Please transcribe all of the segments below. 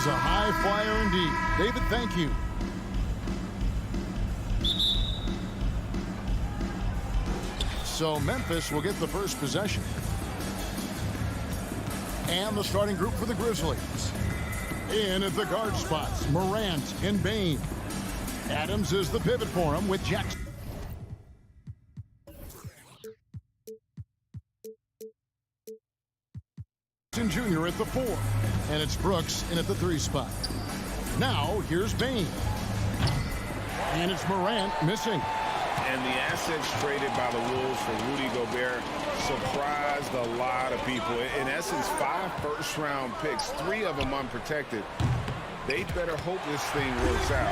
is a high flyer indeed. David, thank you. So Memphis will get the first possession. And the starting group for the Grizzlies. In at the guard spots, Morant and Bane. Adams is the pivot for him with Jackson. Jr. at the 4. And it's Brooks in at the 3 spot. Now, here's Bane. And it's Morant missing. And the assets traded by the Wolves for Rudy Gobert surprised a lot of people. In essence, 5 first-round picks, 3 of them unprotected. They better hope this thing works out.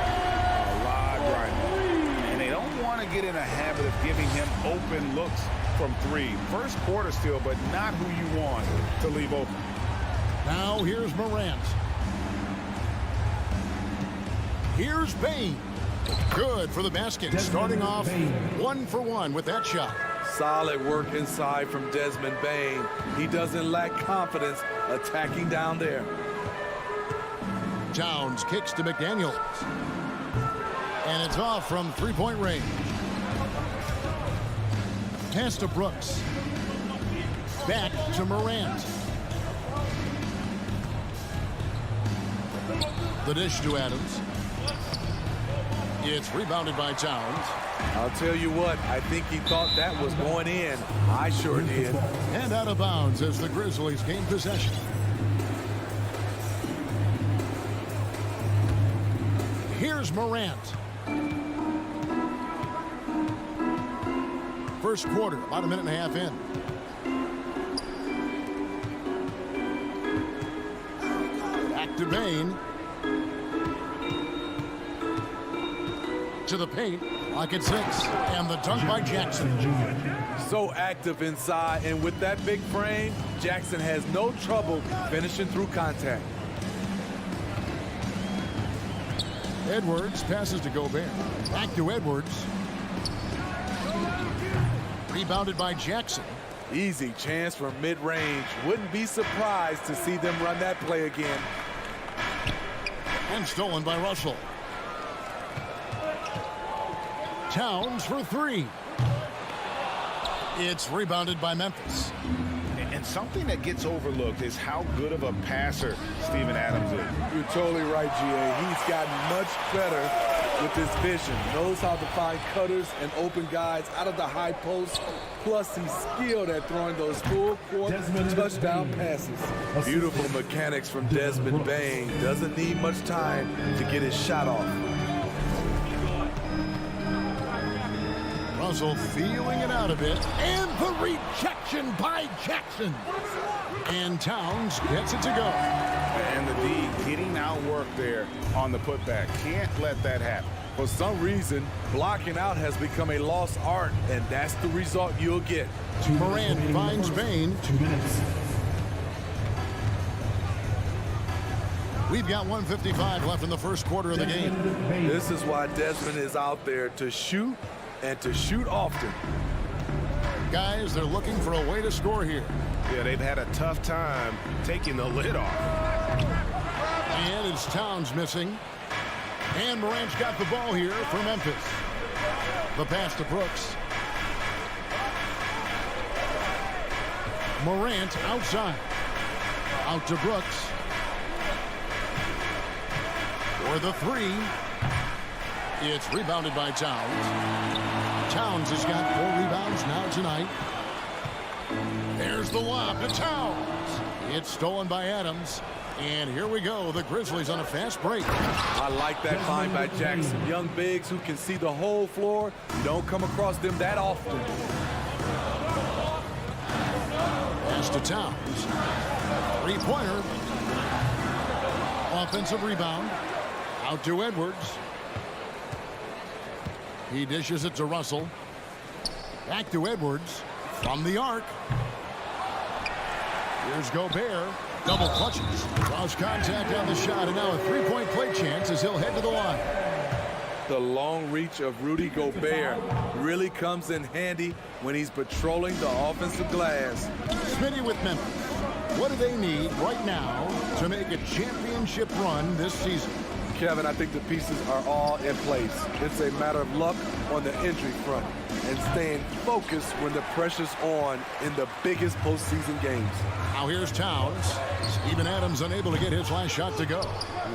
A lot grinding. And they don't want to get in a habit of giving him open looks from 3. First quarter still, but not who you want to leave open. Now here's Morant. Here's Bane. Good for the basket. Starting off 1 for 1 with that shot. Solid work inside from Desmond Bane. He doesn't lack confidence attacking down there. Towns kicks to McDaniels. And it's off from three-point range. Pass to Brooks. Back to Morant. The dish to Adams. It's rebounded by Towns. I'll tell you what, I think he thought that was going in. I sure did. And out of bounds as the Grizzlies gain possession. Here's Morant. First quarter, about a minute and a half in. Back to Bane. To the paint, pocket 6, and the dunk by Jackson. So active inside, and with that big frame, Jackson has no trouble finishing through contact. Edwards passes to Gobert. Back to Edwards. Rebounded by Jackson. Easy chance from mid-range. Wouldn't be surprised to see them run that play again. And stolen by Russell. Towns for 3. It's rebounded by Memphis. And something that gets overlooked is how good of a passer Steven Adams is. You're totally right, GA. He's gotten much better with his vision. Knows how to find cutters and open guys out of the high post. Plus, he's skilled at throwing those full-court touchdown passes. Beautiful mechanics from Desmond Bane. Doesn't need much time to get his shot off. Russell feeling it out a bit. And the rejection by Jackson. And Towns gets it to go. And the D getting outworked there on the putback. Can't let that happen. For some reason, blocking out has become a lost art, and that's the result you'll get. Morant finds Bane. 2 minutes. We've got 1:55 left in the first quarter of the game. This is why Desmond is out there to shoot, and to shoot often. Guys, they're looking for a way to score here. Yeah, they've had a tough time taking the lid off. And it's Towns missing. And Morant's got the ball here for Memphis. The pass to Brooks. Morant outside. Out to Brooks. For the 3. It's rebounded by Towns. Towns has got 4 rebounds now tonight. There's the lob to Towns. It's stolen by Adams. And here we go. The Grizzlies on a fast break. I like that find by Jackson. Young bigs who can see the whole floor. You don't come across them that often. Pass to Towns. 3-pointer. Offensive rebound. Out to Edwards. He dishes it to Russell. Back to Edwards. From the arc. Here's Gobert. Double clutches. Draws contact on the shot, and now a 3-point play chance as he'll head to the line. The long reach of Rudy Gobert really comes in handy when he's patrolling the offensive glass. Smitty with Memphis. What do they need right now to make a championship run this season? Kevin, I think the pieces are all in place. It's a matter of luck on the injury front and staying focused when the pressure's on in the biggest postseason games. Now here's Towns. Steven Adams unable to get his last shot to go.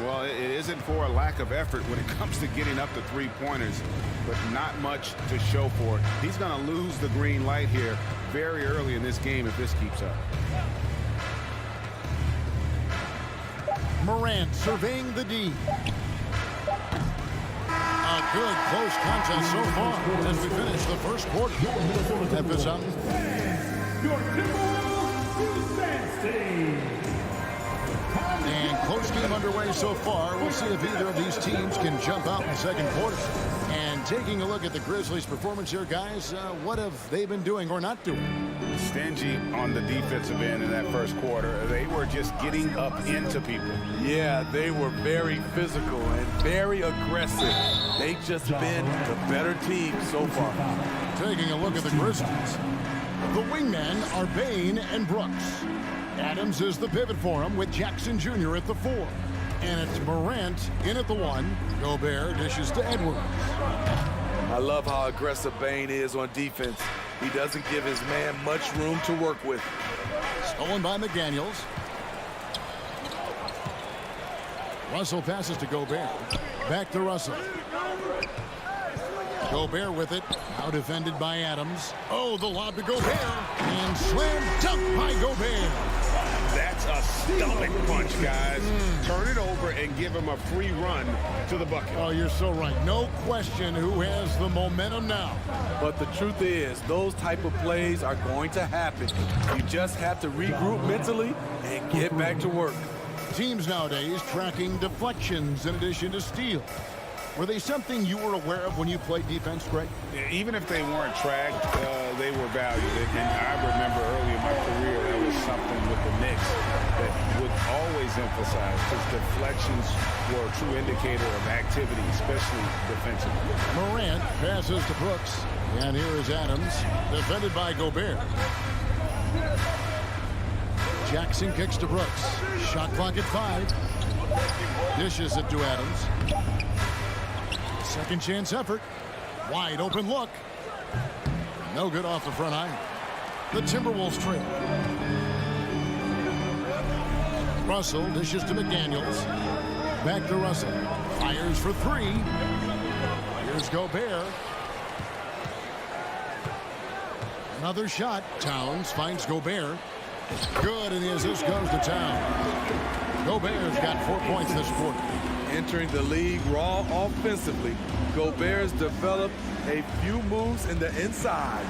Well, it isn't for a lack of effort when it comes to getting up to three-pointers, but not much to show for it. He's going to lose the green light here very early in this game if this keeps up. Morant surveying the D. A good close contest so far as we finish the first quarter. Memphis up. And close game underway so far. We'll see if either of these teams can jump out in the second quarter. And taking a look at the Grizzlies' performance here, guys, what have they been doing or not doing? Stingy on the defensive end in that first quarter. They were just getting up into people. Yeah, they were very physical and very aggressive. They've just been the better team so far. Taking a look at the Grizzlies. The wingmen are Bane and Brooks. Adams is the pivot for him with Jackson Jr. at the 4. And it's Morant in at the 1. Gobert dishes to Edwards. I love how aggressive Bane is on defense. He doesn't give his man much room to work with. Stolen by McDaniels. Russell passes to Gobert. Back to Russell. Gobert with it. Now defended by Adams. Oh, the lob to Gobert. And slam dunk by Gobert. That's a stomach punch, guys. Turn it over and give him a free run to the bucket. Oh, you're so right. No question who has the momentum now. But the truth is, those type of plays are going to happen. You just have to regroup mentally and get back to work. Teams nowadays tracking deflections in addition to steals. Were they something you were aware of when you played defense, Greg? Even if they weren't tracked, they were valued. And I remember early in my career, there was something with the Knicks that would always emphasize, because deflections were a true indicator of activity, especially defensively. Morant passes to Brooks. And here is Adams, defended by Gobert. Jackson kicks to Brooks. Shot clock at 5. Dishes it to Adams. Second chance effort. Wide open look. No good off the front iron. The Timberwolves trail. Russell dishes to McDaniels. Back to Russell. Fires for 3. Here's Gobert. Another shot. Towns finds Gobert. Good, and the assist goes to Towns. Gobert's got 4 points this quarter. Entering the league raw offensively, Gobert's developed a few moves in the inside.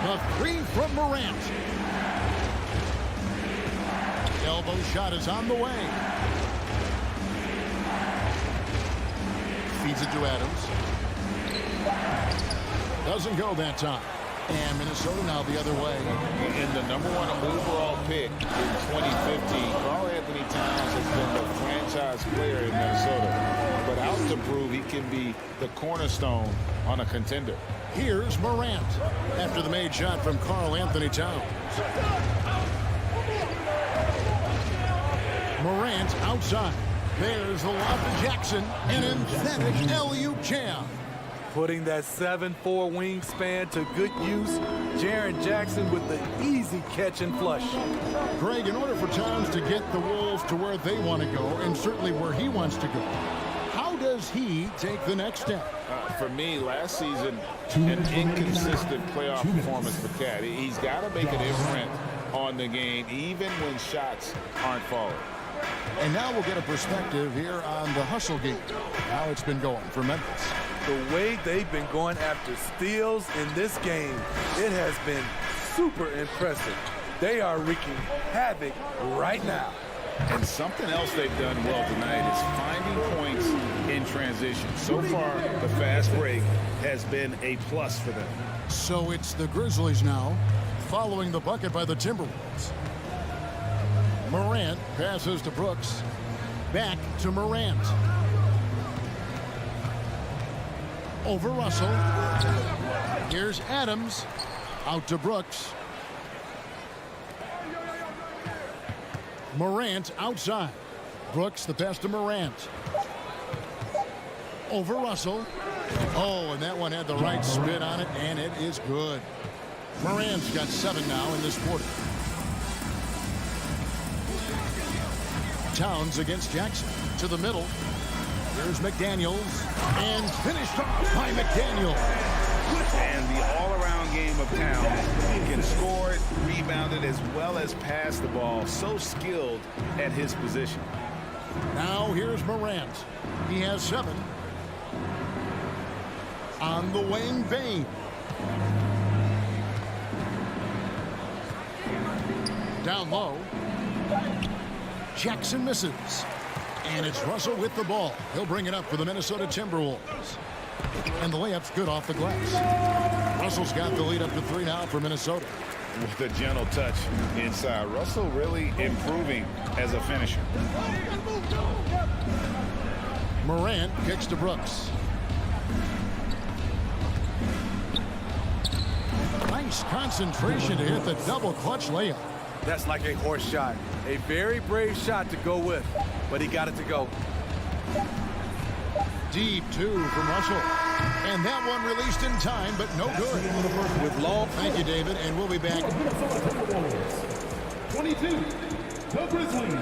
The 3 from Morant. Elbow shot is on the way. Feeds it to Adams. Doesn't go that time. And Minnesota now the other way. In the number 1 overall pick in 2015, Karl Anthony Towns has been the franchise player in Minnesota, but out to prove he can be the cornerstone on a contender. Here's Morant after the made shot from Karl Anthony Towns. Morant outside. There's the lob to Jackson. An emphatic alley-oop jam. Putting that 7'4" wingspan to good use. Jaren Jackson with the easy catch and flush. Greg, in order for Towns to get the Wolves to where they want to go, and certainly where he wants to go, how does he take the next step? For me, last season, an inconsistent playoff performance for Cat. He's got to make an imprint on the game, even when shots aren't falling. And now we'll get a perspective here on the hustle game, how it's been going for Memphis. The way they've been going after steals in this game, it has been super impressive. They are wreaking havoc right now. And something else they've done well tonight is finding points in transition. So far, the fast break has been a plus for them. So it's the Grizzlies now, following the bucket by the Timberwolves. Morant passes to Brooks. Back to Morant. Over Russell. Here's Adams. Out to Brooks. Morant outside. Brooks the pass to Morant. Over Russell. Oh, and that one had the right spin on it, and it is good. Morant's got 7 now in this quarter. Towns against Jackson. To the middle. Here's McDaniels. And finished off by McDaniels. And the all-around game of Towns. He can score it, rebound it, as well as pass the ball. So skilled at his position. Now here's Morant. He has 7. On the wing, Bane. Down low. Jackson misses. And it's Russell with the ball. He'll bring it up for the Minnesota Timberwolves. And the layup's good off the glass. Russell's got the lead up to 3 now for Minnesota. With a gentle touch inside. Russell really improving as a finisher. Morant kicks to Brooks. Nice concentration to hit the double clutch layup. That's like a horse shot. A very brave shot to go with, but he got it to go. Deep 2 from Russell. And that one released in time, but no good. With long. Thank you, David, and we'll be back. 22, the Grizzlies.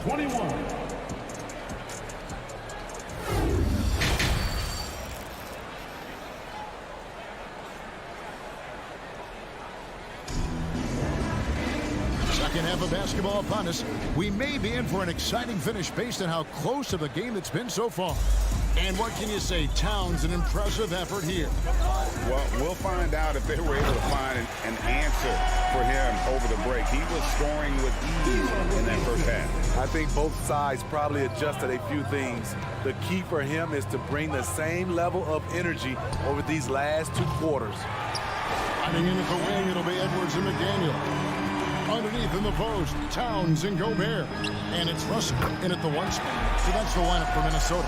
21. Second half of basketball upon us. We may be in for an exciting finish based on how close of a game it's been so far. And what can you say? Towns, an impressive effort here. Well, we'll find out if they were able to find an answer for him over the break. He was scoring with ease in that first half. I think both sides probably adjusted a few things. The key for him is to bring the same level of energy over these last 2 quarters. Running in at the wing, it'll be Edwards and McDaniel. Underneath in the post, Towns and Gobert. And it's Russell in at the 1 spot. So that's the lineup for Minnesota.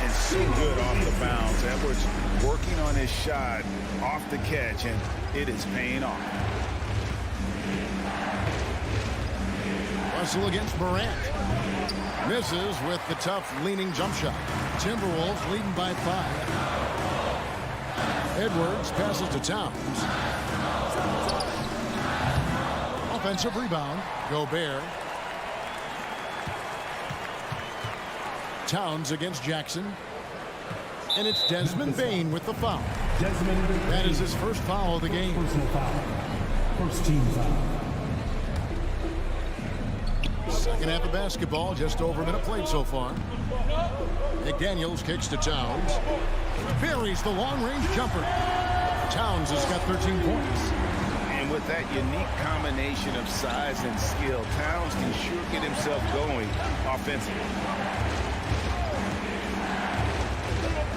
And so good off the bounce. Edwards working on his shot off the catch, and it is paying off. Russell against Morant. Misses with the tough leaning jump shot. Timberwolves leading by 5. Edwards passes to Towns. Offensive rebound. Gobert. Towns against Jackson. And it's Desmond Bane with the foul. That is his first foul of the game. Personal foul. First team foul. Second half of basketball, just over a minute played so far. McDaniels kicks to Towns. Buries the long-range jumper. Towns has got 13 points. And with that unique combination of size and skill, Towns can sure get himself going offensively.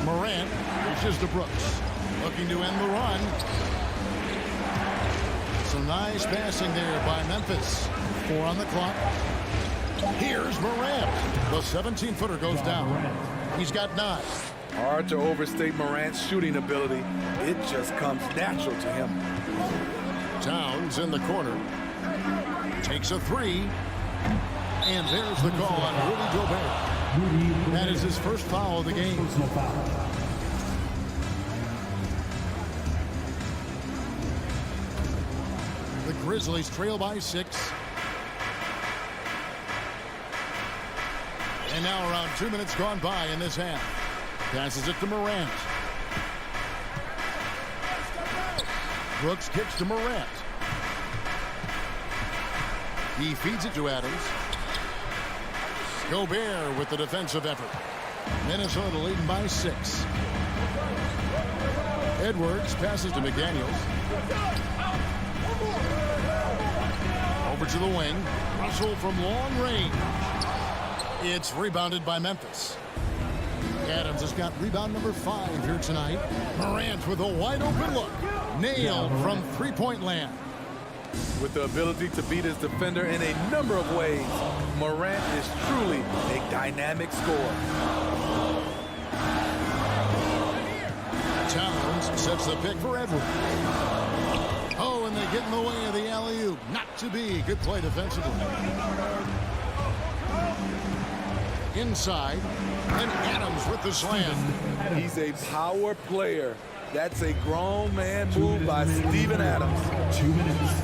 Morant reaches to Brooks. Looking to end the run. Some nice passing there by Memphis. 4 on the clock. Here's Morant. The 17-footer goes down. He's got 9. Hard to overstate Morant's shooting ability. It just comes natural to him. Towns in the corner. Takes a 3. And there's the call on Rudy Gobert. That is his first foul of the game. Personal foul. The Grizzlies trail by 6. And now around 2 minutes gone by in this half. Passes it to Morant. Brooks kicks to Morant. He feeds it to Adams. Gobert with the defensive effort. Minnesota leading by 6. Edwards passes to McDaniels. Over to the wing. Russell from long range. It's rebounded by Memphis. Adams has got rebound number 5 here tonight. Morant with a wide open look. Nailed from 3-point land. With the ability to beat his defender in a number of ways, Morant is truly a dynamic scorer. Towns sets the pick for Edwards. Oh, and they get in the way of the alley-oop. move not to be. Good play defensively. Inside, and Adams with the slam. He's a power player. That's a grown man move by Steven Adams. 2 minutes.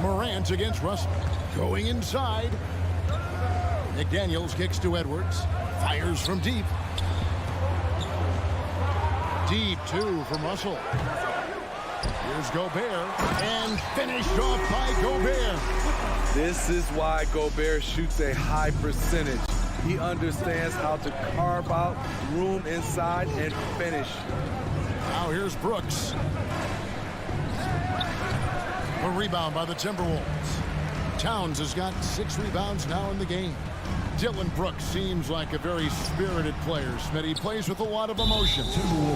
Morant against Russell. Going inside. McDaniels kicks to Edwards. Fires from deep. Deep two from Russell. Here's Gobert. And finished off by Gobert. This is why Gobert shoots a high percentage. He understands how to carve out room inside and finish. Now here's Brooks. A rebound by the Timberwolves. Towns has got 6 rebounds now in the game. Dylan Brooks seems like a very spirited player. Smitty, he plays with a lot of emotion.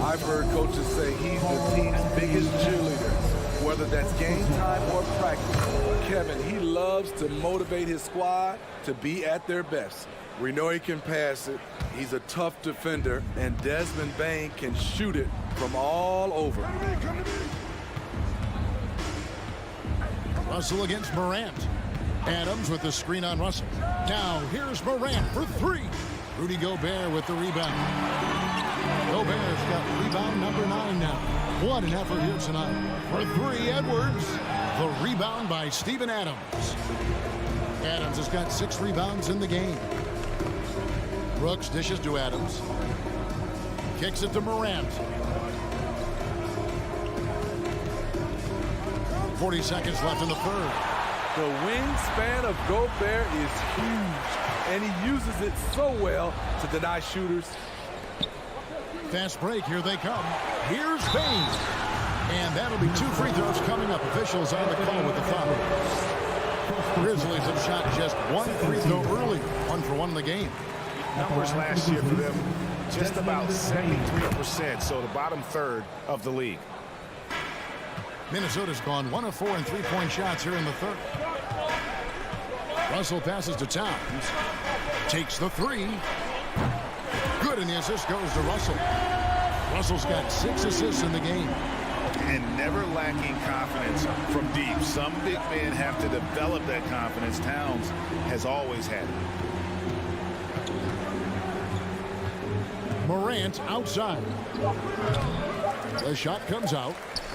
I've heard coaches say he's the team's biggest cheerleader, whether that's game time or practice. Kevin, he loves to motivate his squad to be at their best. We know he can pass it. He's a tough defender, and Desmond Bane can shoot it from all over. Russell against Morant. Adams with the screen on Russell. Now here's Morant for 3. Rudy Gobert with the rebound. Gobert's got rebound number 9 now. What an effort here tonight. For 3, Edwards. The rebound by Steven Adams. Adams has got 6 rebounds in the game. Brooks dishes to Adams. Kicks it to Morant. 40 seconds left in the third. The wingspan of Gobert is huge, and he uses it so well to deny shooters. Fast break, here they come. Here's Bane. And that'll be 2 free throws coming up. Officials on the call with the foul. Grizzlies have shot just 1 free throw early. 1 for 1 in the game. Numbers last year for them, just about 73%, so the bottom third of the league. Minnesota's gone 1 of 4 in 3-point shots here in the third. Russell passes to Towns. Takes the 3. Good, and the assist goes to Russell. Russell's got 6 assists in the game. And never lacking confidence from deep. Some big men have to develop that confidence. Towns has always had it. Morant outside. The shot comes out.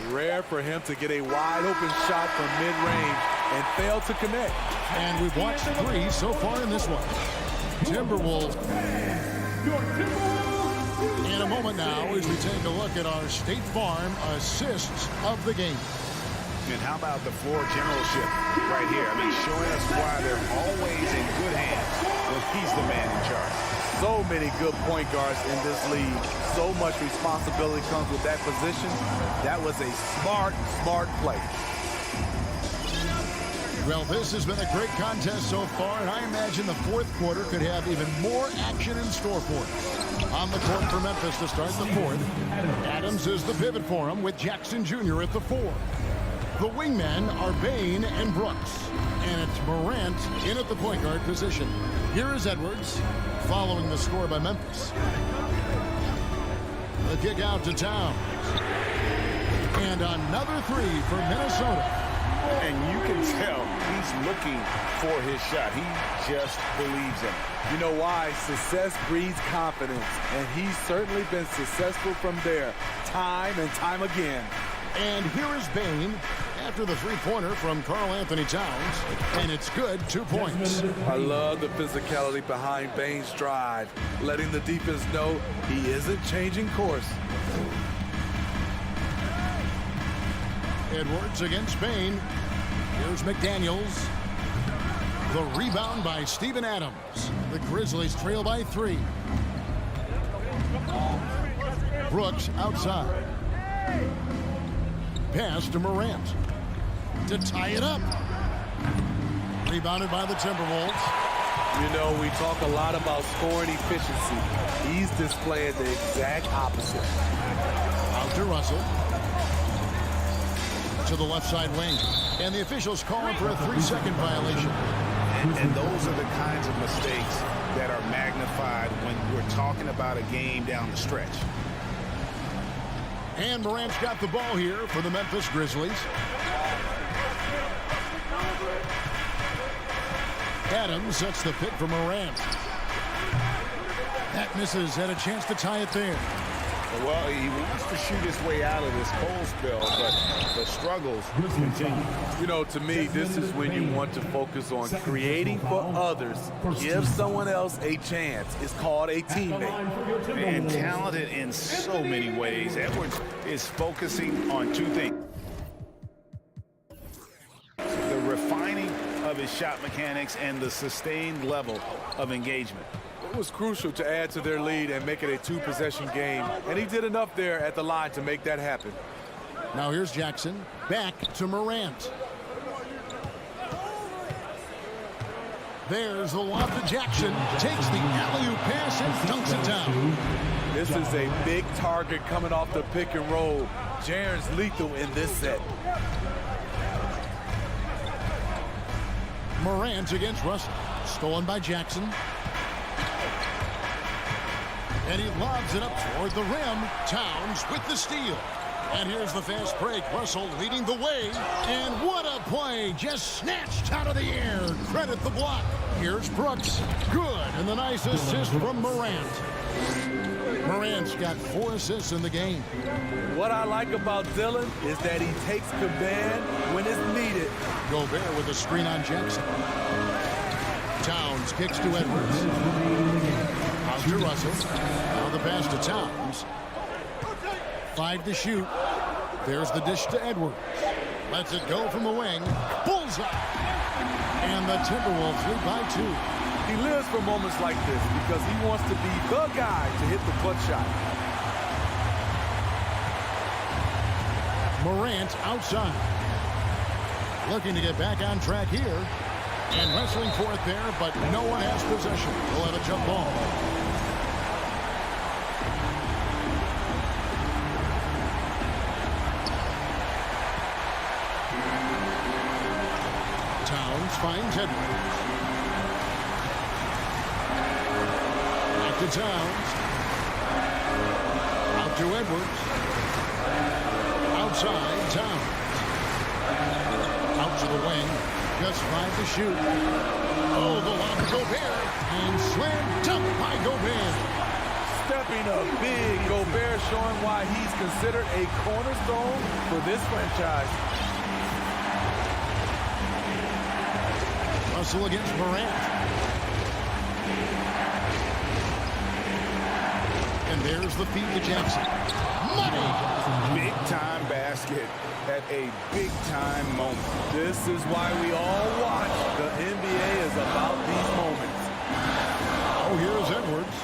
Rare for him to get a wide-open shot from mid-range and fail to connect. And we've watched 3 so far in this one. Timberwolves. In a moment now as we take a look at our State Farm assists of the game. And how about the floor generalship right here? I mean, showing us why they're always in good hands when he's the man in charge. So many good point guards in this league. So much responsibility comes with that position. That was a smart play. Well, this has been a great contest so far, and I imagine the 4th quarter could have even more action in store for us. On the court for Memphis to start the 4th, Adams is the pivot for him with Jackson Jr. at the 4. The wingmen are Bane and Brooks, and it's Morant in at the point guard position. Here is Edwards, following the score by Memphis. The kick out to Towns. And another 3 for Minnesota. And you can tell he's looking for his shot. He just believes in it. You know why? Success breeds confidence, and he's certainly been successful from there, time and time again. And here is Bane after the 3-pointer from Karl-Anthony Towns, and it's good, 2 points. I love the physicality behind Bane's drive, letting the defense know he isn't changing course. Edwards against Bane. Here's McDaniels. The rebound by Steven Adams. The Grizzlies trail by 3. Brooks outside. Pass to Morant. To tie it up. Rebounded by the Timberwolves. You know, we talk a lot about scoring efficiency. He's displaying the exact opposite. Out to Russell. To the left side wing. And the officials calling for a 3-second violation. And those are the kinds of mistakes that are magnified when we're talking about a game down the stretch. And Morant's got the ball here for the Memphis Grizzlies. Adams sets the pick for Morant. That misses. Had a chance to tie it there. Well, he wants to shoot his way out of this cold spell, but the struggles continue. You know, to me, this is when you want to focus on creating for others. Give someone else a chance. It's called a teammate. And talented in so many ways. Edwards is focusing on two things. The refining of his shot mechanics and the sustained level of engagement. It was crucial to add to their lead and make it a two-possession game, and he did enough there at the line to make that happen. Now here's Jackson. Back to Morant. There's the lob to Jackson. Takes the alley-oop pass and dunks it down. This is a big target coming off the pick and roll. Jaren's lethal in this set. Morant against Russell. Stolen by Jackson. And he lobs it up toward the rim. Towns with the steal. And here's the fast break. Russell leading the way. And what a play. Just snatched out of the air. Credit the block. Here's Brooks. Good. And the nice assist from Morant. Morant's got 4 assists in the game. What I like about Dillon is that he takes command when it's needed. Gobert with a screen on Jackson. Towns kicks to Edwards. Out to Russell. Now the pass to Towns. 5 to shoot. There's the dish to Edwards. Lets it go from the wing. Bullseye. And the Timberwolves lead by 2. He lives for moments like this because he wants to be the guy to hit the clutch shot. Morant outside. Looking to get back on track here. And wrestling for it there, but no one has possession. We'll have a jump ball. Towns finds Edwards. Back to Towns. Out to Edwards. Outside, Towns. Out to the wing. Just 5 to shoot. Oh, the lob to Gobert. And slam dunk by Gobert. Stepping up big. Gobert showing why he's considered a cornerstone for this franchise. Russell against Morant. And there's the feed to Jackson. Money! Big time basket at a big time moment. This is why we all watch. The NBA is about these moments. Oh, here's Edwards.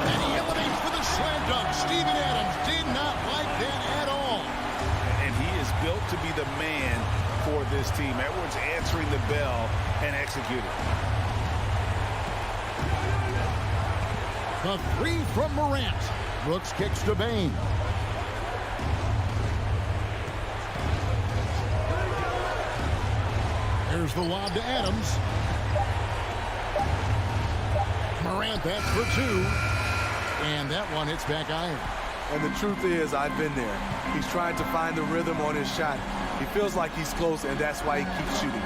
And he elevates for the slam dunk. Steven Adams did not like that at all. And he is built to be the man for this team. Edwards answering the bell and executing. The 3 from Morant. Brooks kicks to Bain. Here's the lob to Adams. Morant, that's for 2. And that one hits back iron. And the truth is, I've been there. He's trying to find the rhythm on his shot. He feels like he's close, and that's why he keeps shooting.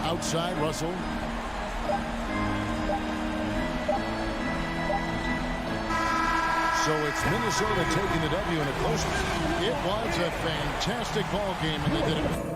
Outside, Russell. So it's Minnesota taking the W in a close one. It was a fantastic ball game, and they did it.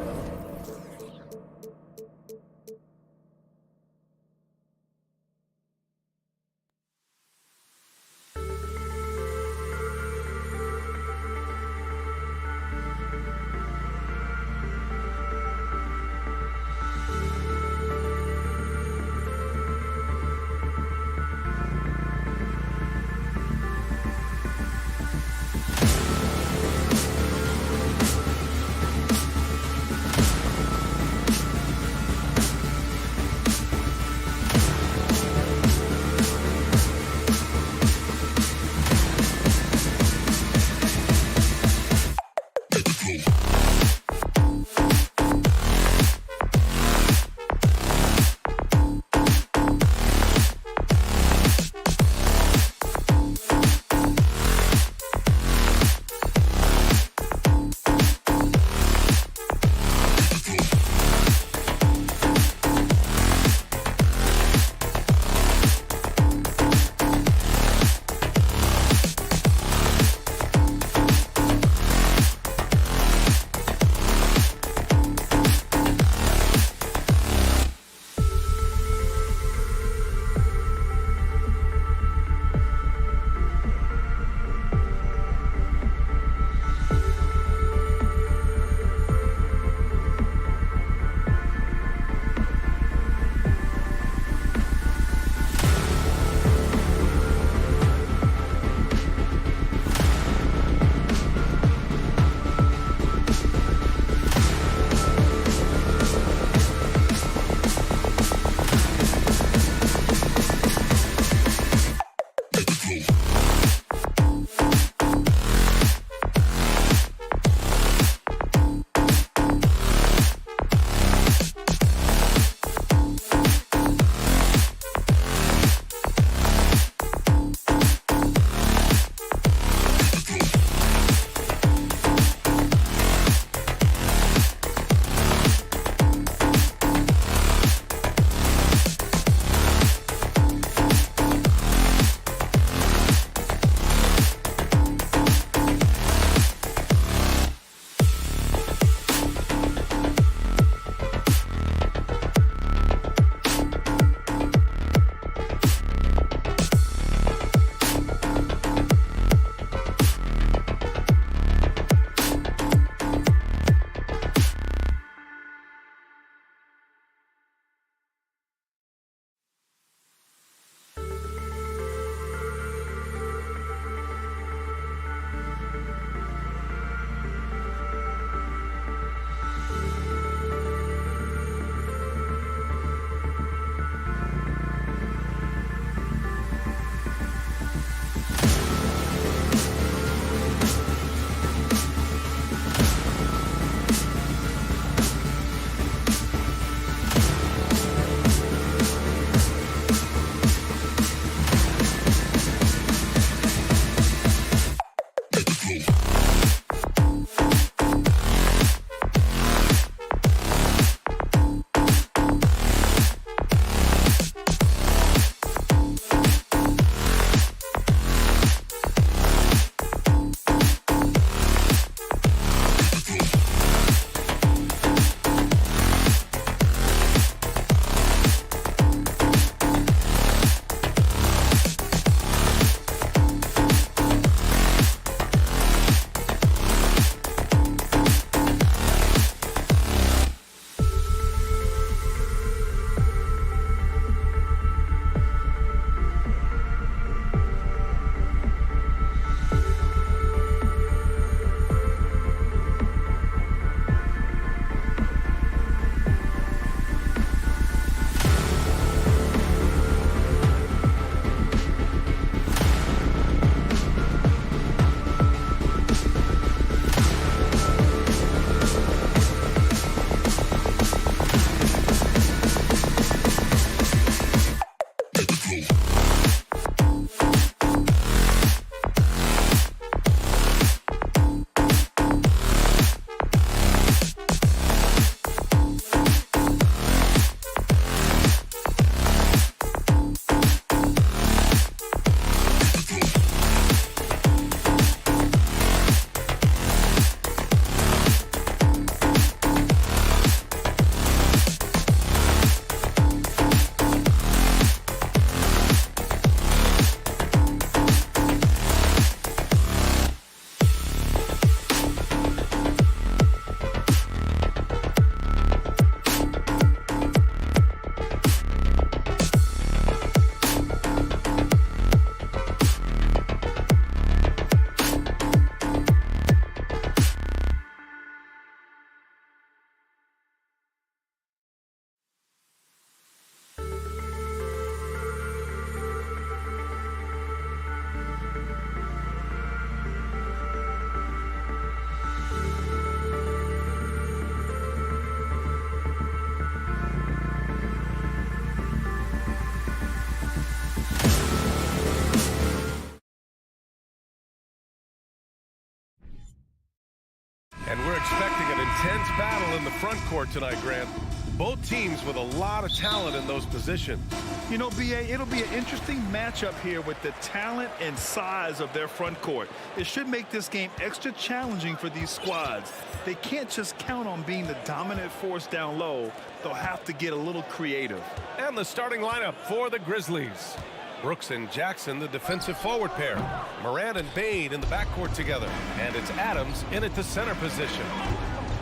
And we're expecting an intense battle in the front court tonight, Grant. Both teams with a lot of talent in those positions. You know, B.A., it'll be an interesting matchup here with the talent and size of their front court. It should make this game extra challenging for these squads. They can't just count on being the dominant force down low. They'll have to get a little creative. And the starting lineup for the Grizzlies. Brooks and Jackson, the defensive forward pair. Morant and Bane in the backcourt together. And it's Adams in at the center position.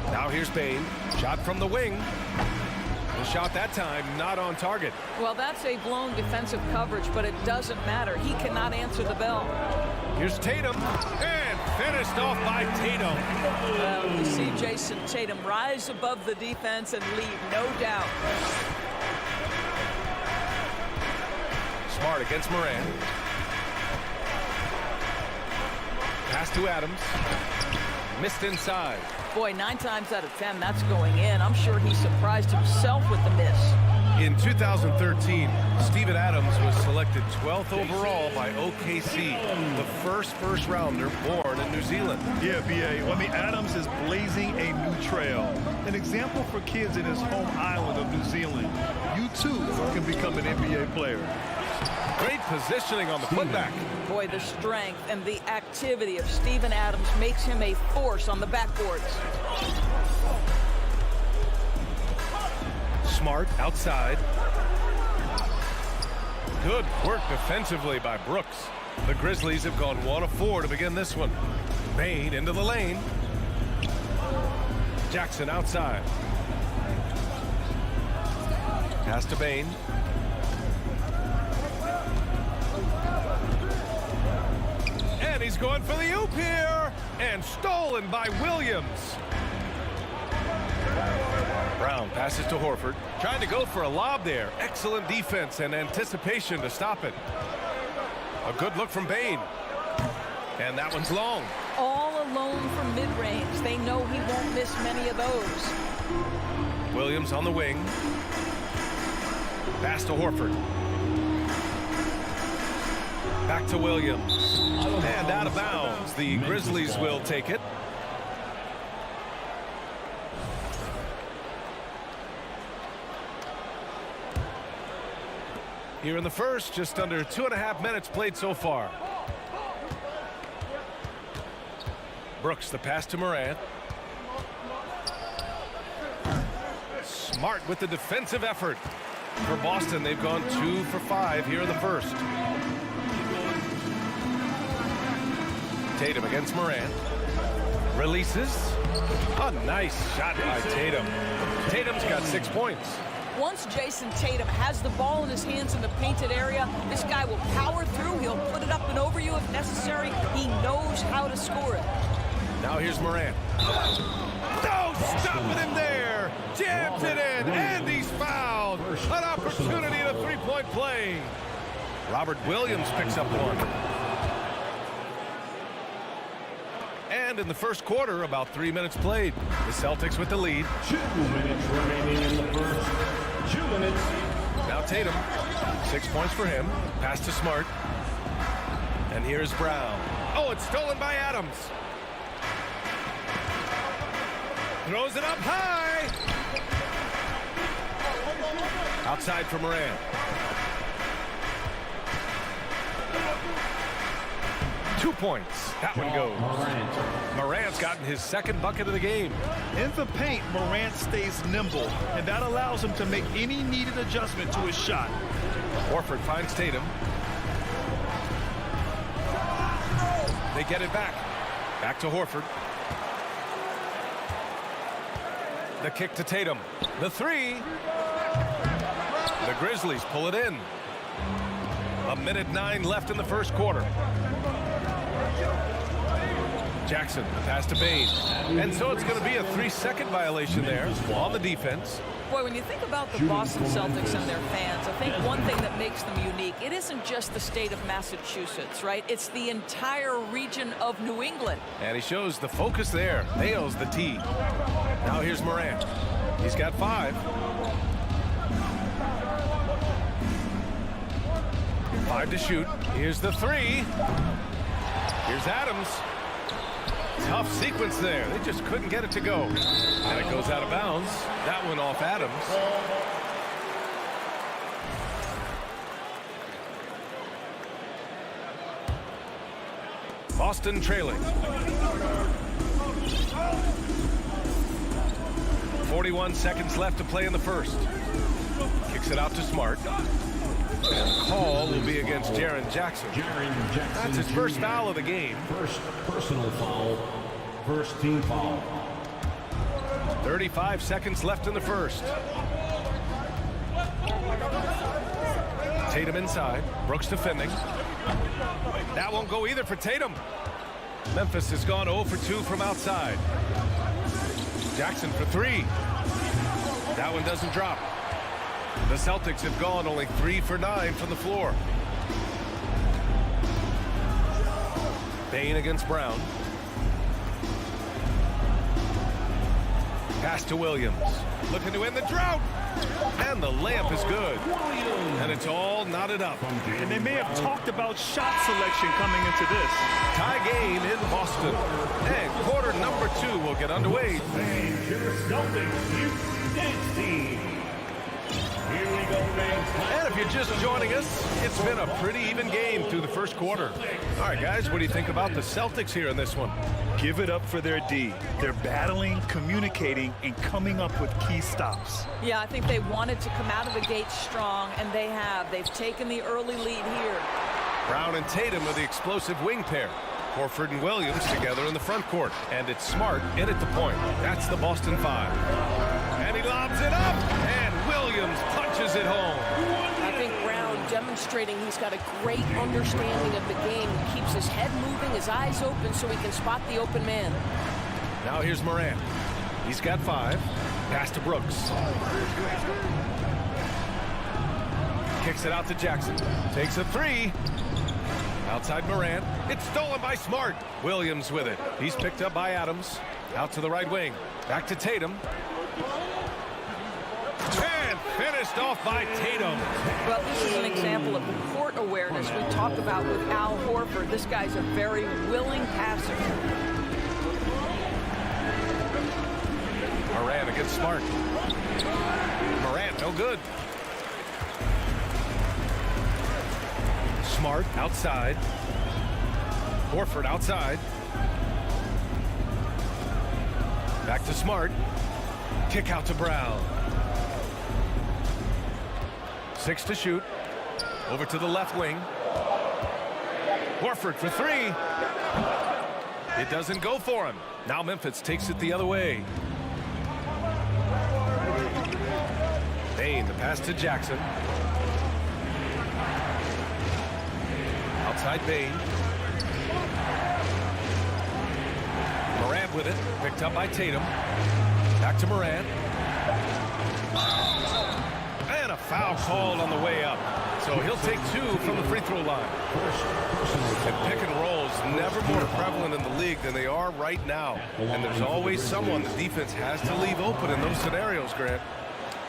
Now here's Bane. Shot from the wing. The shot that time not on target. Well, that's a blown defensive coverage, but it doesn't matter. He cannot answer the bell. Here's Tatum. And finished off by Tatum. Well, you see Jason Tatum rise above the defense and lead, no doubt. Smart against Morant. Pass to Adams. Missed inside. Boy, 9 times out of 10, that's going in. I'm sure he surprised himself with the miss. In 2013, Steven Adams was selected 12th overall by OKC, the first rounder born in New Zealand. Yeah, B.A. Well, I mean, Adams is blazing a new trail. An example for kids in his home island of New Zealand. You, too, can become an NBA player. Great positioning on the putback. Boy, the strength and the activity of Steven Adams makes him a force on the backboards. Smart outside. Good work defensively by Brooks. The Grizzlies have gone 1 of 4 to begin this one. Bane into the lane. Jackson outside. Pass to Bane. And he's going for the oop here. And stolen by Williams. Brown passes to Horford. Trying to go for a lob there. Excellent defense and anticipation to stop it. A good look from Bane. And that one's long. All alone from mid-range. They know he won't miss many of those. Williams on the wing. Pass to Horford. Back to Williams. And out of bounds. The Grizzlies will take it. Here in the first, just under 2.5 minutes played so far. Brooks, the pass to Morant. Smart with the defensive effort. For Boston, they've gone 2 for 5 here in the first. Tatum against Morant. Releases. A nice shot by Tatum. Tatum's got 6 points. Once Jason Tatum has the ball in his hands in the painted area, this guy will power through. He'll put it up and over you if necessary. He knows how to score it. Now here's Morant. No, stop with him there. Jams it in, and he's fouled. An opportunity at a three-point play. Robert Williams picks up one. And in the first quarter, about 3 minutes played. The Celtics with the lead. 2 minutes remaining in the first. 2 minutes. Now Tatum. 6 points for him. Pass to Smart. And here's Brown. Oh, it's stolen by Adams. Throws it up high. Outside for Moran. Two points. That one goes. Morant's gotten his second bucket of the game. In the paint, Morant stays nimble, and that allows him to make any needed adjustment to his shot. Horford finds Tatum. They get it back. Back to Horford. The kick to Tatum. The three. The Grizzlies pull it in. 1:09 left in the first quarter. Jackson, the pass to Bain. And so it's going to be a 3-second violation there on the defense. Boy, when you think about the Boston Celtics and their fans, I think one thing that makes them unique, it isn't just the state of Massachusetts, right? It's the entire region of New England. And he shows the focus there. Nails the tee. Now here's Morant. He's got 5. 5 to shoot. Here's the 3. Here's Adams. Tough sequence there. They just couldn't get it to go. And it goes out of bounds. That one off Adams. Boston trailing. 41 seconds left to play in the first. Kicks it out to Smart. And the call will be against Jaren Jackson. That's his first foul of the game. First personal foul. First team foul. 35 seconds left in the first. Tatum inside. Brooks defending. That won't go either for Tatum. Memphis has gone 0 for 2 from outside. Jackson for 3. That one doesn't drop. The Celtics have gone only 3 for 9 from the floor. Bain against Brown. Pass to Williams. Looking to end the drought. And the layup is good. And it's all knotted up. And they may have talked about shot selection coming into this. Tie game in Boston. And quarter number 2 will get underway. And if you're just joining us, it's been a pretty even game through the first quarter. All right, guys, what do you think about the Celtics here in this one? Give it up for their D. They're battling, communicating, and coming up with key stops. Yeah, I think they wanted to come out of the gate strong, and they have. They've taken the early lead here. Brown and Tatum are the explosive wing pair. Horford and Williams together in the front court. And it's Smart in at the point. That's the Boston 5. And he lobs it up, and Williams punches it home. I think Brown demonstrating he's got a great understanding of the game. He keeps his head moving, his eyes open so he can spot the open man. Now here's Moran. He's got 5. Pass to Brooks. Kicks it out to Jackson. Takes a 3. Outside Moran. It's stolen by Smart. Williams with it. He's picked up by Adams. Out to the right wing. Back to Tatum. And finished off by Tatum. Well, this is an example of the court awareness we talked about with Al Horford. This guy's a very willing passer. Moran against Smart. Moran, no good. Smart outside. Horford outside. Back to Smart. Kick out to Brown. 6 to shoot. Over to the left wing. Horford for 3. It doesn't go for him. Now Memphis takes it the other way. Bain, the pass to Jackson. Outside Bain. Morant with it. Picked up by Tatum. Back to Morant. And a foul called on the way up. So he'll take 2 from the free throw line. And pick and rolls never more prevalent in the league than they are right now. And there's always someone the defense has to leave open in those scenarios, Grant.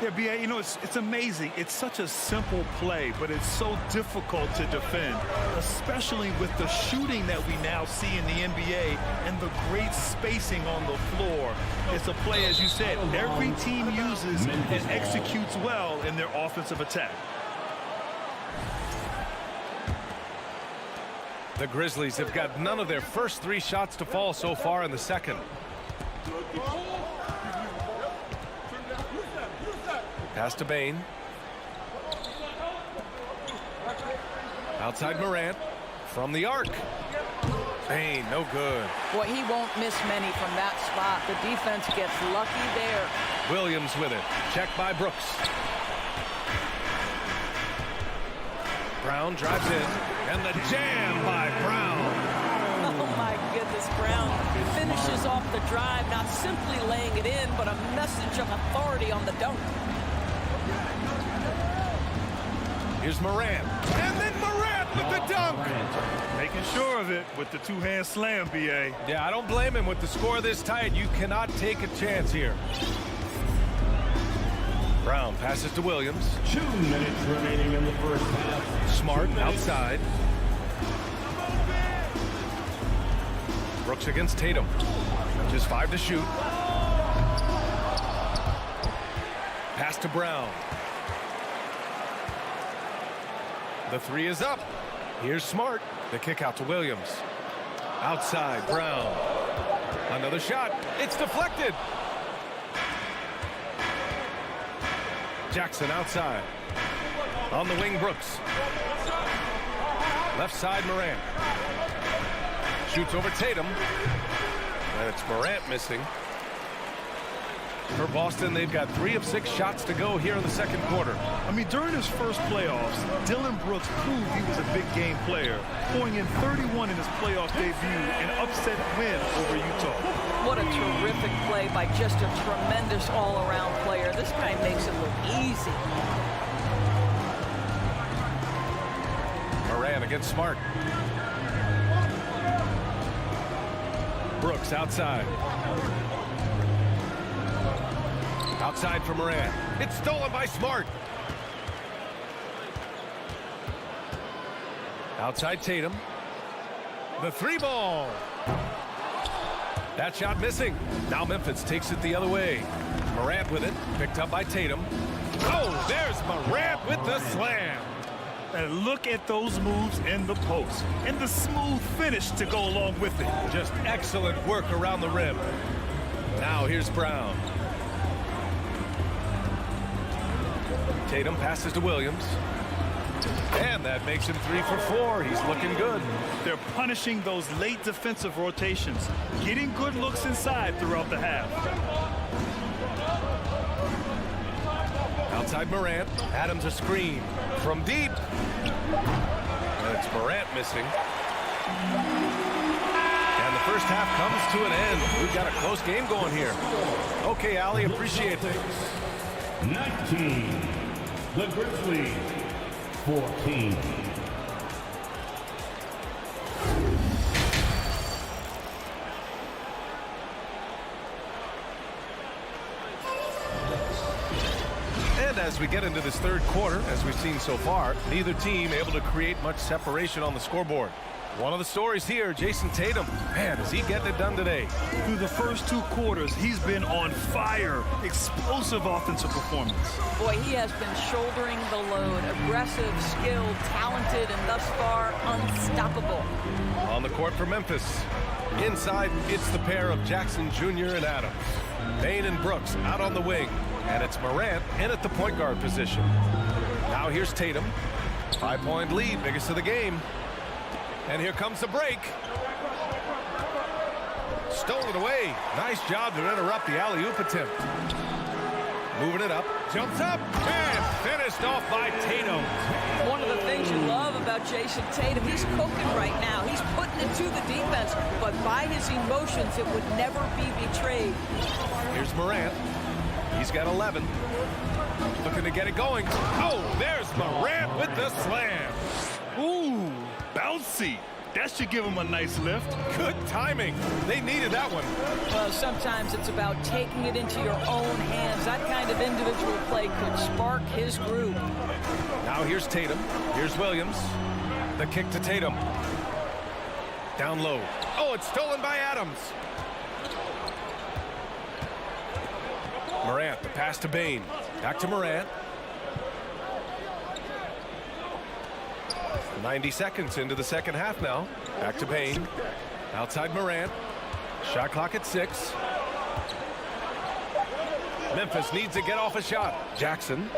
Yeah, B.A., you know, it's amazing. It's such a simple play, but it's so difficult to defend, especially with the shooting that we now see in the NBA and the great spacing on the floor. It's a play, as you said, every team uses and executes well in their offensive attack. The Grizzlies have got none of their first 3 shots to fall so far in the second. Pass to Bane. Outside Morant. From the arc. Bane, no good. Boy, he won't miss many from that spot. The defense gets lucky there. Williams with it. Checked by Brooks. Brown drives in. And the jam by Brown. Oh, my goodness, Brown finishes off the drive, not simply laying it in, but a message of authority on the dunk. Here's Morant. And then Morant with the dunk. Making sure of it with the two-hand slam, B.A. Yeah, I don't blame him. With the score this tight, you cannot take a chance here. Brown passes to Williams. 2 minutes remaining in the first half. Smart outside. Brooks against Tatum. Just 5 to shoot. Pass to Brown. The 3 is up. Here's Smart. The kick out to Williams. Outside, Brown. Another shot. It's deflected. Jackson outside. On the wing, Brooks. Left side, Morant. Shoots over Tatum. And it's Morant missing. For Boston, they've got 3 of 6 shots to go here in the second quarter. I mean, during his first playoffs, Dillon Brooks proved he was a big game player, pouring in 31 in his playoff debut, an upset win over Utah. What a terrific play by just a tremendous all-around player. This guy makes it look easy. Morant against Smart. Brooks outside. Outside for Morant. It's stolen by Smart. Outside Tatum. The 3 ball. That shot missing. Now Memphis takes it the other way. Morant with it. Picked up by Tatum. Oh, there's Morant with the slam. And look at those moves in the post. And the smooth finish to go along with it. Just excellent work around the rim. Now here's Brown. Tatum passes to Williams. And that makes him 3 for 4. He's looking good. They're punishing those late defensive rotations, getting good looks inside throughout the half. Outside Morant. Adams a screen from deep. And it's Morant missing. And the first half comes to an end. We've got a close game going here. Okay, Ali, appreciate it. 19. The Grizzlies. 14. And as we get into this third quarter, as we've seen so far, neither team able to create much separation on the scoreboard. One of the stories here, Jason Tatum. Man, is he getting it done today? Through the first 2 quarters, he's been on fire. Explosive offensive performance. Boy, he has been shouldering the load. Aggressive, skilled, talented, and thus far, unstoppable. On the court for Memphis. Inside, it's the pair of Jackson Jr. and Adams. Bane and Brooks out on the wing. And it's Morant in at the point guard position. Now here's Tatum. 5-point lead, biggest of the game. And here comes the break. Stolen away. Nice job to interrupt the alley-oop attempt. Moving it up. Jumps up. And finished off by Tatum. One of the things you love about Jason Tatum, he's cooking right now. He's putting it to the defense, but by his emotions, it would never be betrayed. Here's Morant. He's got 11. Looking to get it going. Oh, there's Morant with the slam. Ooh, bouncy. That should give him a nice lift. Good timing. They needed that one. Well, sometimes it's about taking it into your own hands. That kind of individual play could spark his groove. Now here's Tatum. Here's Williams. The kick to Tatum. Down low. Oh, it's stolen by Adams. Morant, the pass to Bane. Back to Morant. 90 seconds into the second half now. Back to Bane. Outside Morant. Shot clock at 6. Memphis needs to get off a shot. Jackson.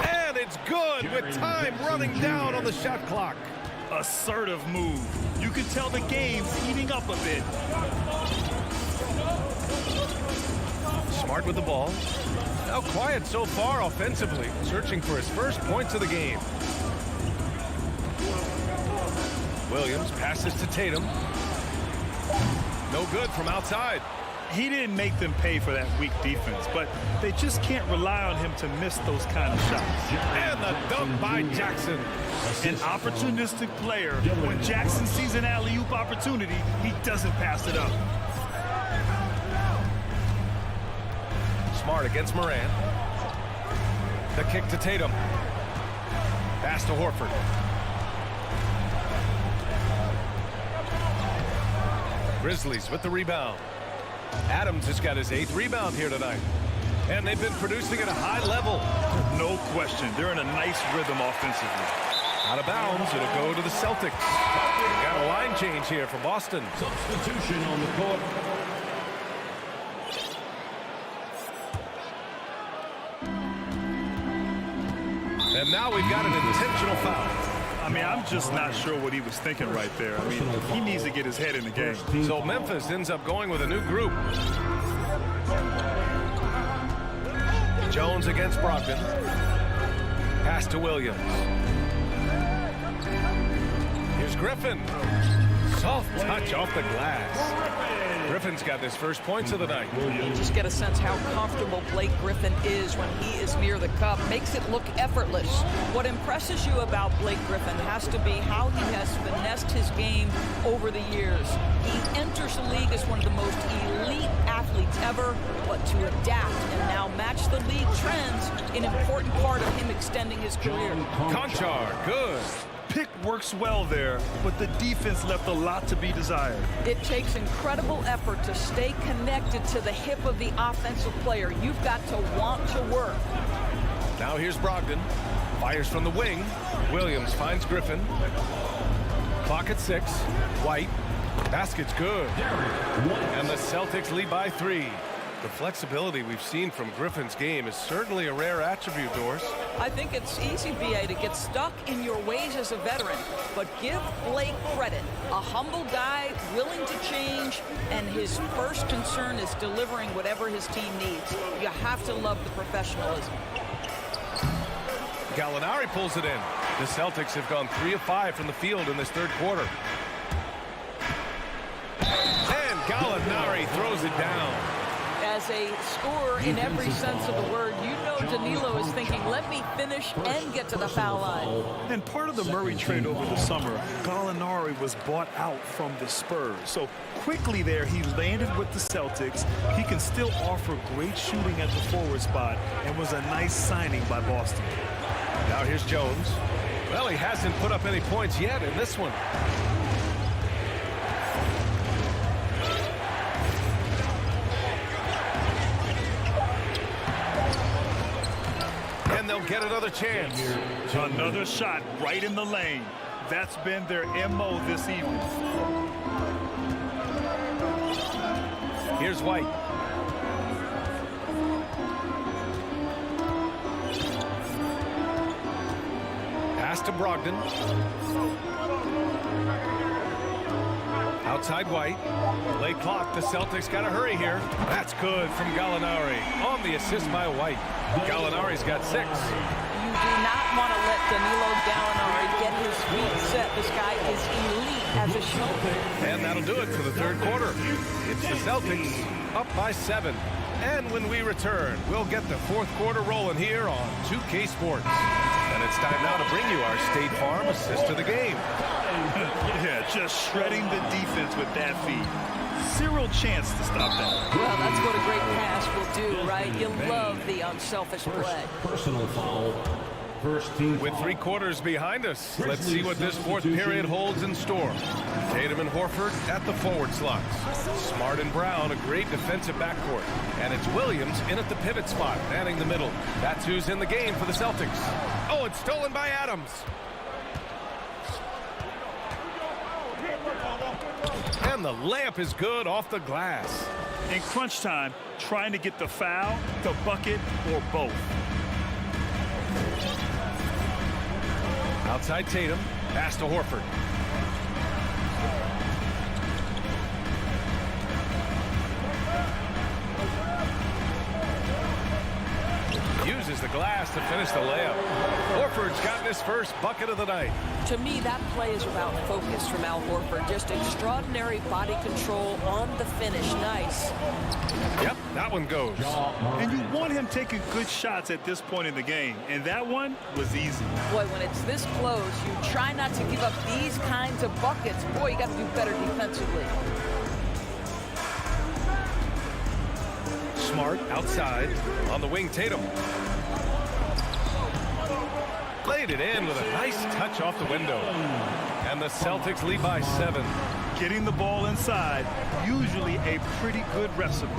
And it's good with time running down on the shot clock. Assertive move. You can tell the game's heating up a bit. Smart with the ball. Now quiet so far offensively. Searching for his first points of the game. Williams passes to Tatum. No good from outside. He didn't make them pay for that weak defense, but they just can't rely on him to miss those kind of shots. And the dunk by Jackson. An opportunistic player. When Jackson sees an alley-oop opportunity, he doesn't pass it up. Smart against Morant. The kick to Tatum. Pass to Horford. Grizzlies with the rebound. Adams has got his 8th rebound here tonight. And they've been producing at a high level. No question. They're in a nice rhythm offensively. Out of bounds, it'll go to the Celtics. Got a line change here for Boston. Substitution on the court. And now we've got an intentional foul. I mean, I'm just not sure what he was thinking right there. I mean, he needs to get his head in the game. So Memphis ends up going with a new group. Jones against Brogdon. Pass to Williams. Here's Griffin. Soft touch off the glass. Griffin's got his first points of the night. You just get a sense how comfortable Blake Griffin is when he is near the cup. Makes it look effortless. What impresses you about Blake Griffin has to be how he has finessed his game over the years. He enters the league as one of the most elite athletes ever, but to adapt and now match the league trends, an important part of him extending his career. Conchar, good. Pick works well there, but the defense left a lot to be desired. It takes incredible effort to stay connected to the hip of the offensive player. You've got to want to work. Now here's Brogdon. Fires from the wing. Williams finds Griffin. Clock at 6. White. Basket's good. And the Celtics lead by 3. The flexibility we've seen from Griffin's game is certainly a rare attribute, Doris. I think it's easy, B.A., to get stuck in your ways as a veteran, but give Blake credit. A humble guy, willing to change, and his first concern is delivering whatever his team needs. You have to love the professionalism. Gallinari pulls it in. The Celtics have gone 3 of 5 from the field in this third quarter. And Gallinari throws it down. As a scorer in every sense of the word, you know Danilo is thinking, let me finish and get to the foul line. And part of the Murray trade over the summer, Gallinari was bought out from the Spurs. So quickly there, he landed with the Celtics. He can still offer great shooting at the forward spot and was a nice signing by Boston. Now here's Jones. Well, he hasn't put up any points yet in this one. And they'll get another chance. Another shot right in the lane. That's been their MO this evening. Here's White. Pass to Brogdon. Outside White. Late clock. The Celtics got to hurry here. That's good from Gallinari on the assist by White. Gallinari's got 6. You do not want to let Danilo Gallinari get his feet set. This guy is elite as a shooter. And that'll do it for the third quarter. It's the Celtics up by 7. And when we return, we'll get the fourth quarter rolling here on 2K Sports. And it's time now to bring you our State Farm assist of the game. Yeah, just shredding the defense with that feed. Zero chance to stop that. Well, that's what a great pass will do, right? You love the unselfish play. Personal foul. First team With foul. 3 quarters behind us, let's see what this 4th period holds in store. Tatum and Horford at the forward slots. Smart and Brown, a great defensive backcourt. And it's Williams in at the pivot spot, manning the middle. That's who's in the game for the Celtics. Oh, it's stolen by Adams. And the layup is good off the glass. In crunch time, trying to get the foul, the bucket, or both. Outside Tatum, pass to Horford. Uses the glass to finish the layup. Horford's gotten his first bucket of the night. To me, that play is about focus from Al Horford. Just extraordinary body control on the finish. Nice. Yep, that one goes. And you want him taking good shots at this point in the game. And that one was easy. Boy, when it's this close, you try not to give up these kinds of buckets. Boy, you got to do better defensively. Smart outside on the wing. Tatum laid it in with a nice touch off the window, and the Celtics lead by 7. Getting the ball inside, usually a pretty good recipe.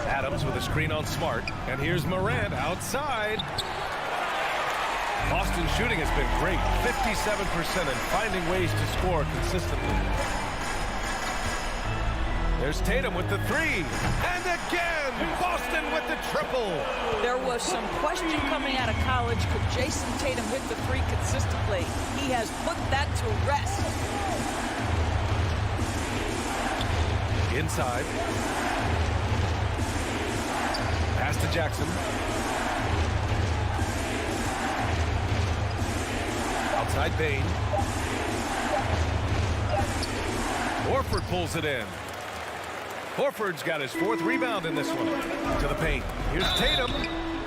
Adams with a screen on Smart, and here's Morant outside. Boston's shooting has been great, 57%, and finding ways to score consistently. There's Tatum with the 3. And again, Boston with the triple. There was some question coming out of college. Could Jason Tatum hit the 3 consistently? He has put that to rest. Inside. Pass to Jackson. Outside Bane. Horford pulls it in. Horford's got his 4th rebound in this one. To the paint. Here's Tatum.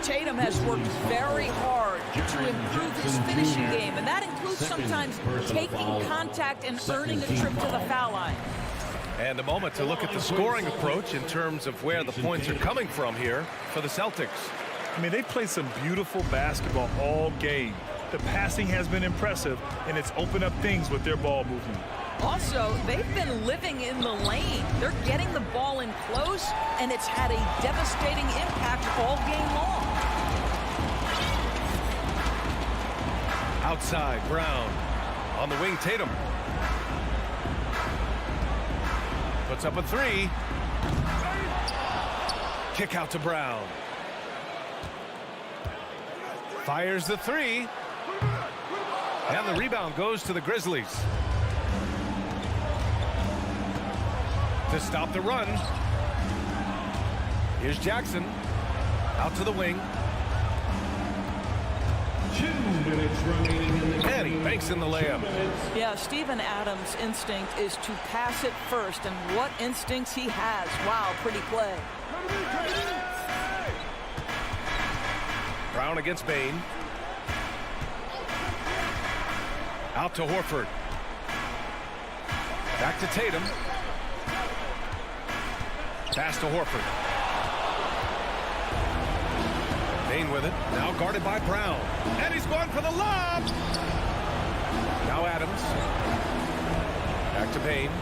Tatum has worked very hard to improve his finishing game, and that includes sometimes taking contact and earning a trip to the foul line. And a moment to look at the scoring approach in terms of where the points are coming from here for the Celtics. I mean, they played some beautiful basketball all game. The passing has been impressive, and it's opened up things with their ball movement. Also, they've been living in the lane. They're getting the ball in close, and it's had a devastating impact all game long. Outside, Brown. On the wing, Tatum. Puts up a 3. Kick out to Brown. Fires the 3. And the rebound goes to the Grizzlies. To stop the run. Here's Jackson. Out to the wing. 2 minutes remaining in the game. And he banks in the layup. Yeah, Steven Adams' instinct is to pass it first, and what instincts he has. Wow, pretty play. Brown against Bane. Out to Horford. Back to Tatum. Pass to Horford. Bane with it. Now guarded by Brown. And he's going for the lob. Now Adams. Back to Bane.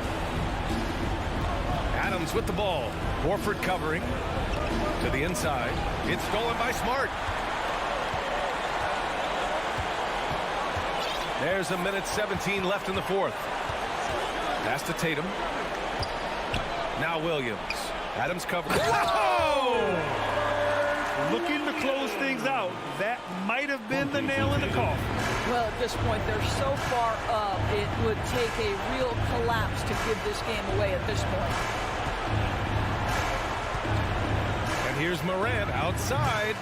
Adams with the ball. Horford covering. To the inside. It's stolen by Smart. There's 1:17 left in the 4th. Pass to Tatum. Now Williams. Adams covering. Whoa! Looking to close things out. That might have been the nail in the coffin. Well, at this point, they're so far up, it would take a real collapse to give this game away at this point. And here's Morant outside.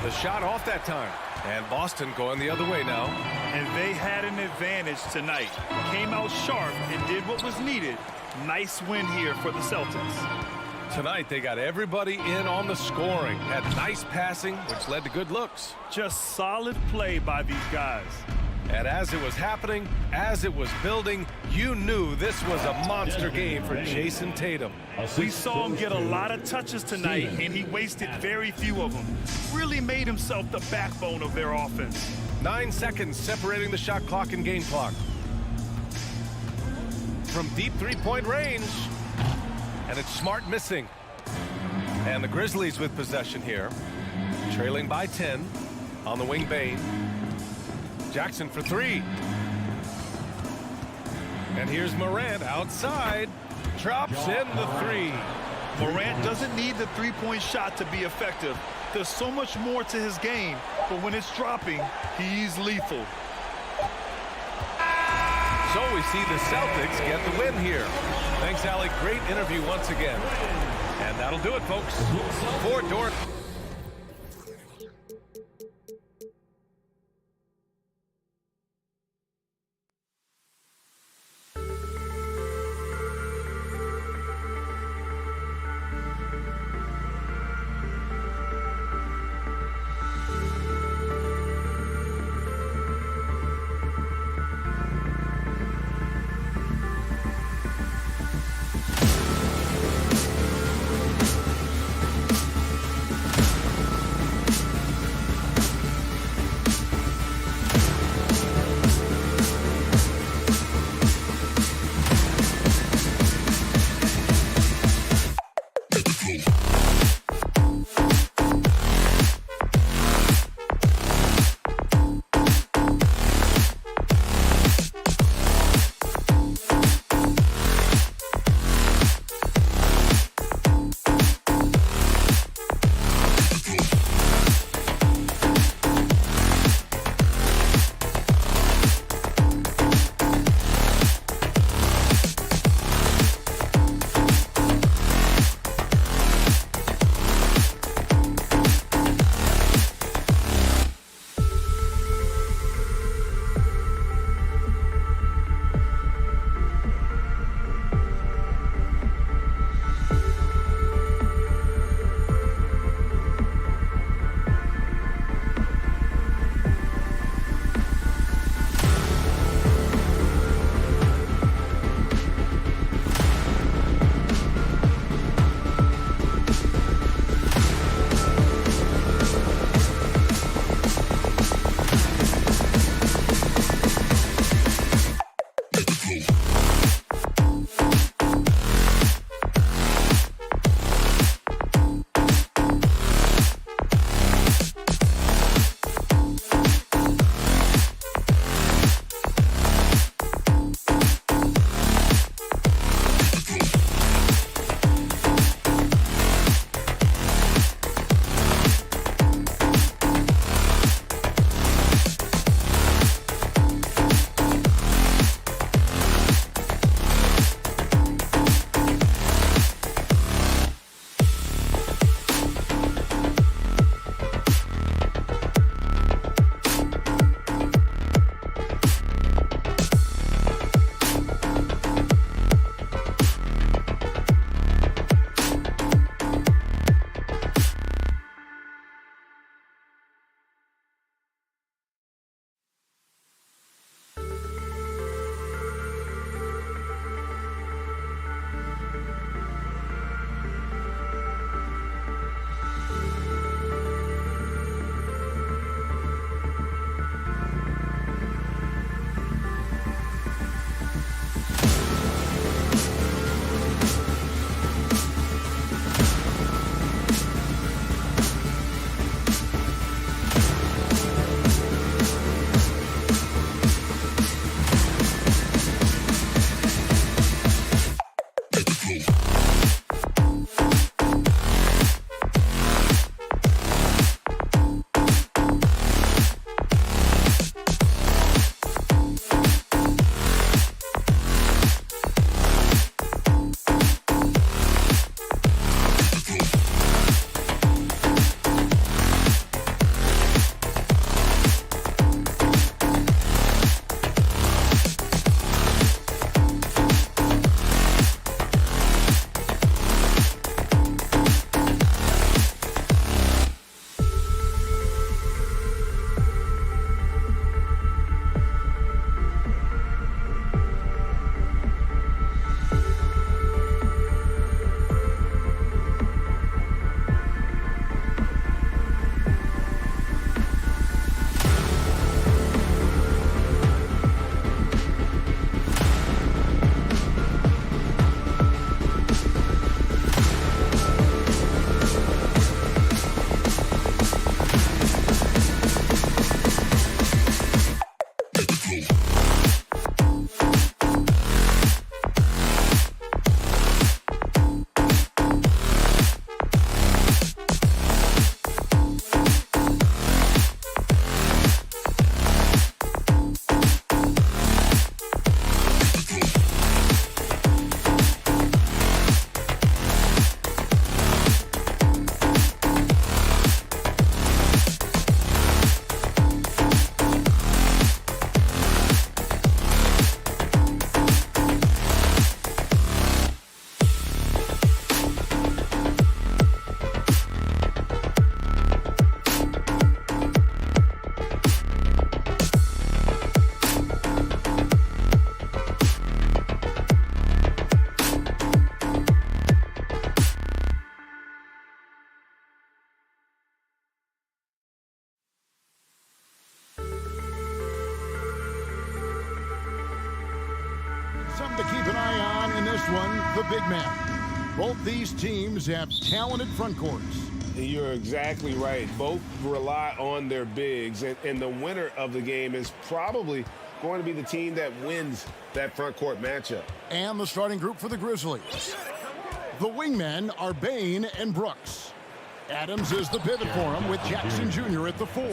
The shot off that time. And Boston going the other way now. And they had an advantage tonight. Came out sharp and did what was needed. Nice win here for the Celtics. Tonight, they got everybody in on the scoring. Had nice passing, which led to good looks. Just solid play by these guys. And as it was happening, as it was building, you knew this was a monster game for Jason Tatum. We saw him get a lot of touches tonight, and he wasted very few of them. Really made himself the backbone of their offense. 9 seconds separating the shot clock and game clock. From deep three-point range, and it's Smart missing. And the Grizzlies with possession here, trailing by 10 on the wing. Bane. Jackson for three. And here's Morant outside. Drops in the three. Morant doesn't need the three-point shot to be effective. There's so much more to his game, but when it's dropping, he's lethal. So we see the Celtics get the win here. Thanks, Allie. Great interview once again. And that'll do it, folks. For Dort. Something to keep an eye on in this one, the big man. Both these teams have talented front courts. You're exactly right. Both rely on their bigs, and the winner of the game is probably going to be the team that wins that front court matchup. And the starting group for the Grizzlies. The wingmen are Bain and Brooks. Adams is the pivot for him with Jackson Jr. at the 4.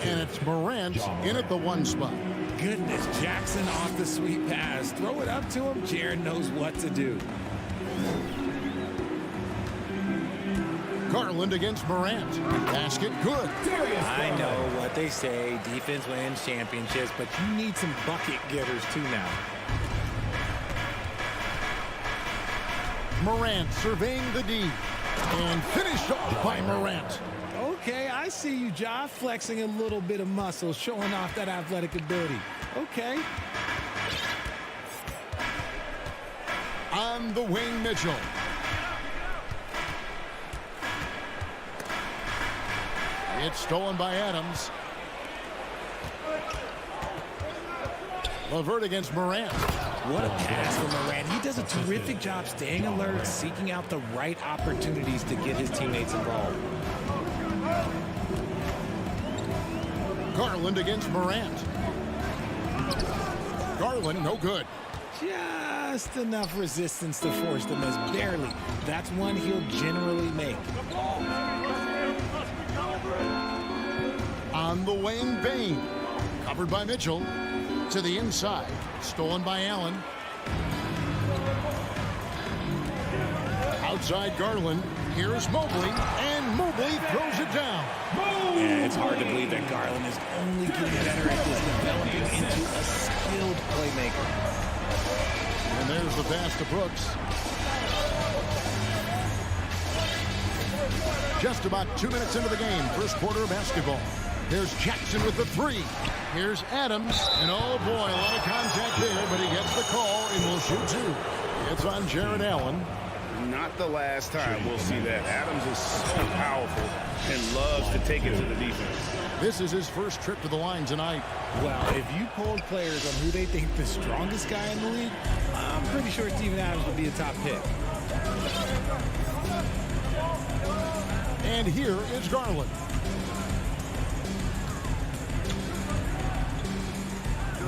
And it's Morant in at the 1 spot. Goodness, Jackson off the sweet pass. Throw it up to him. Jaron knows what to do. Garland against Morant. Basket good. I know what they say. Defense wins championships, but you need some bucket getters too now. Morant surveying the D. And finished off by Morant. Okay, I see you, Ja, flexing a little bit of muscle, showing off that athletic ability. Okay. On the wing, Mitchell. It's stolen by Adams. LeVert against Morant. What a pass from Morant. He does a terrific job staying alert, seeking out the right opportunities to get his teammates involved. Garland against Morant. Garland, no good. Just enough resistance to force the miss. Barely. That's one he'll generally make. On the wing, Bain. Covered by Mitchell. To the inside. Stolen by Allen. Outside Garland. Here's Mobley. And Mobley throws it down. Yeah, it's hard to believe that Garland is only getting better at this, developing into a skilled playmaker. And there's the pass to Brooks. Just about 2 minutes into the game. First quarter of basketball. There's Jackson with the 3. Here's Adams. And oh boy, a lot of contact there, but he gets the call and will shoot 2. It's on Jared Allen. Not the last time we'll see that. Adams is so powerful and loves to take it to the defense. This is his first trip to the line tonight. Well, if you polled players on who they think the strongest guy in the league, I'm pretty sure Steven Adams would be a top pick. And here is Garland.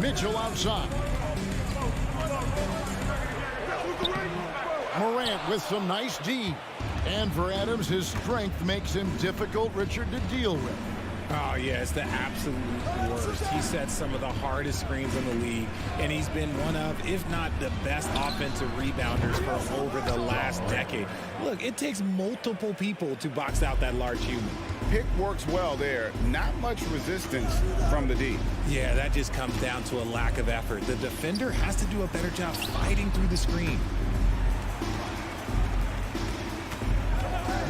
Mitchell outside. Morant with some nice D. And for Adams, his strength makes him difficult, Richard, to deal with. Oh, yeah, it's the absolute worst. He sets some of the hardest screens in the league, and he's been one of, if not the best offensive rebounders for over the last decade. Look, it takes multiple people to box out that large human. Pick works well there. Not much resistance from the D. Yeah, that just comes down to a lack of effort. The defender has to do a better job fighting through the screen.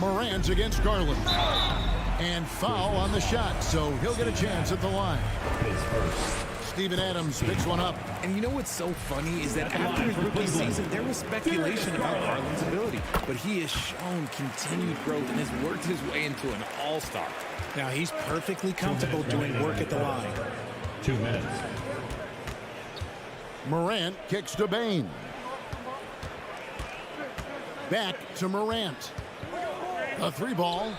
Morant against Garland. And foul on the shot, so he'll get a chance at the line. Steven Adams picks one up. And you know what's so funny is that after his rookie season, there was speculation about Garland's ability. But he has shown continued growth and has worked his way into an all-star. Now, he's perfectly comfortable doing work at the line. 2 minutes. Morant kicks to Bain. Back to Morant. A 3-ball.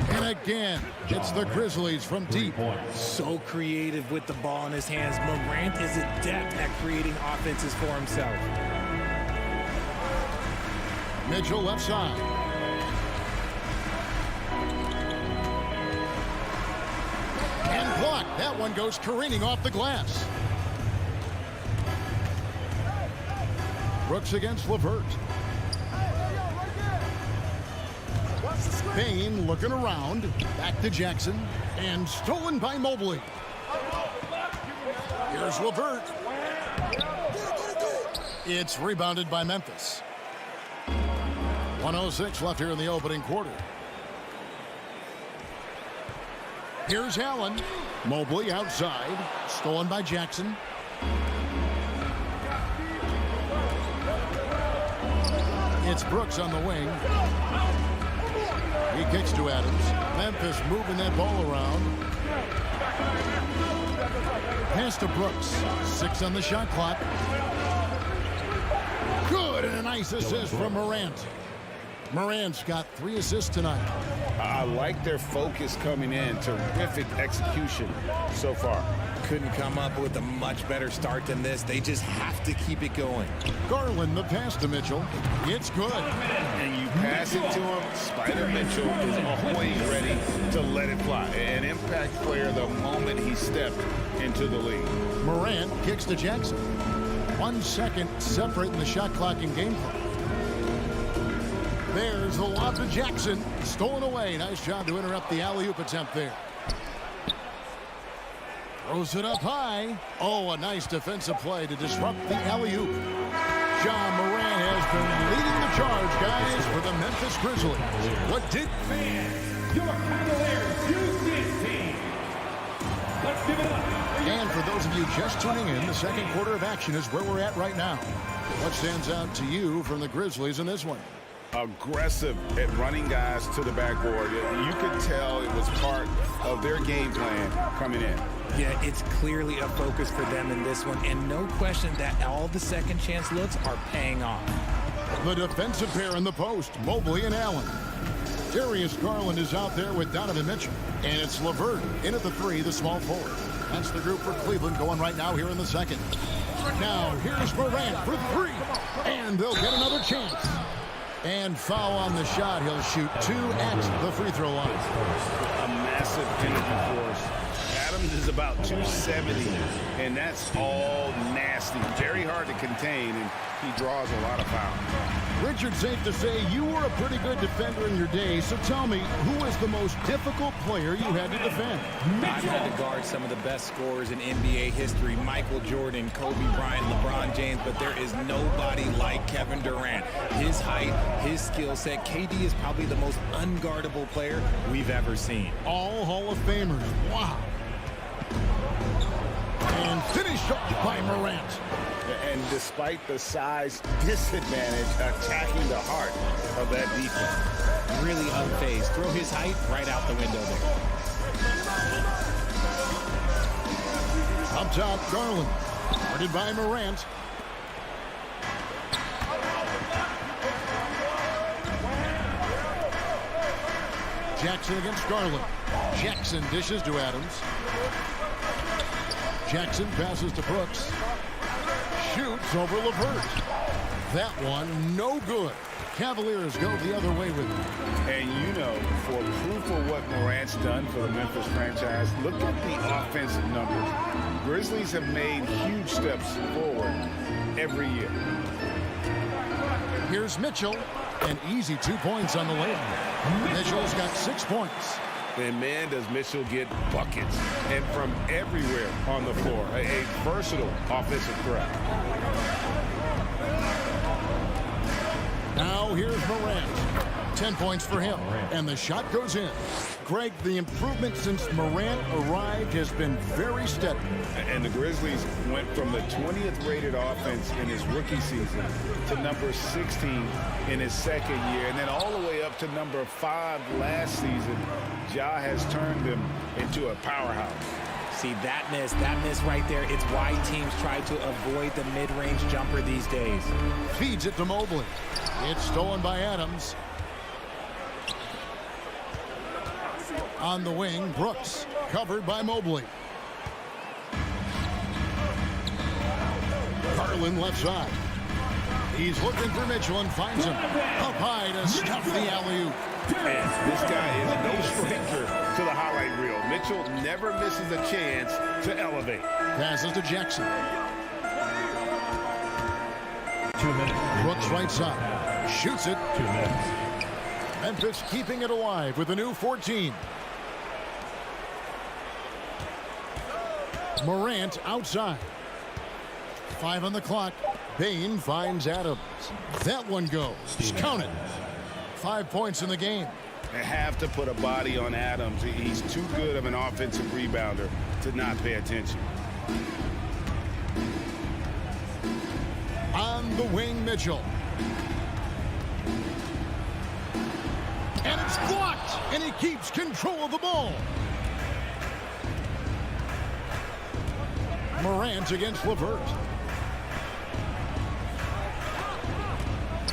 And again, it's the Grizzlies from deep. So creative with the ball in his hands. Morant is adept at creating offenses for himself. Mitchell left side. And blocked. That one goes careening off the glass. Brooks against LeVert. Bain looking around. Back to Jackson. And stolen by Mobley. Here's LeVert. It's rebounded by Memphis. 1:06 left here in the opening quarter. Here's Allen. Mobley outside. Stolen by Jackson. It's Brooks on the wing. He kicks to Adams. Memphis moving that ball around. Pass to Brooks. 6 on the shot clock. Good, and a nice assist from Morant. Morant's got 3 assists tonight. I like their focus coming in. Terrific execution so far. Couldn't come up with a much better start than this. They just have to keep it going. Garland, the pass to Mitchell. It's good. And you pass it to him, Spider Mitchell is always ready to let it fly. An impact player the moment he stepped into the league. Morant kicks to Jackson. 1 second separating the shot clock and game clock. There's the lob to Jackson. Stolen away. Nice job to interrupt the alley-oop attempt there. Throws it up high. Oh, a nice defensive play to disrupt the alley-oop. John Morant has been leading the charge, guys, for the Memphis Grizzlies. What did... Your Cavaliers Houston team. Let's give it up. And for those of you just tuning in, the second quarter of action is where we're at right now. What stands out to you from the Grizzlies in this one? Aggressive at running guys to the backboard. You could tell it was part of their game plan coming in. Yeah, it's clearly a focus for them in this one, and no question that all the second chance looks are paying off. The defensive pair in the post, Mobley and Allen. Darius Garland is out there with Donovan Mitchell. And it's LeVert in at the 3, the small forward. That's the group for Cleveland going right now here in the second. Now, here's Morant for 3. And they'll get another chance. And foul on the shot. He'll shoot 2 at the free throw line. A massive energy force. Adams is about 270, and that's all nasty. Very hard to contain, and he draws a lot of fouls. Richard, safe to say you were a pretty good defender in your day, so tell me, who was the most difficult player you had to defend? I've had to guard some of the best scorers in NBA history, Michael Jordan, Kobe Bryant, LeBron James, but there is nobody like Kevin Durant. His height, his skill set, KD is probably the most unguardable player we've ever seen. All Hall of Famers. Wow. And finished off by Morant. And despite the size disadvantage, attacking the heart of that defense. Really unfazed. Throw his height right out the window there. Up top, Garland. Guarded by Morant. Jackson against Garland. Jackson dishes to Adams. Jackson passes to Brooks. Shoots over LeVert. That one, no good. Cavaliers go the other way with it. And you know, for proof of what Morant's done for the Memphis franchise, look at the offensive numbers. Grizzlies have made huge steps forward every year. Here's Mitchell. An easy 2 points on the layup. Mitchell's got 6 points. And man, does Mitchell get buckets. And from everywhere on the floor. A versatile offensive threat. Now here's Morant. 10 points for him. And the shot goes in. Greg, the improvement since Morant arrived has been very steady. And the Grizzlies went from the 20th rated offense in his rookie season to number 16 in his second year. And then all the way up to number 5 last season. Ja has turned them into a powerhouse. See, that miss right there, it's why teams try to avoid the mid-range jumper these days. Feeds it to Mobley. It's stolen by Adams. On the wing, Brooks, covered by Mobley. Garland left side. He's looking for Mitchell and finds him. Up high to stuff the alley-oop. And this guy is no stranger to the highlight reel. Mitchell never misses a chance to elevate. Passes to Jackson. 2 minutes. Brooks right side. Shoots it. 2 minutes. Memphis keeping it alive with a new 14. Morant outside. 5 on the clock. Bain finds Adams. That one goes. Count it. 5 points in the game. They have to put a body on Adams. He's too good of an offensive rebounder to not pay attention. On the wing, Mitchell. And it's blocked. And he keeps control of the ball. Morant against LeVert.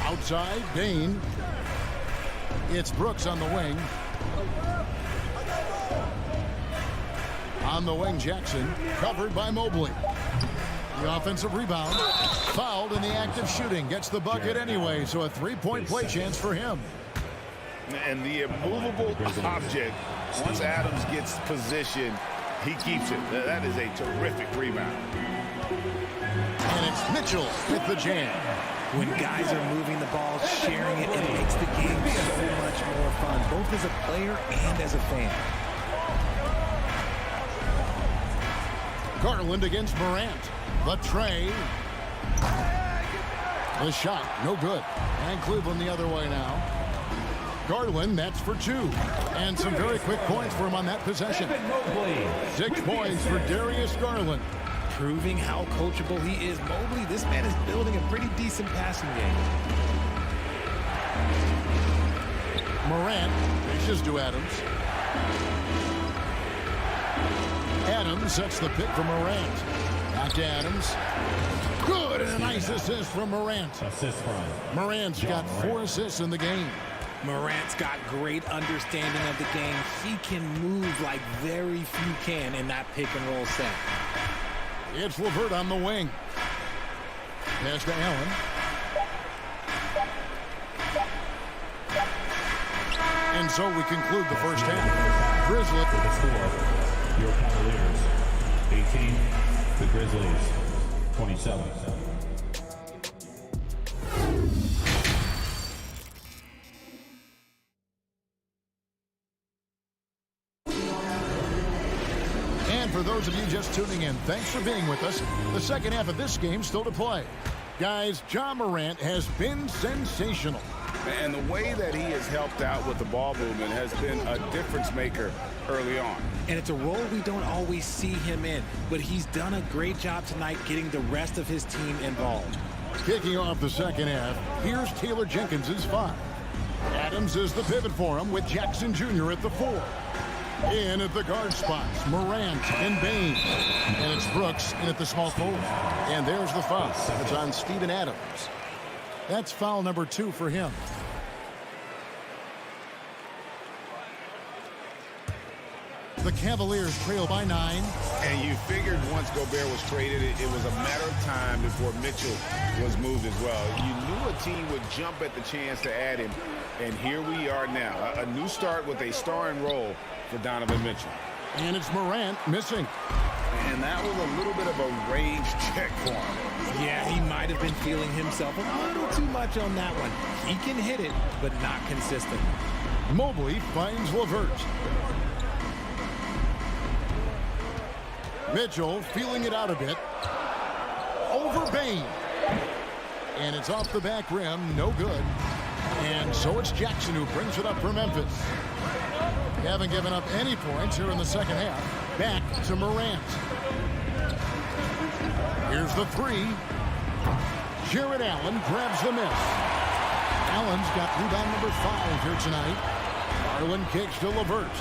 Outside, Bain. It's Brooks on the wing. On the wing, Jackson, covered by Mobley. The offensive rebound, fouled in the act of shooting. Gets the bucket anyway, so a three-point play chance for him. And the immovable object, once Adams gets position, he keeps it. That is a terrific rebound. And it's Mitchell with the jam. When guys are moving the ball, sharing it, it makes the game so much more fun, both as a player and as a fan. Garland against Morant. The tray. The shot, no good. And Cleveland the other way now. Garland, that's for two. And some very quick points for him on that possession. 6 points for Darius Garland. Proving how coachable he is. Mobley, this man is building a pretty decent passing game. Morant dishes to Adams. Adams sets the pick for Morant. Back to Adams. Good, and a nice assist from Morant. Morant's got 4 assists in the game. Morant's got great understanding of the game. He can move like very few can in that pick and roll set. It's LeVert on the wing. Pass to Allen. And so we conclude the first half. Grizzlies. For the score, your Cavaliers, 18. The Grizzlies, 27. And for those of you just tuning in, thanks for being with us. The second half of this game still to play. Guys, Ja Morant has been sensational. And the way that he has helped out with the ball movement has been a difference maker early on. And it's a role we don't always see him in, but he's done a great job tonight getting the rest of his team involved. Kicking off the second half, here's Taylor Jenkins' 5. Adams is the pivot for him with Jackson Jr. at the 4. In at the guard spots, Morant and Bain. And it's Brooks in at the small forward. And there's the foul. It's on Steven Adams. That's foul number 2 for him. The Cavaliers trail by 9. And you figured once Gobert was traded, it was a matter of time before Mitchell was moved as well. You knew a team would jump at the chance to add him. And here we are now. A new start with a starring role for Donovan Mitchell. And it's Morant missing. And that was a little bit of a range check for him. Yeah, he might have been feeling himself a little too much on that one. He can hit it, but not consistent. Mobley finds LeVert. Mitchell feeling it out a bit. Over Bain. And it's off the back rim, no good. And so it's Jackson who brings it up for Memphis. They haven't given up any points here in the second half. Back to Morant. Here's the 3. Jared Allen grabs the miss. Allen's got rebound number 5 here tonight. Garland kicks to LeVert.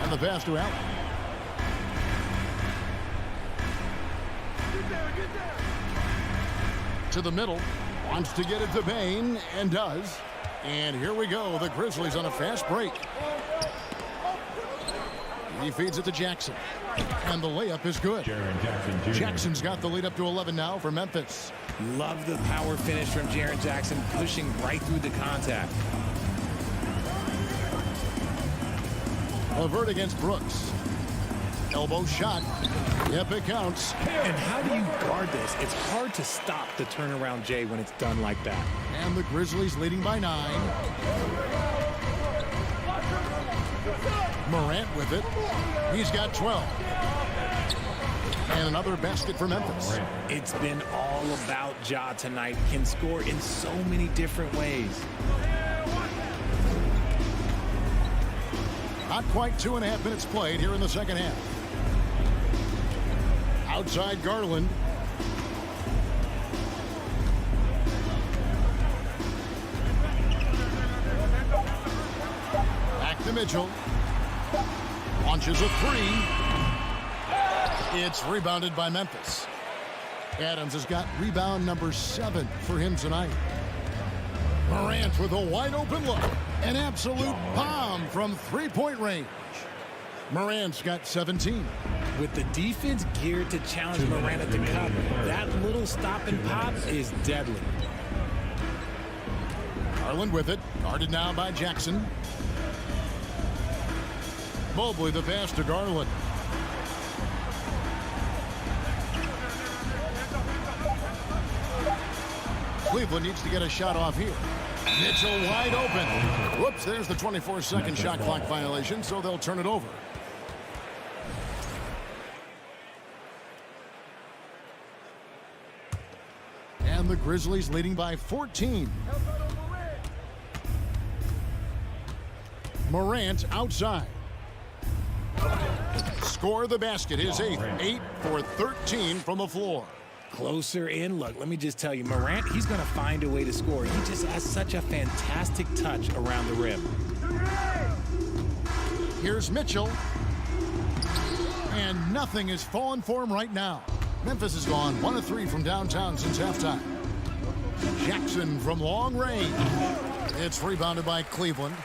And the pass to Allen. To the middle. Wants to get it to Bain, and does. And here we go. The Grizzlies on a fast break. He feeds it to Jackson. And the layup is good. Jackson's got the lead up to 11 now for Memphis. Love the power finish from Jaren Jackson, pushing right through the contact. LeVert against Brooks. Elbow shot. Yep, it counts. And how do you guard this? It's hard to stop the turnaround J when it's done like that. And the Grizzlies leading by 9. Morant with it. He's got 12. And another basket for Memphis. It's been all about Ja tonight. Can score in so many different ways. Not quite 2.5 minutes played here in the second half. Outside Garland. Back to Mitchell. Launches a 3. It's rebounded by Memphis. Adams has got rebound number 7 for him tonight. Morant with a wide open look. An absolute bomb from three-point range. Morant's got 17. With the defense geared to challenge Morant at the cup, that little stop and pop is deadly. Garland with it. Guarded now by Jackson. Mobley the pass to Garland. Cleveland needs to get a shot off here. Mitchell wide open. Whoops, there's the 24-second shot clock violation, so they'll turn it over. And the Grizzlies leading by 14. Morant outside. Score the basket, his 8th. 8 for 13 from the floor. Closer in. Look, let me just tell you, Morant, he's going to find a way to score. He just has such a fantastic touch around the rim. Here's Mitchell. And nothing is falling for him right now. Memphis has gone 1 of 3 from downtown since halftime. Jackson from long range. It's rebounded by Cleveland.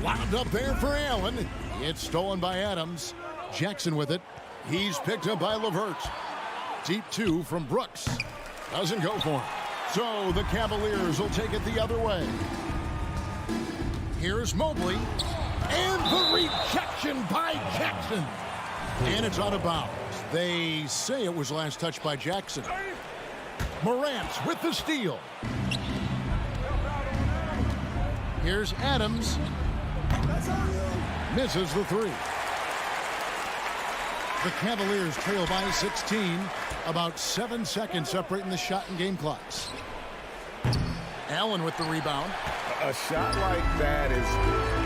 Wound up there for Allen. It's stolen by Adams. Jackson with it. He's picked up by LeVert. Deep 2 from Brooks. Doesn't go for him. So the Cavaliers will take it the other way. Here's Mobley. And the rejection by Jackson. And it's out of bounds. They say it was last touched by Jackson. Morant with the steal. Here's Adams. Misses the 3. The Cavaliers trail by 16. About 7 seconds separating the shot and game clocks. Allen with the rebound. A shot like that is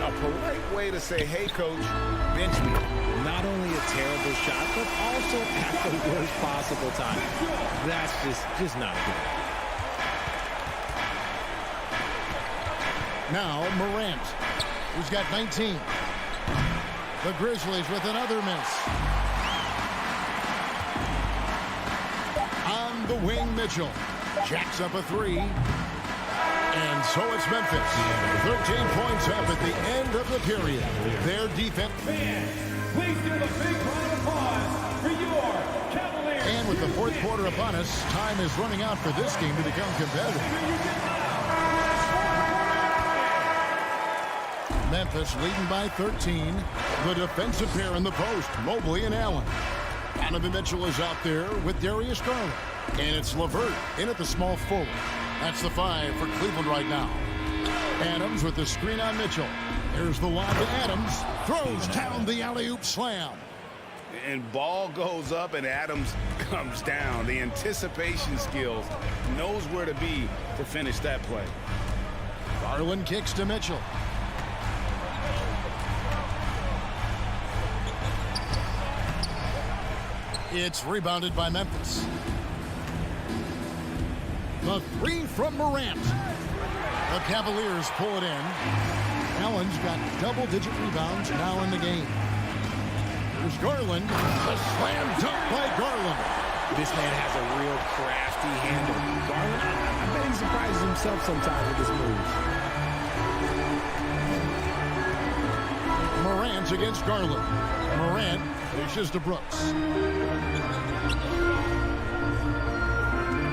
a polite way to say, hey, coach, bench me. Not only a terrible shot, but also at the worst possible time. That's just not good. Now Morant, who's got 19. The Grizzlies with another miss. On the wing, Mitchell jacks up a 3. And so it's Memphis. 13 points up at the end of the period. Their defense. Please give a big round of applause for your Cavaliers. And with the fourth quarter upon us, time is running out for this game to become competitive. Memphis leading by 13. The defensive pair in the post, Mobley and Allen. Donovan Mitchell is out there with Darius Garland. And it's LeVert in at the small forward. That's the 5 for Cleveland right now. Adams with the screen on Mitchell. Here's the lob to Adams. Throws down the alley-oop slam. And ball goes up and Adams comes down. The anticipation skills, knows where to be to finish that play. Garland kicks to Mitchell. It's rebounded by Memphis. The 3 from Morant. The Cavaliers pull it in. Allen's got double-digit rebounds now in the game. Here's Garland. The slam dunk by Garland. This man has a real crafty handle. Garland, I bet he surprises himself sometimes with his moves. Morant against Garland. Morant dishes to Brooks.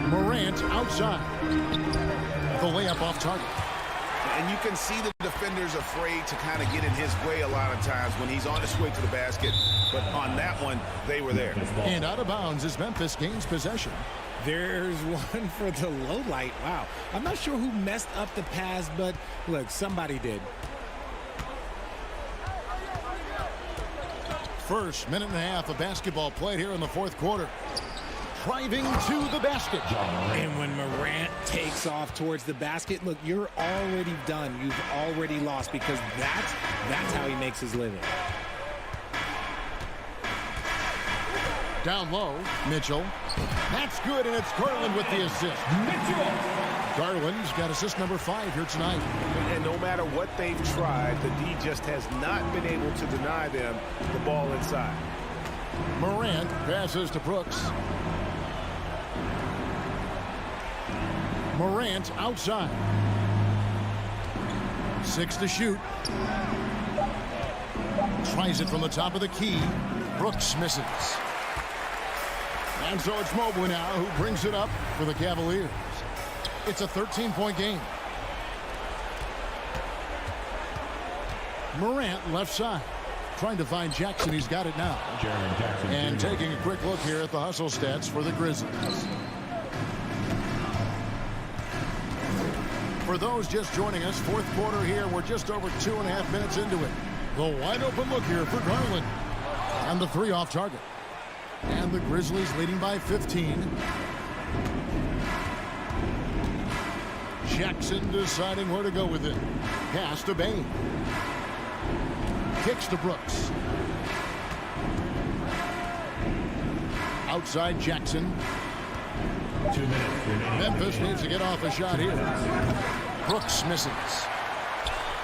Morant outside. The layup off target. And you can see the defenders afraid to kind of get in his way a lot of times when he's on his way to the basket. But on that one, they were there. And out of bounds as Memphis gains possession. There's one for the low light. Wow. I'm not sure who messed up the pass, but look, somebody did. First minute and a half of basketball played here in the fourth quarter. Driving to the basket. And when Morant takes off towards the basket, look, you're already done. You've already lost because that's how he makes his living. Down low, Mitchell. That's good, and it's Garland with the assist. Mitchell. Garland's got assist number 5 here tonight. And no matter what they've tried, the D just has not been able to deny them the ball inside. Morant passes to Brooks. Morant outside. 6 to shoot. Tries it from the top of the key. Brooks misses. And so it's Mobley now who brings it up for the Cavaliers. It's a 13-point game. Morant left side. Trying to find Jackson. He's got it now. And taking a quick look here at the hustle stats for the Grizzlies. For those just joining us, fourth quarter here. We're just over 2.5 minutes into it. The wide open look here for Garland. And the 3 off target. And the Grizzlies leading by 15. Jackson deciding where to go with it. Pass to Bain. Kicks to Brooks. Outside Jackson. 2 minutes remaining. Memphis needs to get off a shot here. Brooks misses.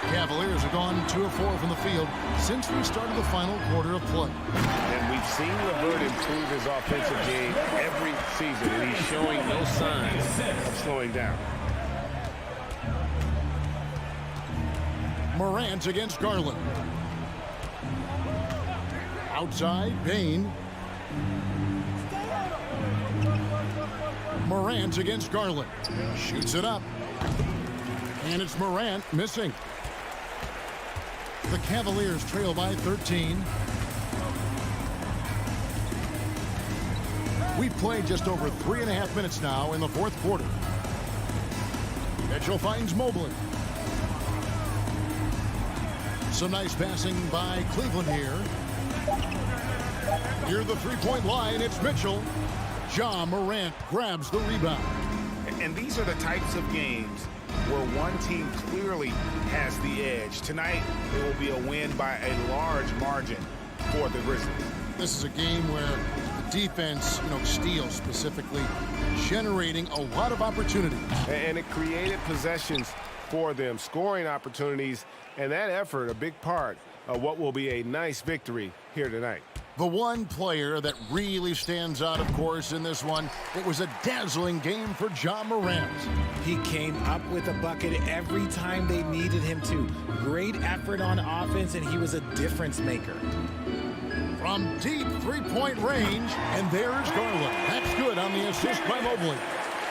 Cavaliers have gone 2 of 4 from the field since we started the final quarter of play. And we've seen LeVert improve his offensive game every season, and he's showing no signs of slowing down. Morant against Garland. Outside, Bain. Morant against Garland. Shoots it up. And it's Morant missing. The Cavaliers trail by 13. We've played just over 3.5 minutes now in the fourth quarter. Mitchell finds Mobley. Some nice passing by Cleveland here. Near the three-point line, it's Mitchell. Ja Morant grabs the rebound. And these are the types of games where one team clearly has the edge. Tonight, it will be a win by a large margin for the Grizzlies. This is a game where the defense, steals specifically, generating a lot of opportunities. And it created possessions for them, scoring opportunities, and that effort, a big part of what will be a nice victory here tonight. The one player that really stands out, of course, in this one, it was a dazzling game for Ja Morant. He came up with a bucket every time they needed him to. Great effort on offense, and he was a difference maker. From deep three-point range, and there's Garland. That's good on the assist by Mobley.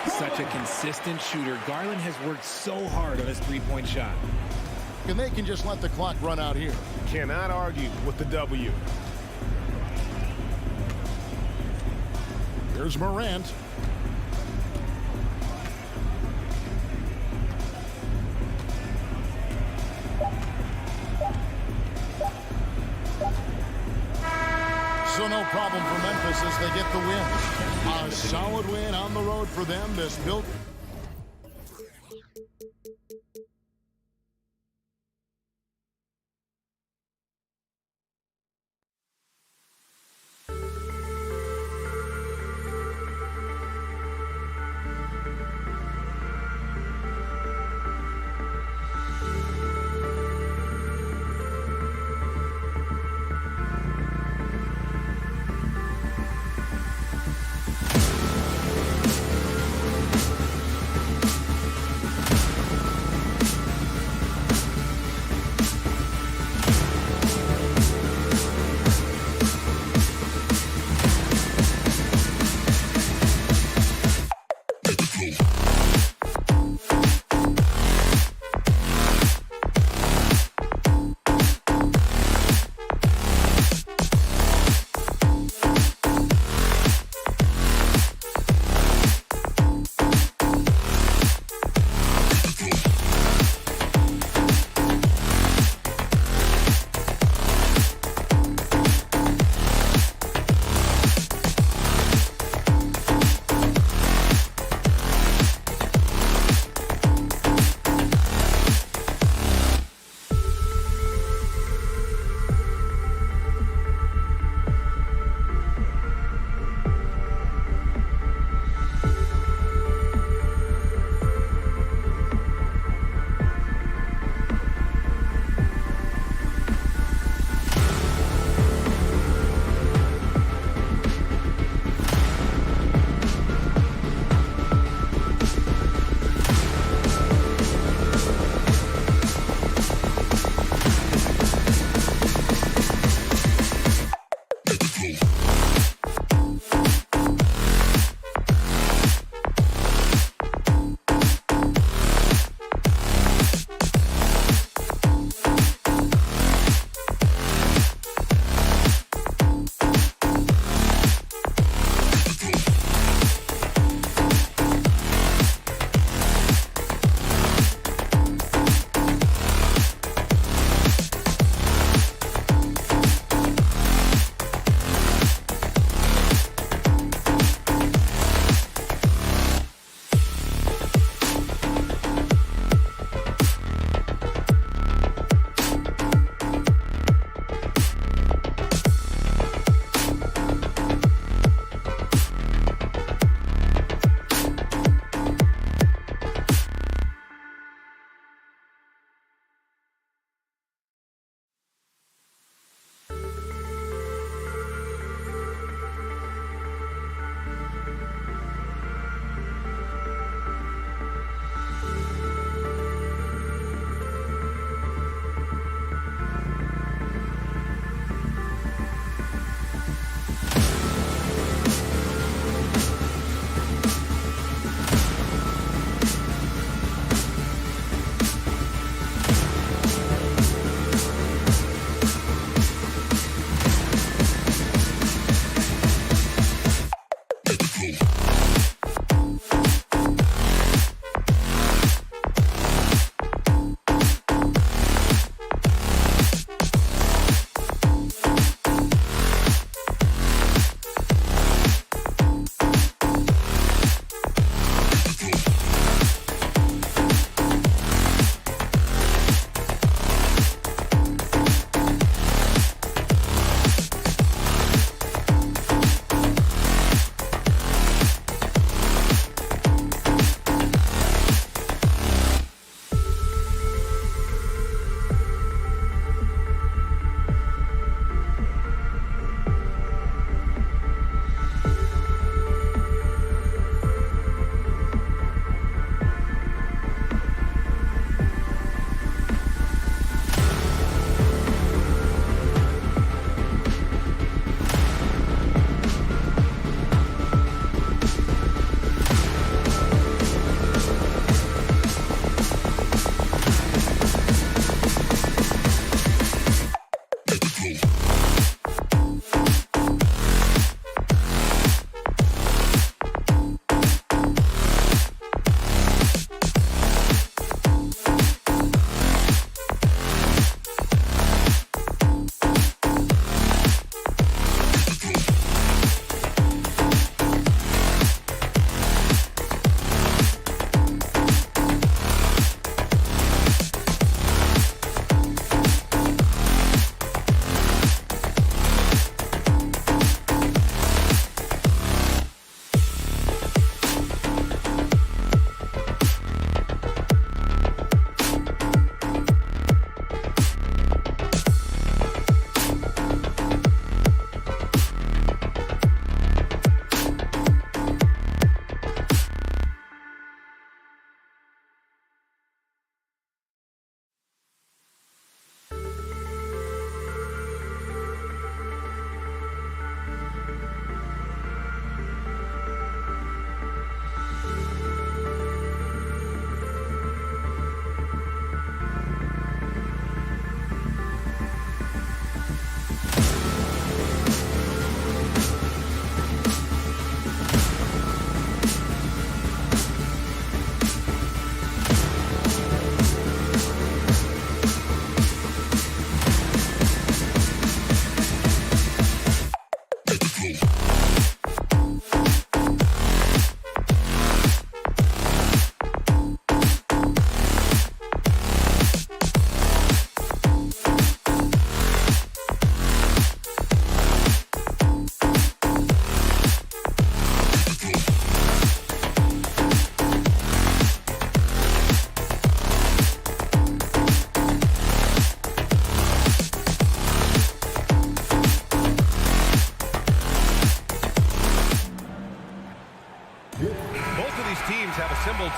Such a consistent shooter. Garland has worked so hard on his three-point shot. And they can just let the clock run out here. Cannot argue with the W. Here's Morant. So no problem for Memphis as they get the win. A solid win on the road for them. This built.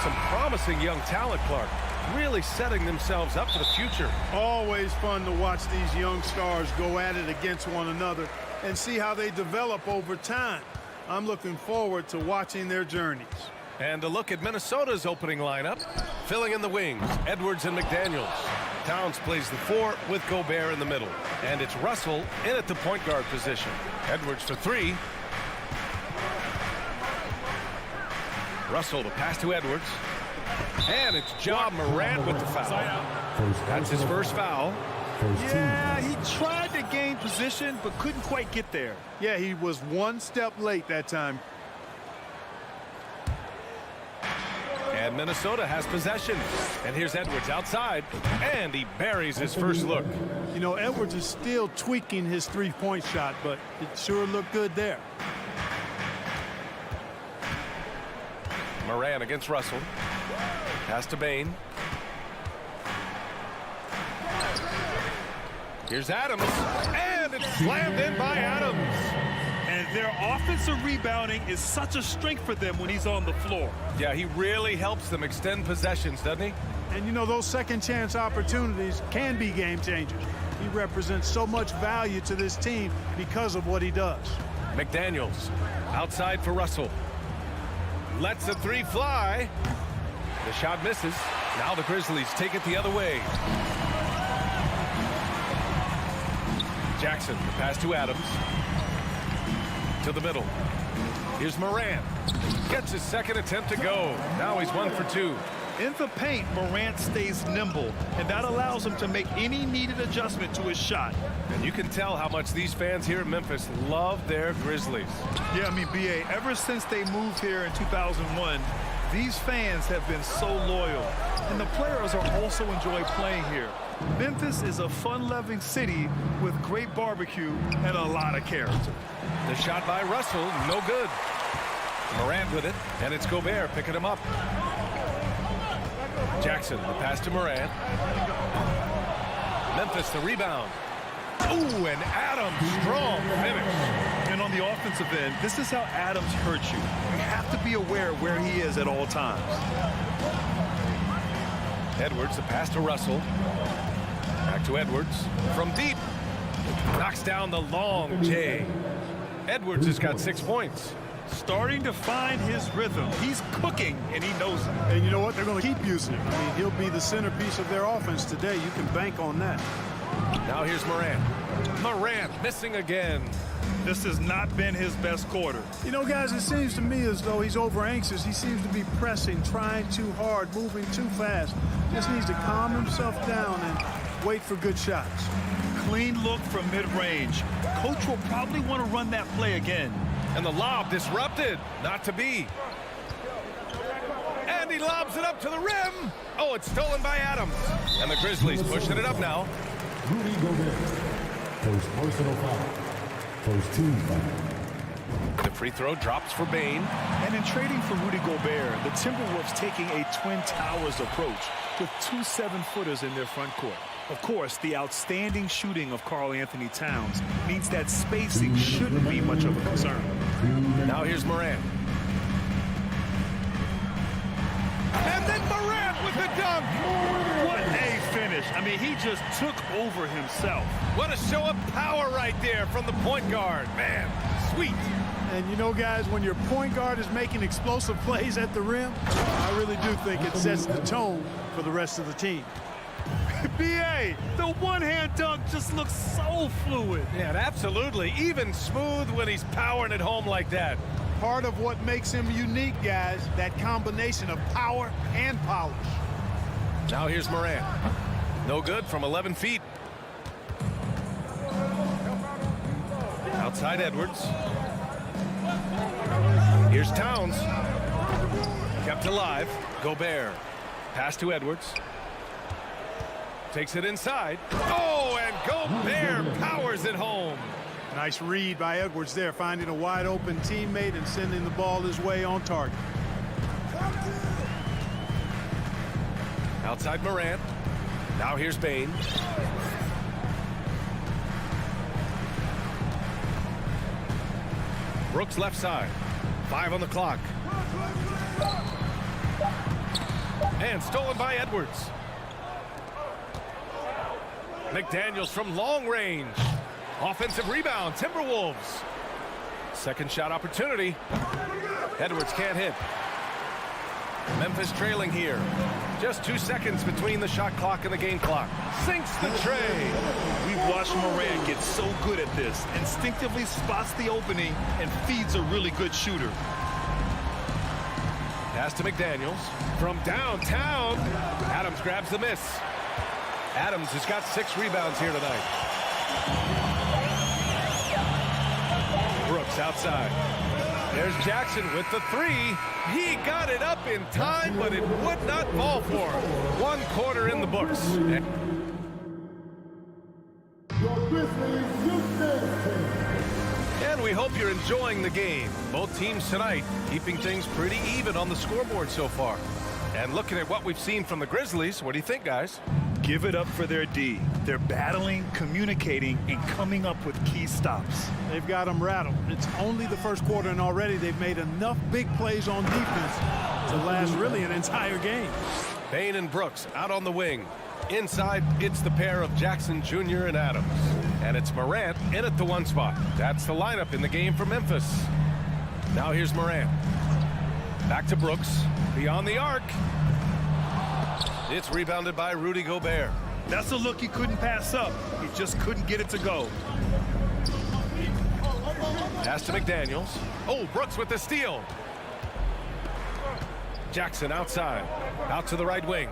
Some promising young talent, Clark, really setting themselves up for the future. Always fun to watch these young stars go at it against one another and see how they develop over time. I'm looking forward to watching their journeys. And a look at Minnesota's opening lineup. Filling in the wings, Edwards and McDaniels. Towns plays the 4 with Gobert in the middle. And it's Russell in at the point guard position. Edwards for 3. Russell to pass to Edwards. And it's Ja Morant with the foul. That's his first foul. Yeah, he tried to gain position, but couldn't quite get there. Yeah, he was one step late that time. And Minnesota has possession. And here's Edwards outside. And he buries his first look. You know, Edwards is still tweaking his three-point shot, but it sure looked good there. Moran against Russell. Pass to Bane. Here's Adams. And it's slammed in by Adams. And their offensive rebounding is such a strength for them when he's on the floor. Yeah, he really helps them extend possessions, doesn't he? And, you know, those second-chance opportunities can be game changers. He represents so much value to this team because of what he does. McDaniels outside for Russell. Lets the 3 fly. The shot misses. Now the Grizzlies take it the other way. Jackson, the pass to Adams. To the middle. Here's Moran. Gets his second attempt to go. Now he's 1 for 2. In the paint, Morant stays nimble, and that allows him to make any needed adjustment to his shot. And you can tell how much these fans here in Memphis love their Grizzlies. Yeah, I mean, B.A., ever since they moved here in 2001, these fans have been so loyal, and the players are also enjoy playing here. Memphis is a fun-loving city with great barbecue and a lot of character. The shot by Russell, no good. Morant with it, and it's Gobert picking him up. Jackson, the pass to Morant. Memphis, the rebound. Ooh, and Adams, strong finish. And on the offensive end, this is how Adams hurts you. You have to be aware of where he is at all times. Edwards, the pass to Russell. Back to Edwards. From deep. Knocks down the long J. Edwards has got 6 points. Starting to find his rhythm. He's cooking, and he knows it. And you know what? They're going to keep using him. I mean, he'll be the centerpiece of their offense today. You can bank on that. Now here's Morant. Morant missing again. This has not been his best quarter. You know, guys, it seems to me as though he's over anxious. He seems to be pressing, trying too hard, moving too fast. Just needs to calm himself down and wait for good shots. Clean look from mid-range. Coach will probably want to run that play again. And the lob disrupted. Not to be. And he lobs it up to the rim. Oh, it's stolen by Adams. And the Grizzlies pushing it up now. Rudy Gobert. First personal foul. First team foul. The free throw drops for Bane. And in trading for Rudy Gobert, the Timberwolves taking a Twin Towers approach with 2 7-footers in their front court. Of course, the outstanding shooting of Karl Anthony Towns means that spacing shouldn't be much of a concern. Now here's Morant. And then Morant with the dunk. What a finish. I mean, he just took over himself. What a show of power right there from the point guard. Man, sweet. And you know, guys, when your point guard is making explosive plays at the rim, I really do think it sets the tone for the rest of the team. B.A., the one-hand dunk just looks so fluid. Yeah, absolutely. Even smooth when he's powering it home like that. Part of what makes him unique, guys, that combination of power and polish. Now here's Morant. No good from 11 feet. Outside Edwards. Here's Towns. Kept alive. Gobert. Pass to Edwards. Takes it inside. Oh, and Gobert powers it home. Nice read by Edwards there, finding a wide open teammate and sending the ball his way on target. Outside Morant. Now here's Bane. Brooks left side. 5 on the clock. And stolen by Edwards. McDaniels from long range. Offensive rebound, Timberwolves. Second shot opportunity. Edwards can't hit. Memphis trailing here. Just 2 seconds between the shot clock and the game clock. Sinks the tray. We've watched Morant get so good at this. Instinctively spots the opening and feeds a really good shooter. Pass to McDaniels. From downtown. Adams grabs the miss. Adams has got 6 rebounds here tonight. Brooks outside. There's Jackson with the 3. He got it up in time, but it would not fall for him. 1 quarter in the books. And we hope you're enjoying the game. Both teams tonight keeping things pretty even on the scoreboard so far. And looking at what we've seen from the Grizzlies, what do you think, guys? Give it up for their D. They're battling, communicating, and coming up with key stops. They've got them rattled. It's only the first quarter, and already they've made enough big plays on defense to last really an entire game. Bane and Brooks out on the wing. Inside, it's the pair of Jackson Jr. and Adams. And it's Morant in at the 1 spot. That's the lineup in the game for Memphis. Now here's Morant. Back to Brooks. Beyond the arc. It's rebounded by Rudy Gobert. That's a look he couldn't pass up. He just couldn't get it to go. Pass to McDaniels. Oh, Brooks with the steal. Jackson outside. Out to the right wing.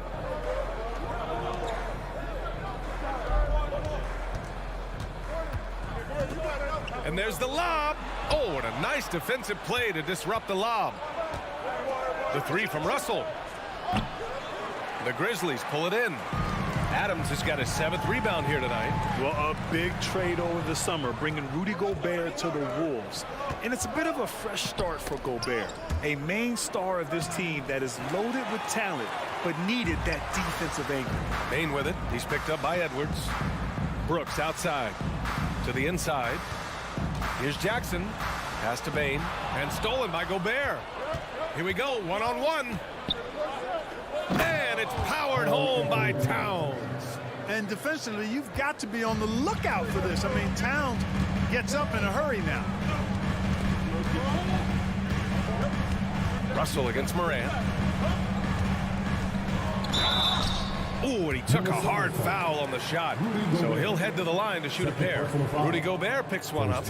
And there's the lob. Oh, and a nice defensive play to disrupt the lob. The 3 from Russell. The Grizzlies pull it in. Adams has got his 7th rebound here tonight. Well, a big trade over the summer, bringing Rudy Gobert to the Wolves. And it's a bit of a fresh start for Gobert, a main star of this team that is loaded with talent, but needed that defensive angle. Bane with it. He's picked up by Edwards. Brooks outside. To the inside. Here's Jackson. Pass to Bane. And stolen by Gobert. Here we go. 1-on-1. And it's powered home by Towns. And defensively, you've got to be on the lookout for this. I mean, Towns gets up in a hurry now. Russell against Morant. Ooh, and he took a hard foul on the shot. So he'll head to the line to shoot a pair. Rudy Gobert picks one up.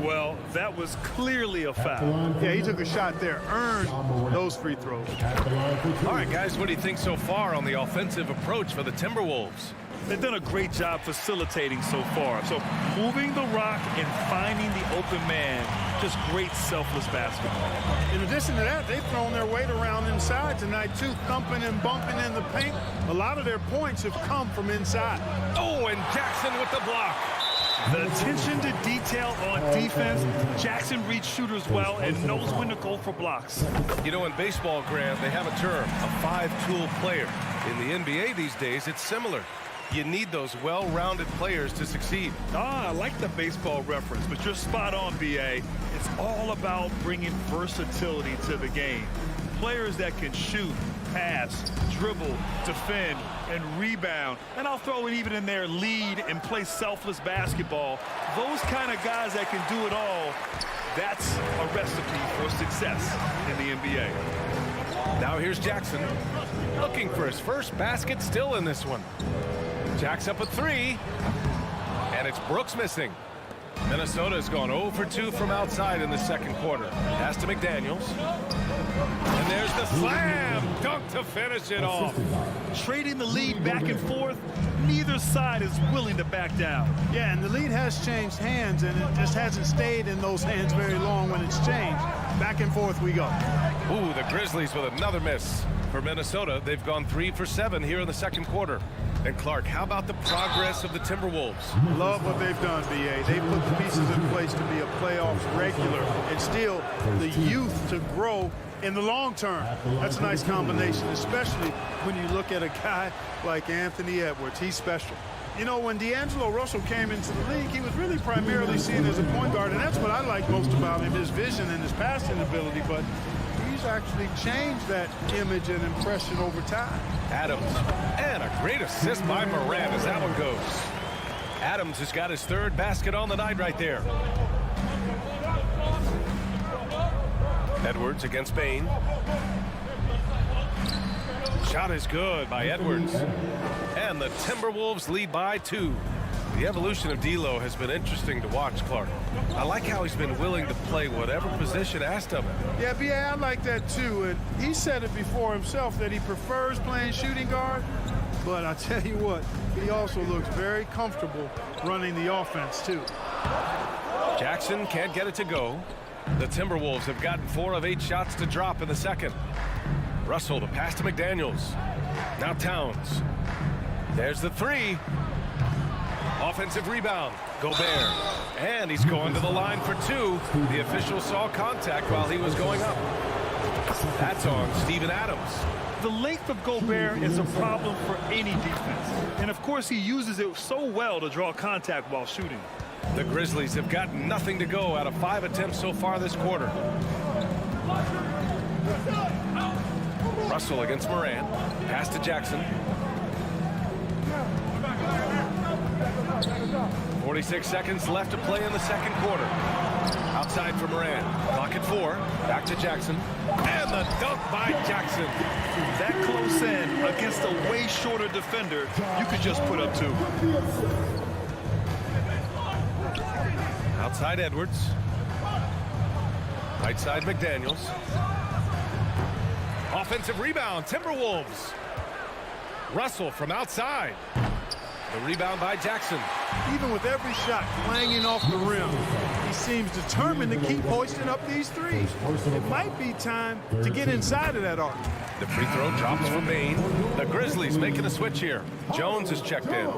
Well, that was clearly a foul. Yeah, he took a shot there, earned those free throws. All right, guys, what do you think so far on the offensive approach for the Timberwolves? They've done a great job facilitating so far. So moving the rock and finding the open man, just great selfless basketball. In addition to that, they've thrown their weight around inside tonight, too, thumping and bumping in the paint. A lot of their points have come from inside. Oh, and Jackson with the block. The attention to detail on defense. Jackson reads shooters well and knows when to go for blocks. You know, in baseball, Grant, they have a term, a 5-tool player. In the NBA these days, it's similar. You need those well-rounded players to succeed. I like the baseball reference, but you're spot on, B.A. It's all about bringing versatility to the game. Players that can shoot, pass, dribble, defend, and rebound. And I'll throw it even in there, lead and play selfless basketball. Those kind of guys that can do it all, that's a recipe for success in the NBA. Now here's Jackson, looking for his first basket, still in this one. Jack's up a 3, and it's Brooks missing. Minnesota has gone 0 for 2 from outside in the second quarter. Pass to McDaniels. And there's the slam dunk to finish it off. Trading the lead back and forth, neither side is willing to back down. Yeah, and the lead has changed hands, and it just hasn't stayed in those hands very long when it's changed. Back and forth we go. Ooh, the Grizzlies with another miss. For Minnesota, they've gone 3 for 7 here in the second quarter. And Clark, how about the progress of the Timberwolves? Love what they've done, B.A. They put the pieces in place to be a playoffs regular and still the youth to grow in the long term. That's a nice combination, especially when you look at a guy like Anthony Edwards. He's special. You know, when D'Angelo Russell came into the league, he was really primarily seen as a point guard, and that's what I like most about him, his vision and his passing ability, but he's actually changed that image and impression over time. Adams, and a great assist by Morant as that one goes. Adams has got his third basket on the night right there. Edwards against Bane. Shot is good by Edwards. And the Timberwolves lead by 2. The evolution of D'Lo has been interesting to watch, Clark. I like how he's been willing to play whatever position asked of him. Yeah, B.A., I like that too. And he said it before himself that he prefers playing shooting guard. But I tell you what, he also looks very comfortable running the offense too. Jackson can't get it to go. The Timberwolves have gotten 4 of 8 shots to drop in the second. Russell to pass to McDaniels. Now Towns. There's the 3. Offensive rebound. Gobert. And he's going to the line for 2. The official saw contact while he was going up. That's on Steven Adams. The length of Gobert is a problem for any defense. And of course, he uses it so well to draw contact while shooting. The Grizzlies have got nothing to go out of 5 attempts so far this quarter. Russell against Morant. Pass to Jackson. 46 seconds left to play in the second quarter. Outside for Morant. Clock at 4. Back to Jackson. And the dunk by Jackson. That close in against a way shorter defender, you could just put up 2. Outside Edwards. Right side McDaniels. Offensive rebound, Timberwolves. Russell from outside. The rebound by Jackson. Even with every shot clanging off the rim, he seems determined to keep hoisting up these threes. It might be time to get inside of that arc. The free throw drops for Bane. The Grizzlies making a switch here. Jones is checked in.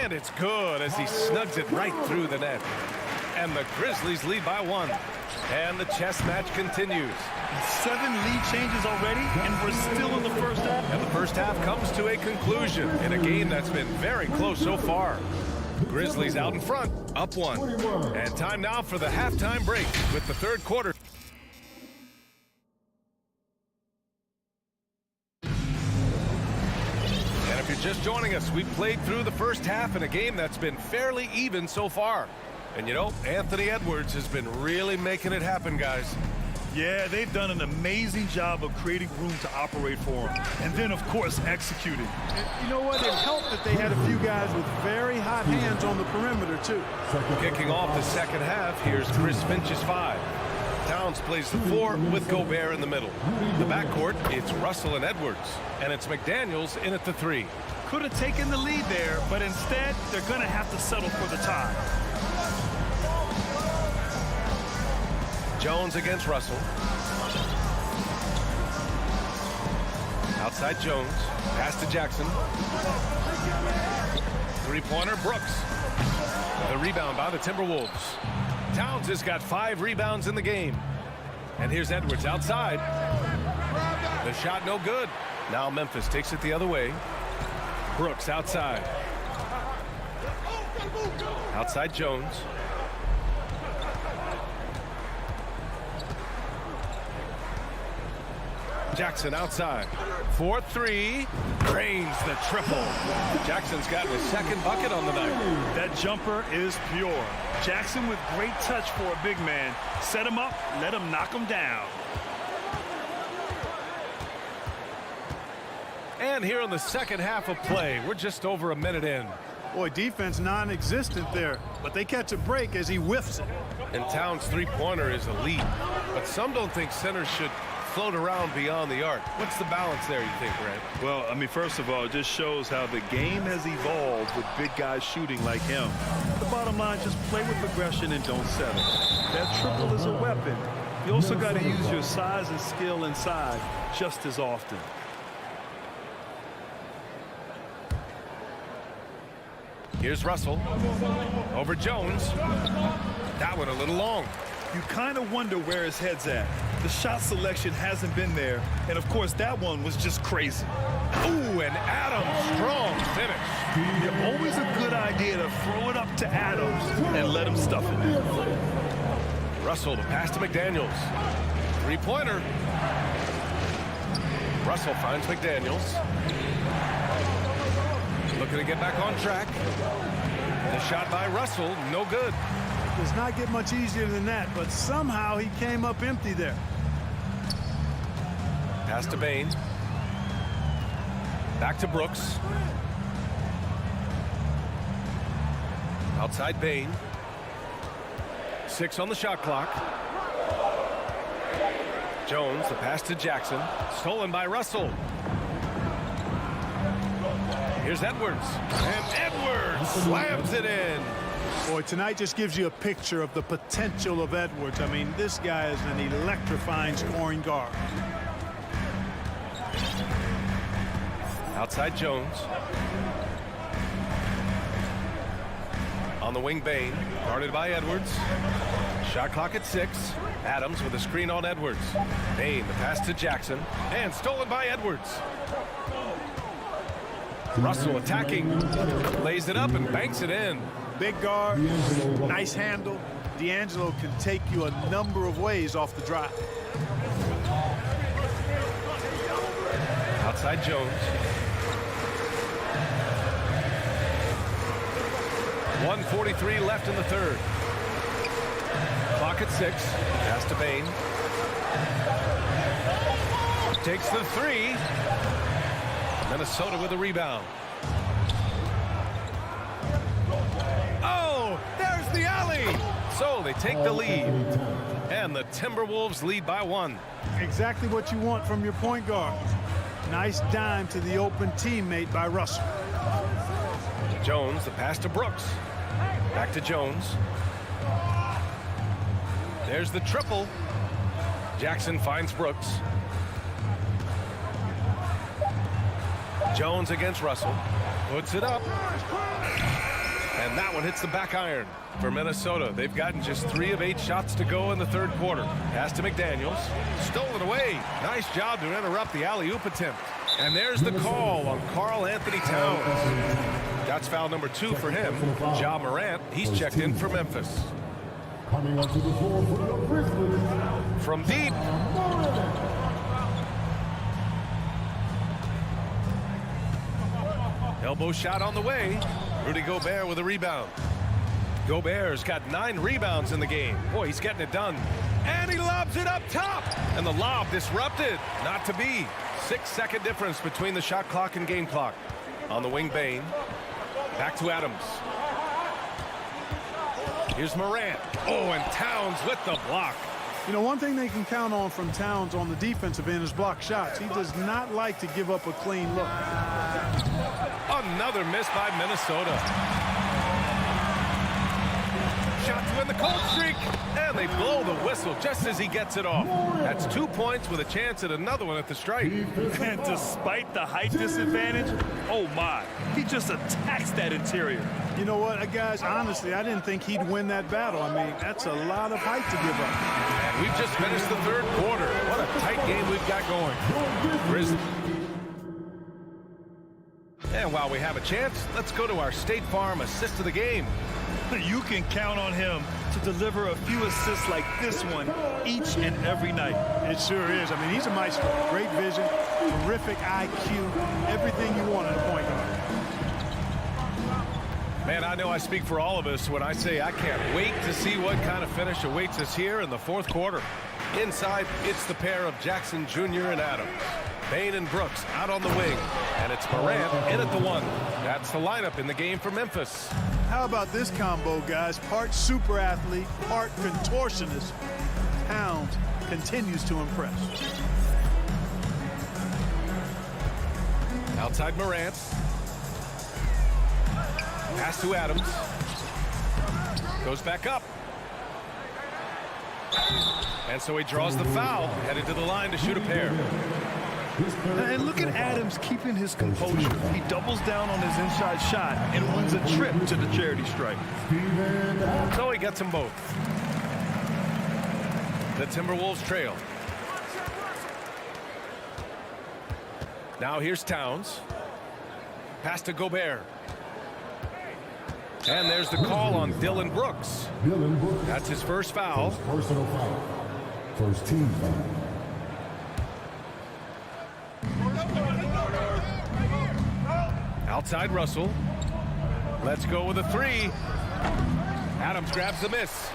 And it's good as he snugs it right through the net. And the Grizzlies lead by 1. And the chess match continues. 7 lead changes already, and we're still in the first half. And the first half comes to a conclusion in a game that's been very close so far. Grizzlies out in front, up 1. And time now for the halftime break with the third quarter. And if you're just joining us, we've played through the first half in a game that's been fairly even so far. And you know, Anthony Edwards has been really making it happen, guys. Yeah, they've done an amazing job of creating room to operate for him. And then, of course, executing. And you know what? It helped that they had a few guys with very hot hands on the perimeter, too. Kicking off the second half, here's Chris Finch's 5. Towns plays the 4 with Gobert in the middle. The backcourt, it's Russell and Edwards. And it's McDaniels in at the 3. Could have taken the lead there, but instead, they're going to have to settle for the tie. Jones against Russell. Outside Jones. Pass to Jackson. Three-pointer, Brooks. The rebound by the Timberwolves. Towns has got 5 rebounds in the game. And here's Edwards outside. The shot no good. Now Memphis takes it the other way. Brooks outside. Outside Jones. Jackson outside. 4-3. Drains the triple. Jackson's gotten his second bucket on the night. That jumper is pure. Jackson with great touch for a big man. Set him up, let him knock him down. And here in the second half of play, we're just over a minute in. Boy, defense non-existent there, but they catch a break as he whiffs it. And Towns' three-pointer is elite, but some don't think centers should float around beyond the arc. What's the balance there, you think, Grant? Well, I mean, first of all, it just shows how the game has evolved with big guys shooting like him. The bottom line, just play with aggression and don't settle. That triple is a weapon. You also got to use your size and skill inside just as often. Here's Russell over Jones. That one a little long. You kind of wonder where his head's at. The shot selection hasn't been there, and of course that one was just crazy. Ooh, and Adams, strong finish. It's always a good idea to throw it up to Adams and let him stuff it. Russell to pass to McDaniels. Three-pointer. Russell finds McDaniels. Looking to get back on track. The shot by Russell, no good. Does not get much easier than that, but somehow he came up empty there. Pass to Bain. Back to Brooks. Outside Bain. 6 on the shot clock. Jones, the pass to Jackson. Stolen by Russell. Here's Edwards. And Edwards slams it in. Boy, tonight just gives you a picture of the potential of Edwards. I mean, this guy is an electrifying scoring guard. Outside Jones. On the wing, Bain. Guarded by Edwards. Shot clock at 6. Adams with a screen on Edwards. Bain, the pass to Jackson. And stolen by Edwards. Russell attacking. Lays it up and banks it in. Big guard, nice handle. D'Angelo can take you a number of ways off the drive. Outside Jones. 1:43 left in the third. Clock at 6. Pass to Bain. Takes the 3. Minnesota with a rebound. Oh, there's the alley. So they take the lead. And the Timberwolves lead by 1. Exactly what you want from your point guard. Nice dime to the open teammate by Russell. Jones, the pass to Brooks. Back to Jones. There's the triple. Jackson finds Brooks. Jones against Russell. Puts it up. And that one hits the back iron for Minnesota. They've gotten just 3 of 8 shots to go in the third quarter. Pass to McDaniels. Stolen away. Nice job to interrupt the alley-oop attempt. And there's the call on Karl Anthony Towns. That's foul number 2 for him. Ja Morant, he's checked in for Memphis. Coming onto the floor for the Grizzlies. From deep. Elbow shot on the way. Rudy Gobert with a rebound. Gobert's got 9 rebounds in the game. Boy, he's getting it done. And he lobs it up top. And the lob disrupted. Not to be. 6-second difference between the shot clock and game clock. On the wing, Bain. Back to Adams. Here's Morant. Oh, and Towns with the block. You know, one thing they can count on from Towns on the defensive end is block shots. He does not like to give up a clean look. Another miss by Minnesota. Shot to win the cold streak. And they blow the whistle just as he gets it off. That's 2 points with a chance at another one at the stripe. And despite the height disadvantage, oh my, he just attacks that interior. You know what, guys, honestly, I didn't think he'd win that battle. I mean, that's a lot of height to give up. And we've just finished the third quarter. What a tight game we've got going. Grizzlies. And while we have a chance, let's go to our State Farm assist of the game. You can count on him to deliver a few assists like this one each and every night. It sure is. I mean, he's a maestro. Great vision, terrific IQ, everything you want in a point guard. Man, I know I speak for all of us when I say I can't wait to see what kind of finish awaits us here in the fourth quarter. Inside, it's the pair of Jackson Jr. and Adams. Bane and Brooks out on the wing. And it's Morant in at the one. That's the lineup in the game for Memphis. How about this combo, guys? Part super athlete, part contortionist. Towns continues to impress. Outside Morant. Pass to Adams. Goes back up. And so he draws the foul, headed to the line to shoot a pair. And look at Adams keeping his composure. He doubles down on his inside shot and wins a trip to the charity stripe. So he gets them both. The Timberwolves trail. Now here's Towns. Pass to Gobert. And there's the call on Dylan Brooks. That's his first foul. Personal foul. First team foul. Outside Russell. Let's go with a three. Adams grabs the miss.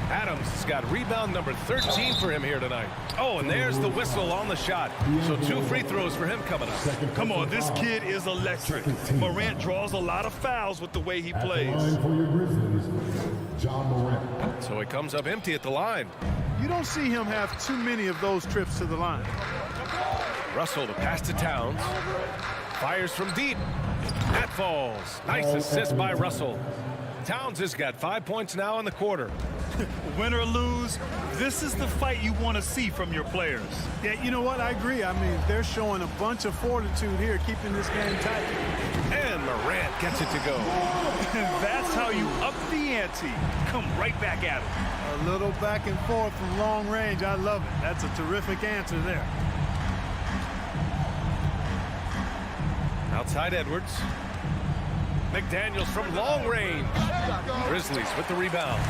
Adams has got rebound number 13 for him here tonight. Oh, and there's the whistle on the shot. So 2 free throws for him coming up. Come on, this kid is electric. Morant draws a lot of fouls with the way he plays. For your Grizzlies, John Morant. So he comes up empty at the line. You don't see him have too many of those trips to the line. Russell to pass to Towns. Fires from deep. That falls. Nice assist by Russell. Towns has got 5 points now in the quarter. Win or lose, this is the fight you want to see from your players. Yeah, you know what? I agree. I mean, they're showing a bunch of fortitude here, keeping this game tight. And Morant gets it to go. And that's how you up the ante. Come right back at him. A little back and forth from long range. I love it. That's a terrific answer there. Outside Edwards. McDaniels from long range. Grizzlies with the rebound.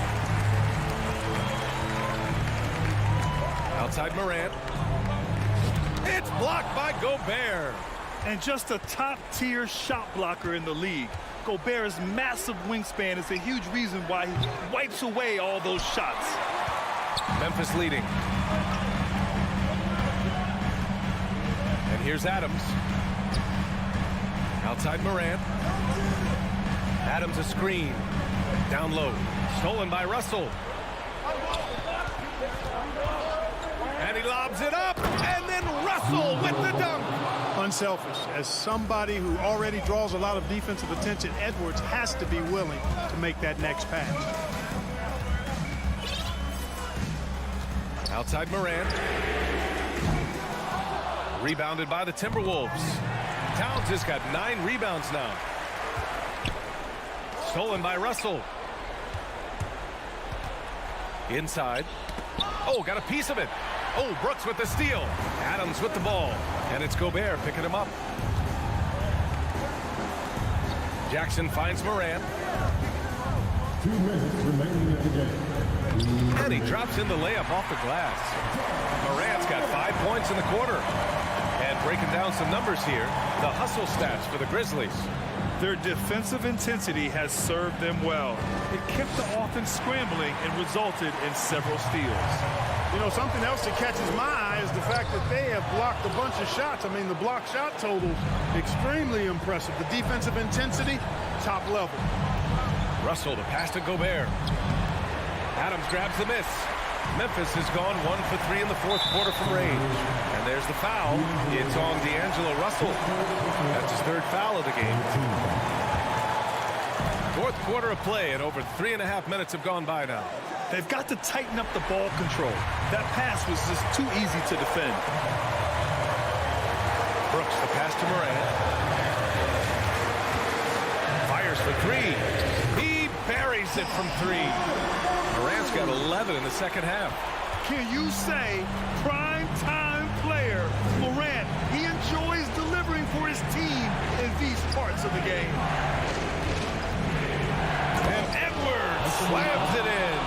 Outside Morant. It's blocked by Gobert. And just a top-tier shot blocker in the league. Gobert's massive wingspan is a huge reason why he wipes away all those shots. Memphis leading. And here's Adams. Outside Morant. Adams a screen. Down low. Stolen by Russell. And he lobs it up. And then Russell with the dunk. Unselfish. As somebody who already draws a lot of defensive attention, Edwards has to be willing to make that next pass. Outside Morant. Rebounded by the Timberwolves. Towns has got 9 rebounds now. Stolen by Russell. Inside. Oh, got a piece of it. Oh, Brooks with the steal. Adams with the ball. And it's Gobert picking him up. Jackson finds Morant. 2 minutes remaining in the game. And he drops in the layup off the glass. Morant's got 5 points in the quarter. And breaking down some numbers here, the hustle stats for the Grizzlies. Their defensive intensity has served them well. It kept the offense scrambling and resulted in several steals. You know, something else that catches my eye is the fact that they have blocked a bunch of shots. I mean, the block shot totals, extremely impressive. The defensive intensity, top level. Russell to pass to Gobert. Adams grabs the miss. Memphis has gone 1 for 3 in the fourth quarter from range. And there's the foul. It's on D'Angelo Russell. That's his 3rd foul of the game. Fourth quarter of play, and over 3.5 minutes have gone by now. They've got to tighten up the ball control. That pass was just too easy to defend. Brooks the pass to Morant. Fires for 3. He buries it from 3. Morant's got 11 in the second half. Can you say prime-time player Morant? He enjoys delivering for his team in these parts of the game. And slams it in.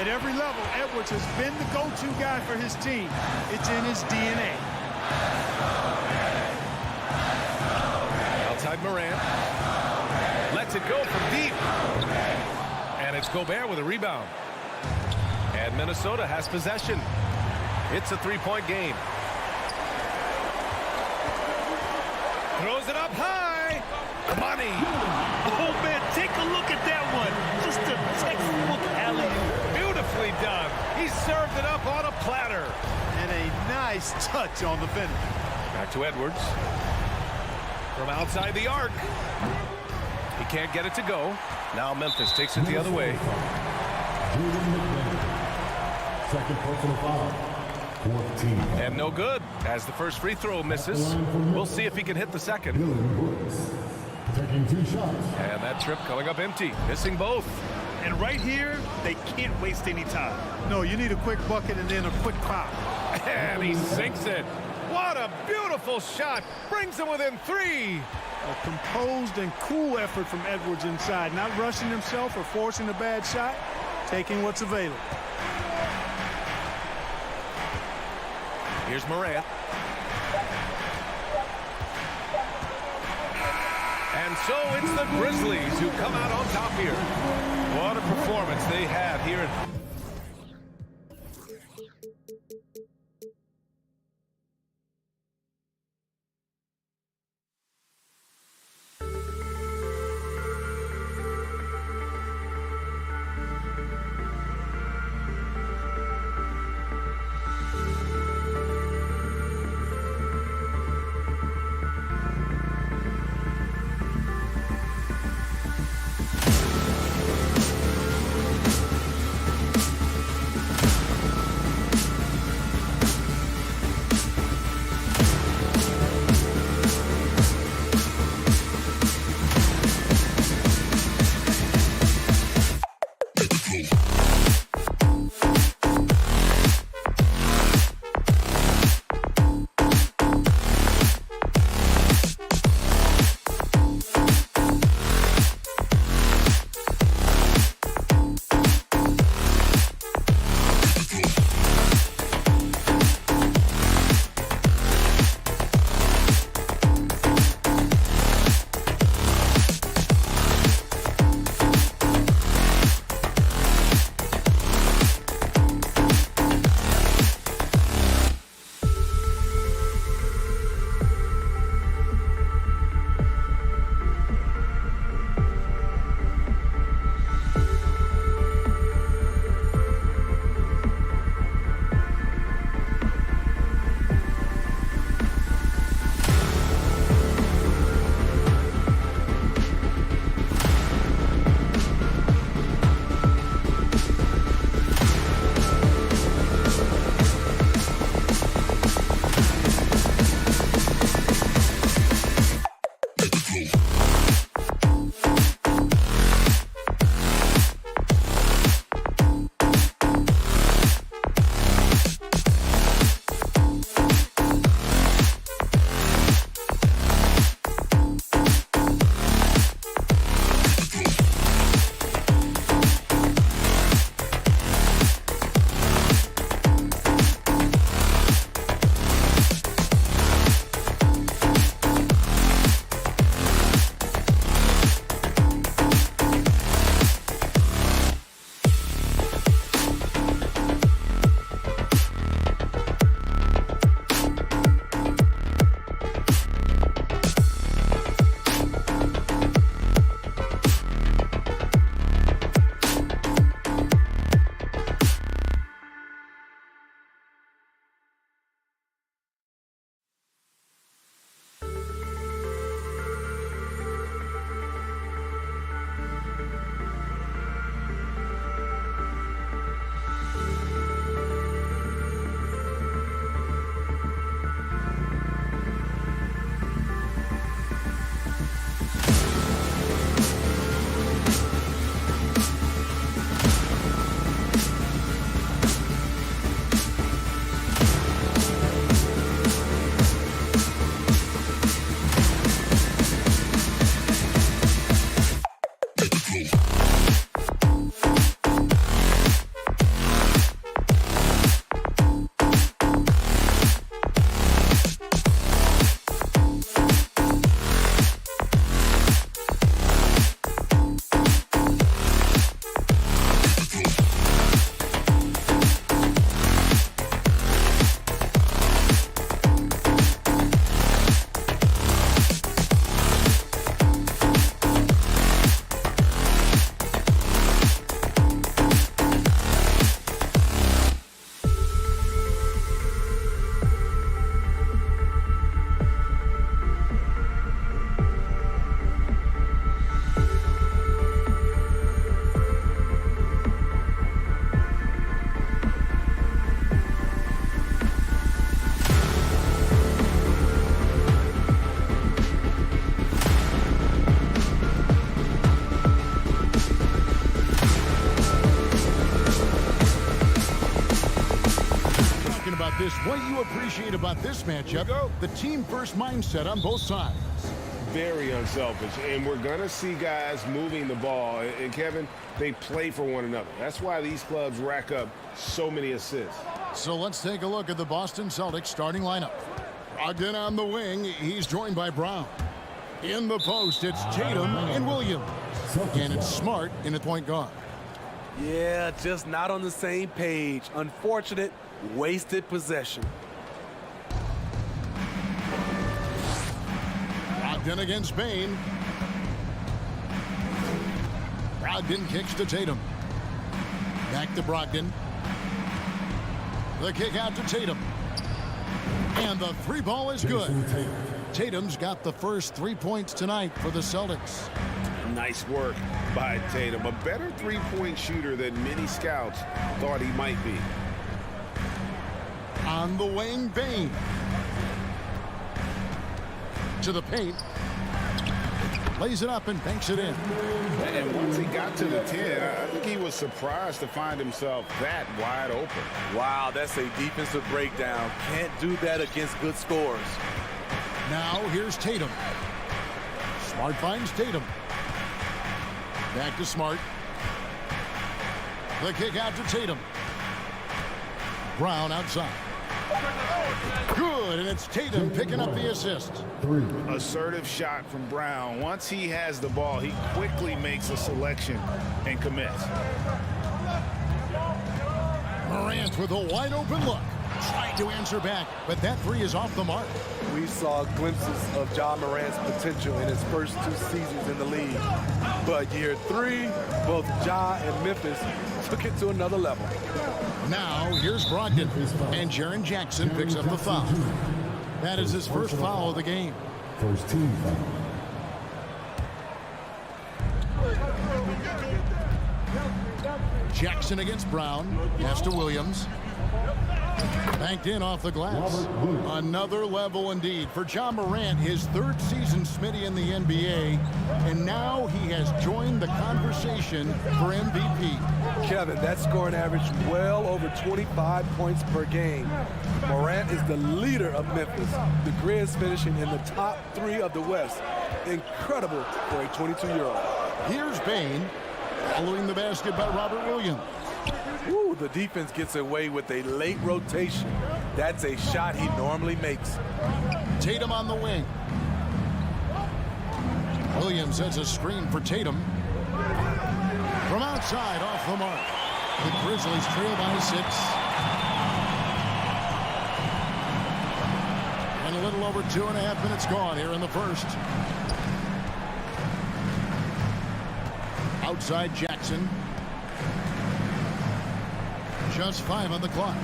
At every level, Edwards has been the go-to guy for his team. It's in his DNA. Outside Morant. Lets it go from deep. And it's Gobert with a rebound. And Minnesota has possession. It's a three-point game. Throws it up high. Money. Oh, man, take a look at that one. Just a textbook alley-oop. Beautifully done. He served it up on a platter. And a nice touch on the finish. Back to Edwards. From outside the arc. He can't get it to go. Now Memphis takes it the other way. Second personal foul. 14. And no good, as the first free throw misses. We'll see if he can hit the second. Taking 2 shots. And that trip coming up empty, missing both. And right here, they can't waste any time. No, you need a quick bucket and then a quick foul. And he sinks it. What a beautiful shot. Brings him within 3. A composed and cool effort from Edwards inside, not rushing himself or forcing a bad shot, taking what's available. Here's Morant. And so it's the Grizzlies who come out on top here. What a performance they had here. This, what you appreciate about this matchup, the team-first mindset on both sides. Very unselfish, and we're going to see guys moving the ball. And, Kevin, they play for one another. That's why these clubs rack up so many assists. So let's take a look at the Boston Celtics starting lineup. Brogdon on the wing. He's joined by Brown. In the post, it's Tatum and Williams. And it's Smart in at point guard. Yeah, just not on the same page. Unfortunate, wasted possession. Brogdon against Bane. Brogdon kicks to Tatum. Back to Brogdon. The kick out to Tatum. And the three ball is good. Tatum's got the first 3 points tonight for the Celtics. Nice work by Tatum. A better three-point shooter than many scouts thought he might be. On the wing, Bane. To the paint. Lays it up and banks it in. And once he got to the 10, I think he was surprised to find himself that wide open. Wow, that's a defensive breakdown. Can't do that against good scores. Now here's Tatum. Smart finds Tatum. Back to Smart. The kick out to Tatum. Brown outside. Good, and it's Tatum picking up the assist. Assertive shot from Brown. Once he has the ball, he quickly makes a selection and commits. Morant with a wide open look. Trying to answer back, but that three is off the mark. We saw glimpses of Ja Morant's potential in his first 2 seasons in the league. But year 3, both Ja and Memphis took it to another level. Now, here's Brogdon, and Jaren Jackson picks up the foul. That is his first foul of the game. First team foul. Jackson against Brown. Pass to Williams. Banked in off the glass. Another level indeed for Ja Morant, his 3rd season Smitty in the NBA, and now he has joined the conversation for MVP. Kevin, that scoring average well over 25 points per game. Morant is the leader of Memphis. The Grizz finishing in the top 3 of the West. Incredible for a 22-year-old. Here's Bane, following the basket by Robert Williams. Ooh, the defense gets away with a late rotation. That's a shot he normally makes. Tatum on the wing. Williams sets a screen for Tatum. From outside, off the mark. The Grizzlies trail by 6. And a little over 2.5 minutes gone here in the first. Outside Jackson. Just 5 on the clock.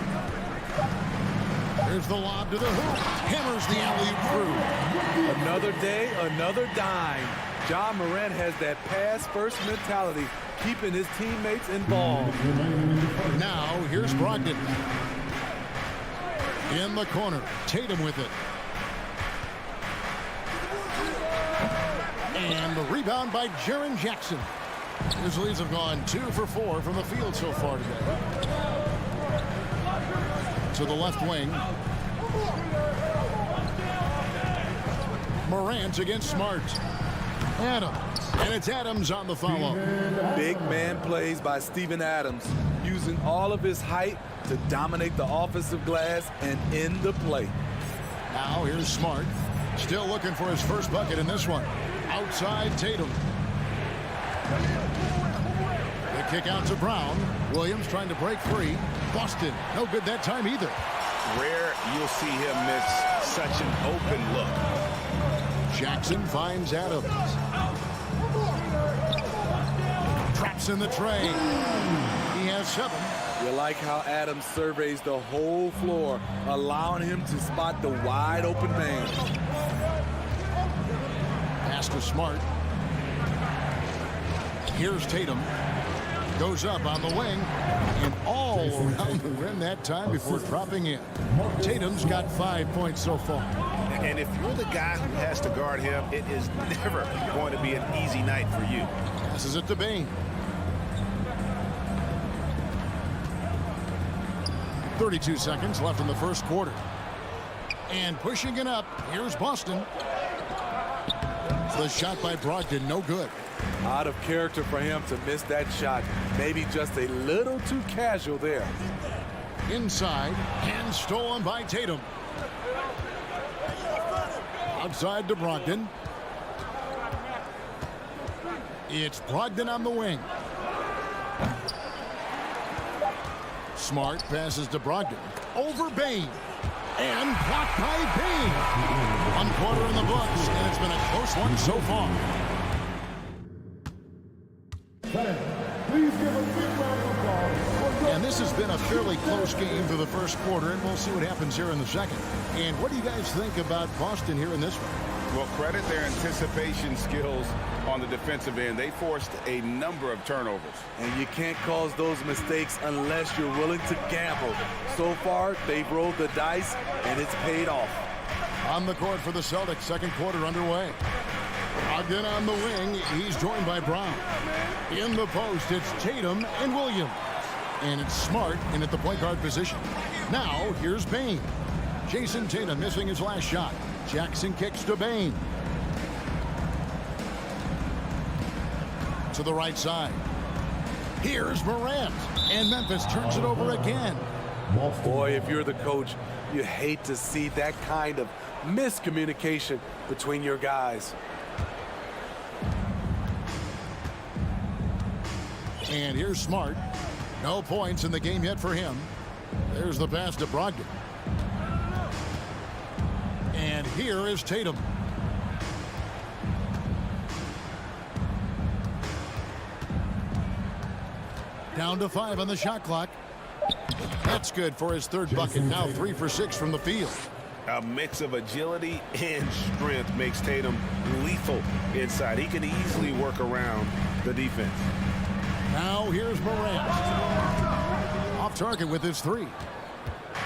Here's the lob to the hoop. Hammers the alley-oop through. Another day, another dime. Ja Morant has that pass-first mentality, keeping his teammates involved. Now, here's Brogdon. In the corner. Tatum with it. And the rebound by Jaren Jackson. Grizzlies have gone 2 for 4 from the field so far today. To the left wing. Morant against Smart. Adams. And it's Adams on the follow. Big man plays by Steven Adams, using all of his height to dominate the offensive glass and end the play. Now here's Smart. Still looking for his first bucket in this one. Outside Tatum. The kick out to Brown. Williams trying to break free. Boston, no good that time either. Rare you'll see him miss such an open look. Jackson finds Adams. Traps in the tray. He has 7. You like how Adams surveys the whole floor, allowing him to spot the wide open man. Pass to Smart. Here's Tatum. Goes up on the wing and all around the rim that time before dropping in. Tatum's got 5 points so far. And if you're the guy who has to guard him, it is never going to be an easy night for you. Passes it to Bane. 32 seconds left in the first quarter. And pushing it up, here's Boston. The shot by Brogdon, no good. Out of character for him to miss that shot. Maybe just a little too casual there. Inside, and stolen by Tatum. Outside to Brogdon. It's Brogdon on the wing. Smart passes to Brogdon. Over Bane. And blocked by Bane. 1 quarter in the books, and it's been a close one so far. Please give a big round of applause. And this has been a fairly close game through the first quarter, and we'll see what happens here in the second. And what do you guys think about Boston here in this one? Well, credit their anticipation skills on the defensive end. They forced a number of turnovers. And you can't cause those mistakes unless you're willing to gamble. So far, they've rolled the dice, and it's paid off. On the court for the Celtics, second quarter underway. Brogdon on the wing. He's joined by Brown. In the post, it's Tatum and Williams. And it's Smart in at the point guard position. Now, here's Bane. Jason Tatum missing his last shot. Jackson kicks to Bane. To the right side. Here's Morant. And Memphis turns it over again. Boy, if you're the coach, you hate to see that kind of miscommunication between your guys. And here's Smart. No points in the game yet for him. There's the pass to Brogdon. And here is Tatum. Down to 5 on the shot clock. That's good for his third bucket. Now 3 for 6 from the field. A mix of agility and strength makes Tatum lethal inside. He can easily work around the defense. Now here's Morant. Off target with his 3.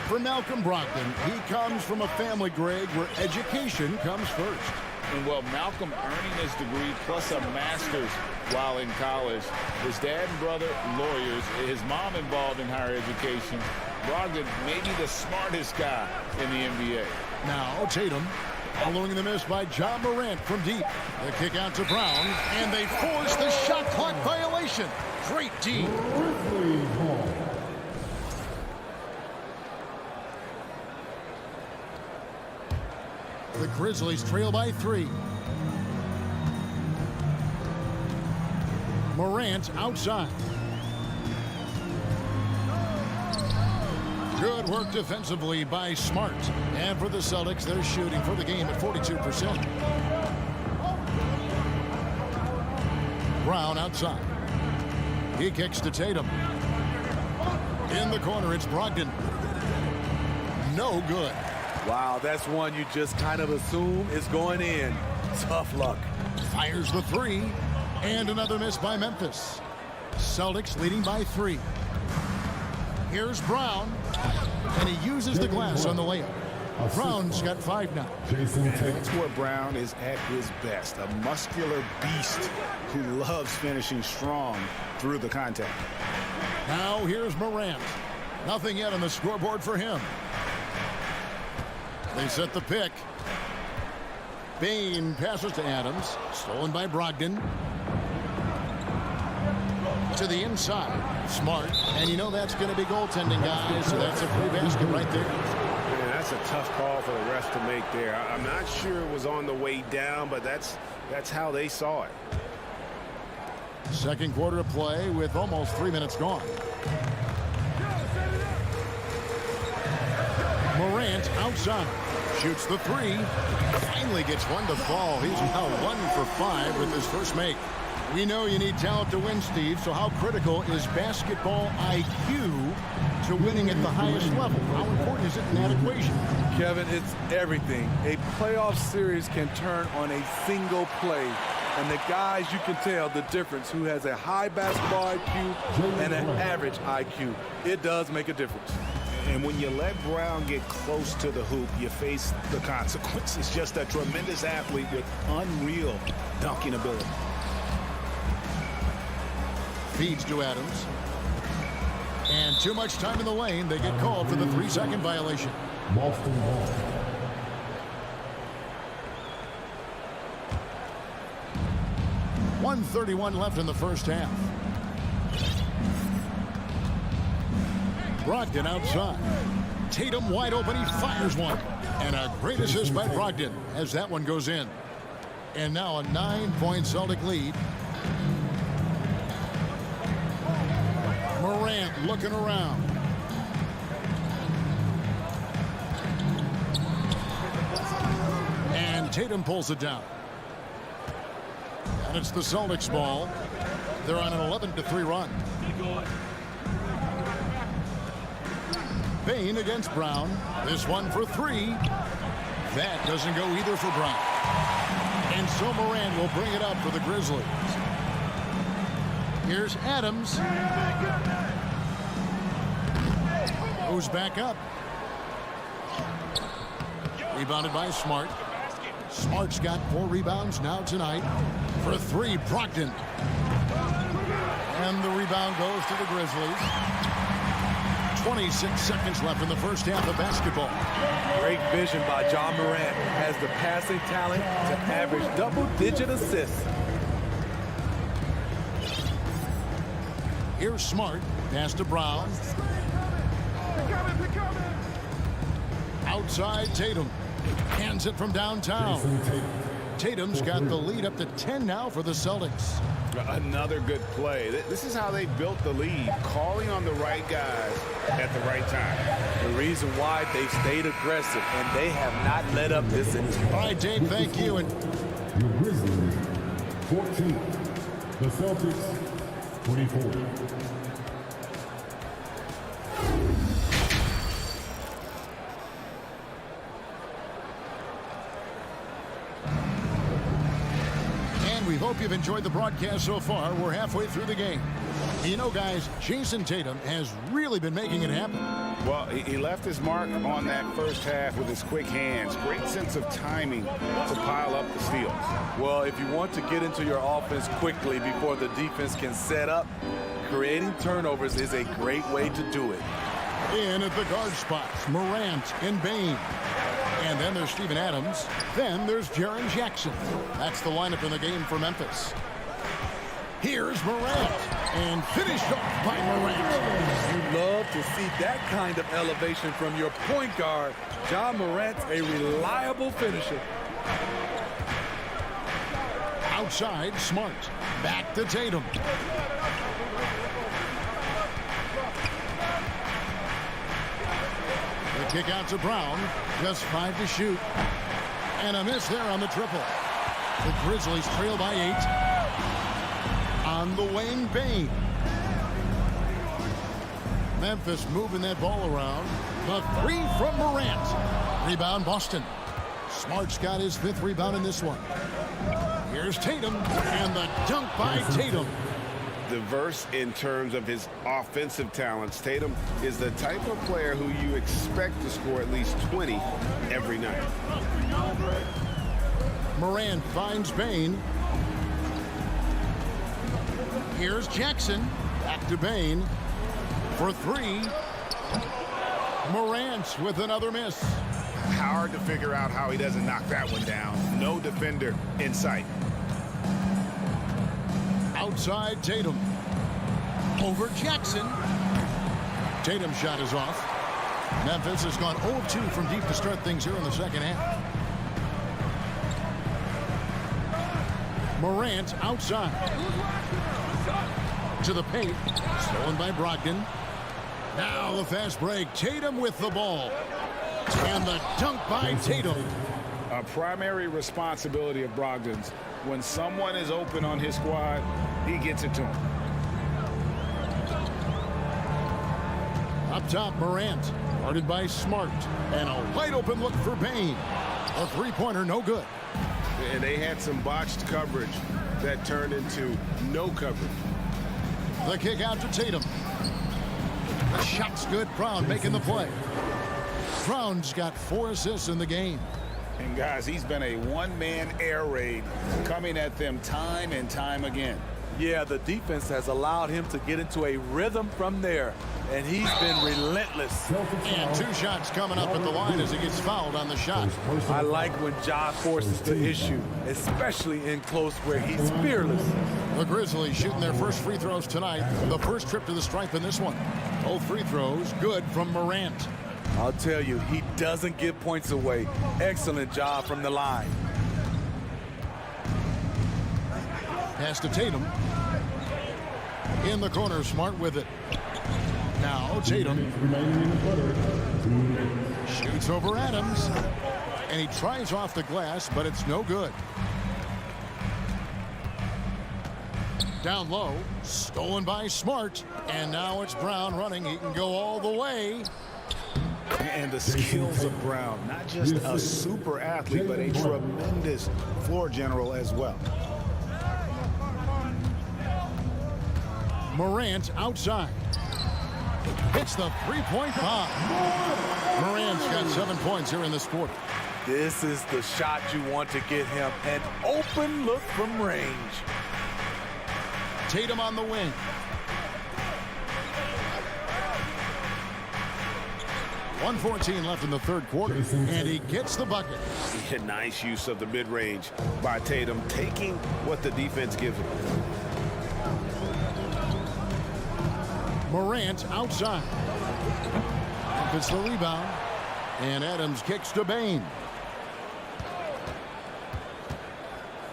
For Malcolm Brogdon, he comes from a family, Greg, where education comes first. And well, Malcolm earning his degree plus a master's while in college. His dad and brother, lawyers. His mom involved in higher education. Brogdon, maybe the smartest guy in the NBA. Now Tatum, following the miss by John Morant from deep. The kick out to Brown, and they force the shot clock violation. Great D. The Grizzlies trail by 3. Morant outside. Good work defensively by Smart. And for the Celtics, they're shooting for the game at 42%. Brown outside. He kicks to Tatum. In the corner, it's Brogdon. No good. Wow, that's one you just kind of assume is going in. Tough luck. Fires the 3. And another miss by Memphis. Celtics leading by 3. Here's Brown. And he uses the glass on the layup. Brown's got 5 now. That's where Brown is at his best. A muscular beast who loves finishing strong through the contact. Now here's Morant. Nothing yet on the scoreboard for him. They set the pick. Bane passes to Adams. Stolen by Brogdon. To the inside. Smart. And you know that's going to be goaltending, guys. So that's a free basket right there. Man, that's a tough call for the refs to make there. I'm not sure it was on the way down, but that's how they saw it. Second quarter of play with almost 3 minutes gone. Morant outside. Shoots the 3. Finally gets one to fall. He's now 1 for 5 with his first make. We know you need talent to win, Steve, so how critical is basketball IQ to winning at the highest level? How important is it in that equation? Kevin, it's everything. A playoff series can turn on a single play. And the guys, you can tell the difference who has a high basketball IQ and an average IQ. It does make a difference. And when you let Brown get close to the hoop, you face the consequences. Just a tremendous athlete with unreal dunking ability. Feeds to Adams. And too much time in the lane. They get called for the 3-second violation. Boston ball. .131 left in the first half. Brogdon outside. Tatum wide open. He fires one. And a great assist by Brogdon as that one goes in. And now a 9-point Celtic lead. Morant looking around. And Tatum pulls it down. And it's the Celtics ball. They're on an 11-3 run. Bane against Brown. This one for 3. That doesn't go either for Brown. And so Morant will bring it up for the Grizzlies. Here's Adams. Goes back up. Rebounded by Smart. Smart's got 4 rebounds now tonight. For 3, Brogdon. And the rebound goes to the Grizzlies. 26 seconds left in the first half of basketball. Great vision by John Morant. Has the passing talent to average double-digit assists. Here's Smart. Pass to Brown. Outside Tatum. Hands it from downtown. Tatum's got the lead up to 10 now for the Celtics. Another good play. This is how they built the lead, calling on the right guys at the right time. The reason why they've stayed aggressive, and they have not let up this inning. All right, Dave, thank you. And Your Grizzlies, 14. The Celtics, 24. we hope you've enjoyed the broadcast so far. We're halfway through the game. You know, guys, Jason Tatum has really been making it happen. Well, he left his mark on that first half with his quick hands. Great sense of timing to pile up the steals. Well, if you want to get into your offense quickly before the defense can set up, creating turnovers is a great way to do it. In at the guard spots, Morant and Bane. And then there's Steven Adams. Then there's Jaren Jackson. That's the lineup in the game for Memphis. Here's Morant. And finished off by Morant. You love to see that kind of elevation from your point guard. John Morant's a reliable finisher. Outside, Smart. Back to Tatum. The kick out to Brown. Just 5 to shoot. And a miss there on the triple. The Grizzlies trail by 8. On the wing, Bane. Memphis moving that ball around. The 3 from Morant. Rebound, Boston. Smart's got his 5th rebound in this one. Here's Tatum. And the dunk by Tatum. Diverse in terms of his offensive talents. Tatum is the type of player who you expect to score at least 20 every night. Morant finds Bane. Here's Jackson. Back to Bane. For 3. Morant with another miss. Hard to figure out how he doesn't knock that one down. No defender in sight. Outside Tatum. Over Jackson. Tatum's shot is off. Memphis has gone 0-2 from deep to start things here in the second half. Morant outside. To the paint. Stolen by Brogdon. Now the fast break. Tatum with the ball. And the dunk by Tatum. A primary responsibility of Brogdon's. When someone is open on his squad, he gets it to him. Up top, Morant. Guarded by Smart. And a wide open look for Bane. A three-pointer, no good. And they had some botched coverage that turned into no coverage. The kick out to Tatum. The shot's good. Brown making the play. Brown's got 4 assists in the game. And guys, he's been a one-man air raid coming at them time and time again. Yeah, the defense has allowed him to get into a rhythm from there, and he's been relentless. And 2 shots coming up at the line as he gets fouled on the shot. I like when Ja forces the issue, especially in close where he's fearless. The Grizzlies shooting their first free throws tonight. The first trip to the stripe in this one. Both free throws good from Morant. I'll tell you, he doesn't give points away. Excellent job from the line. Pass to Tatum. In the corner, Smart with it. Now Tatum shoots over Adams. And he tries off the glass, but it's no good. Down low, stolen by Smart. And now it's Brown running. He can go all the way. And the skills of Brown, not just a super athlete, but a tremendous floor general as well. Morant outside. Hits the three-point bomb. Morant's got 7 points here in this quarter. This is the shot you want to get him. An open look from range. Tatum on the wing. .114 left in the third quarter, and he gets the bucket. Nice use of the mid-range by Tatum, taking what the defense gives him. Morant outside. Memphis the rebound, and Adams kicks to Bane.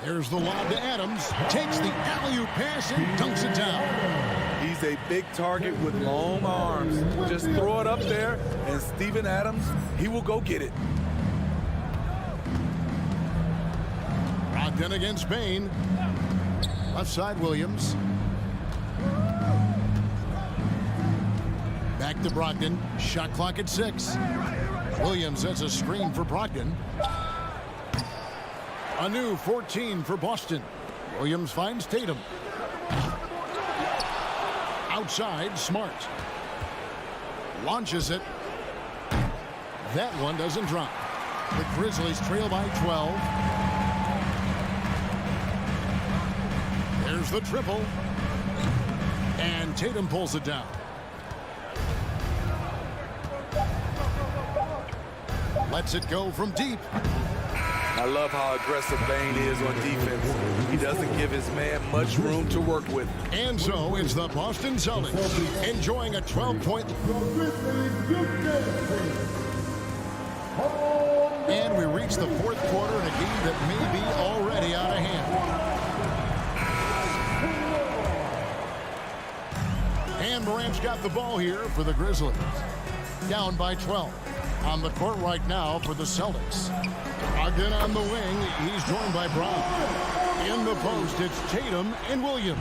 There's the lob to Adams. Takes the alley-oop pass and dunks it down. He's a big target with long arms. Just throw it up there, and Steven Adams, he will go get it. Brogdon against Bane. Left side, Williams. Back to Brogdon. Shot clock at 6. Williams has a screen for Brogdon. A new 14 for Boston. Williams finds Tatum. Outside, Smart. Launches it. That one doesn't drop. The Grizzlies trail by 12. There's the triple. And Tatum pulls it down. Lets it go from deep. I love how aggressive Bane is on defense. He doesn't give his man much room to work with. And so it's the Boston Celtics enjoying a 12-point. And we reach the fourth quarter in a game that may be already out of hand. And Morant's got the ball here for the Grizzlies. Down by 12. On the court right now for the Celtics. Brogdon on the wing. He's joined by Brown. In the post, it's Tatum and Williams.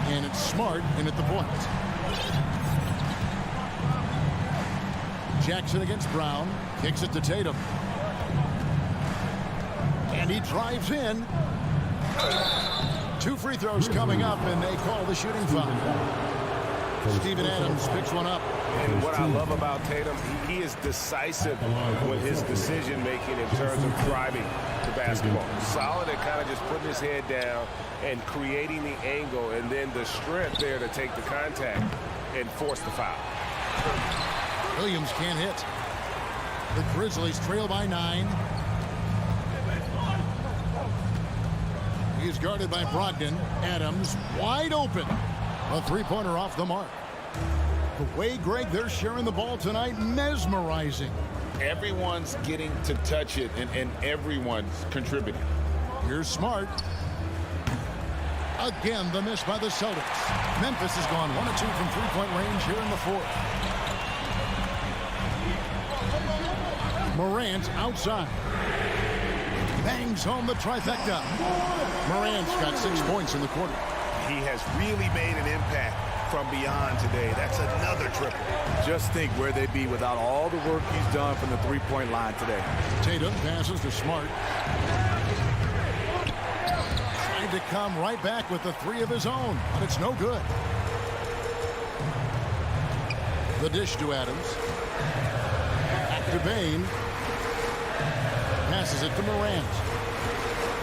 And it's Smart in at the point. Jackson against Brown. Kicks it to Tatum. And he drives in. 2 free throws coming up, and they call the shooting foul. Steven Adams picks one up. And what I love about Tatum, he is decisive with his decision-making in terms of driving the basketball. Solid at kind of just putting his head down and creating the angle, and then the strength there to take the contact and force the foul. Williams can't hit. The Grizzlies trail by 9. He's guarded by Brogdon. Adams wide open. A three-pointer off the mark. The way, Greg, they're sharing the ball tonight, mesmerizing. Everyone's getting to touch it, and everyone's contributing. Here's Smart. Again, the miss by the Celtics. Memphis has gone 1 of 2 from three-point range here in the fourth. Morant outside. Bangs home the trifecta. Morant's got 6 points in the quarter. He has really made an impact from beyond today. That's another triple. Just think where they'd be without all the work he's done from the three-point line today. Tatum passes to Smart. Trying to come right back with the 3 of his own, but it's no good. The dish to Adams. Back to Bane. Passes it to Morant.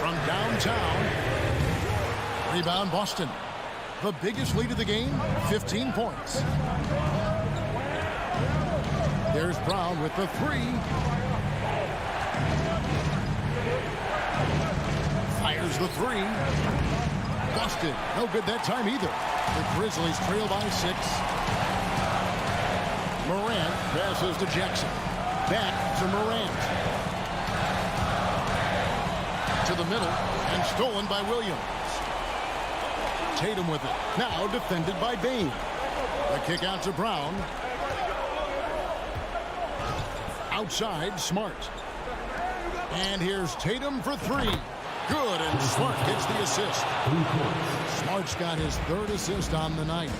From downtown. Rebound Boston. The biggest lead of the game, 15 points. There's Brown with the three. Fires the three. Busted. No good that time either. The Grizzlies trail by 6. Morant passes to Jackson. Back to Morant. To the middle and stolen by Williams. Tatum with it. Now defended by Bane. The kick out to Brown. Outside, Smart. And here's Tatum for 3. Good, and Smart gets the assist. Smart's got his 3rd assist on the night.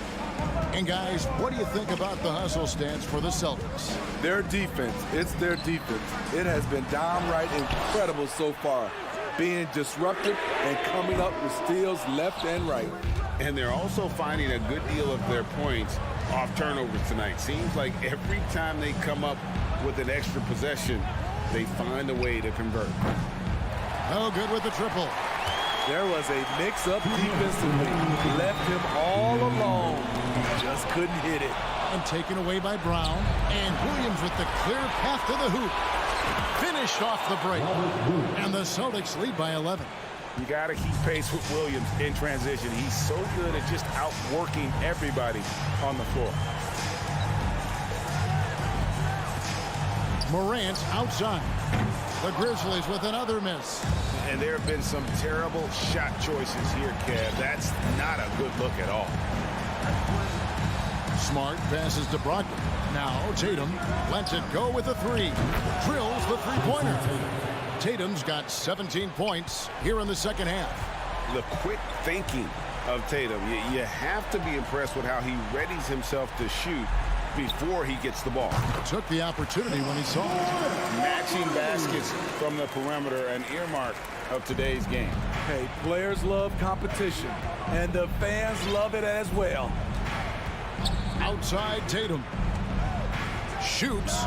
And guys, what do you think about the hustle stance for the Celtics? Their defense, it's their defense. It has been downright incredible so far, being disruptive and coming up with steals left and right. And they're also finding a good deal of their points off turnovers tonight. Seems like every time they come up with an extra possession, they find a way to convert. No good with the triple. There was a mix-up defensively. Left him all alone. Just couldn't hit it. And taken away by Brown. And Williams with the clear path to the hoop. Finished off the break. And the Celtics lead by 11. You got to keep pace with Williams in transition. He's so good at just outworking everybody on the floor. Morant outside. The Grizzlies with another miss. And there have been some terrible shot choices here, Kev. That's not a good look at all. Smart passes to Brogdon. Now Tatum lets it go with a 3. Drills the three-pointer. Tatum's got 17 points here in the second half. The quick thinking of Tatum. You have to be impressed with how he readies himself to shoot before he gets the ball. Took the opportunity when he saw it. Matching baskets from the perimeter, an earmark of today's game. Hey, players love competition, and the fans love it as well. Outside Tatum. Shoots.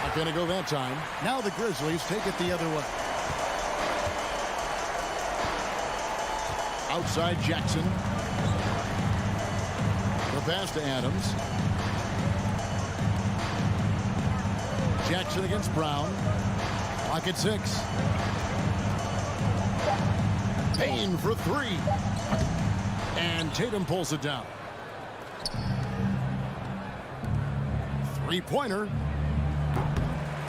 Not going to go that time. Now the Grizzlies take it the other way. Outside Jackson. The pass to Adams. Jackson against Brown. Clock at 6. Payne for 3. And Tatum pulls it down. Three-pointer.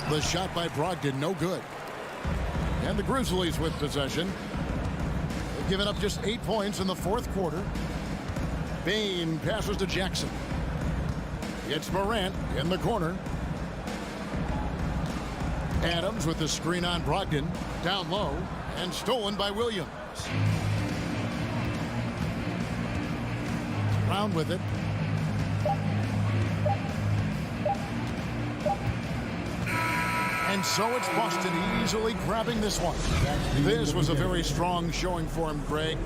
The shot by Brogdon, no good. And the Grizzlies with possession. They've given up just 8 points in the 4th quarter. Bane passes to Jackson. It's Morant in the corner. Adams with the screen on Brogdon. Down low and stolen by Williams. Brown with it. And so it's Boston easily grabbing this one. This was a very strong showing for him, Greg.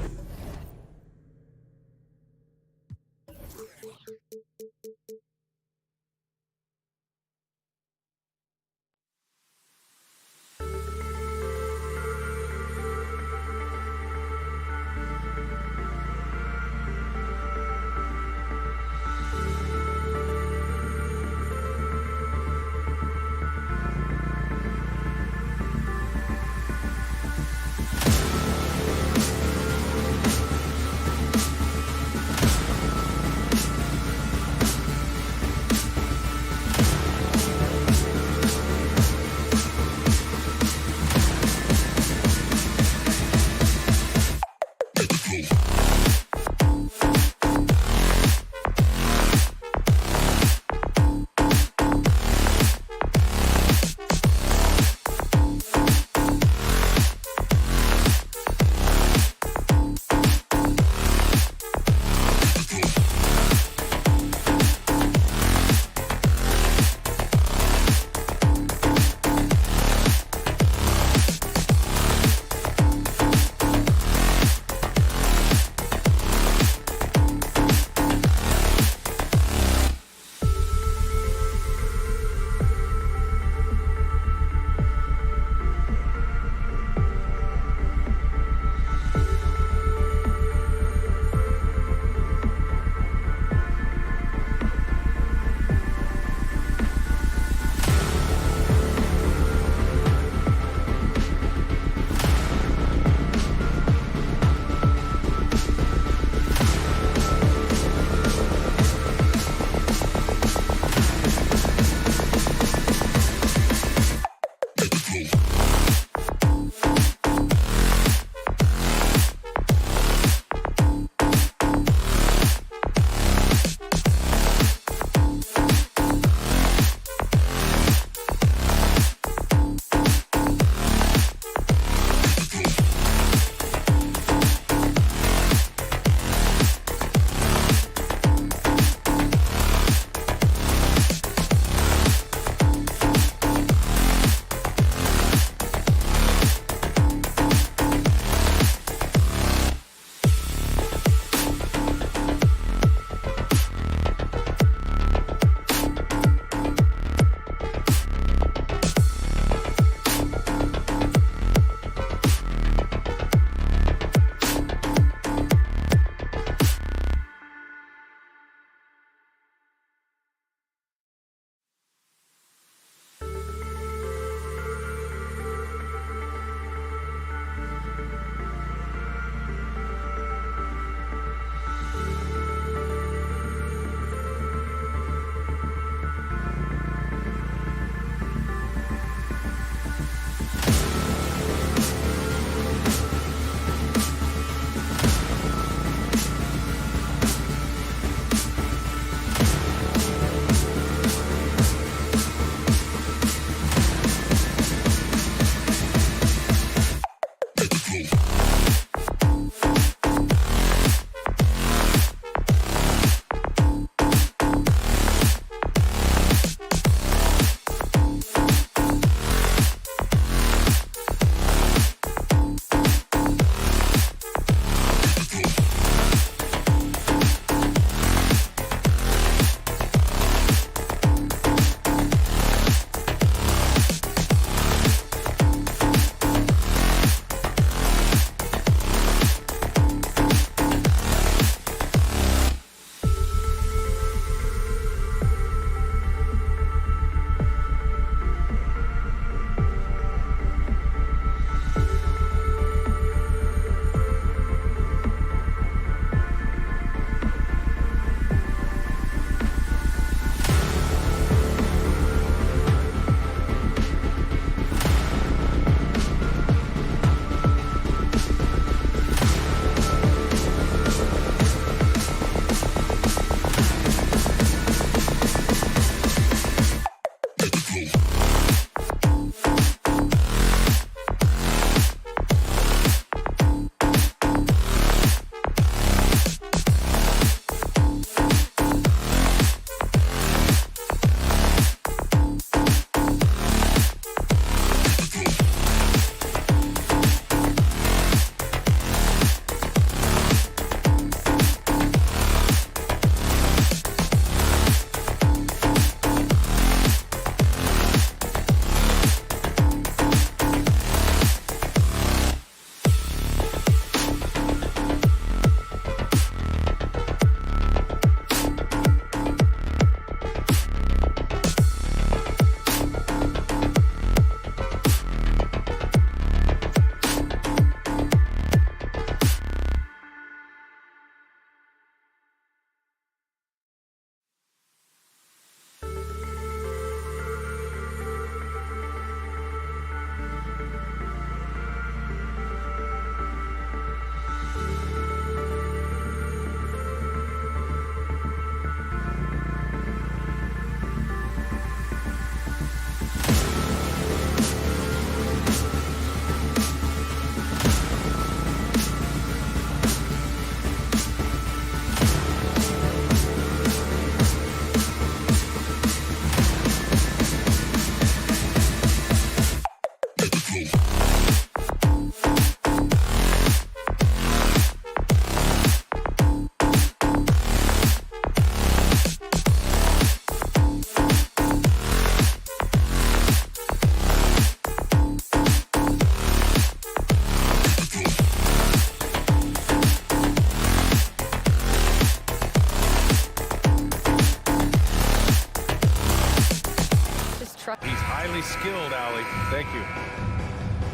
trust. He's highly skilled, Allie. Thank you.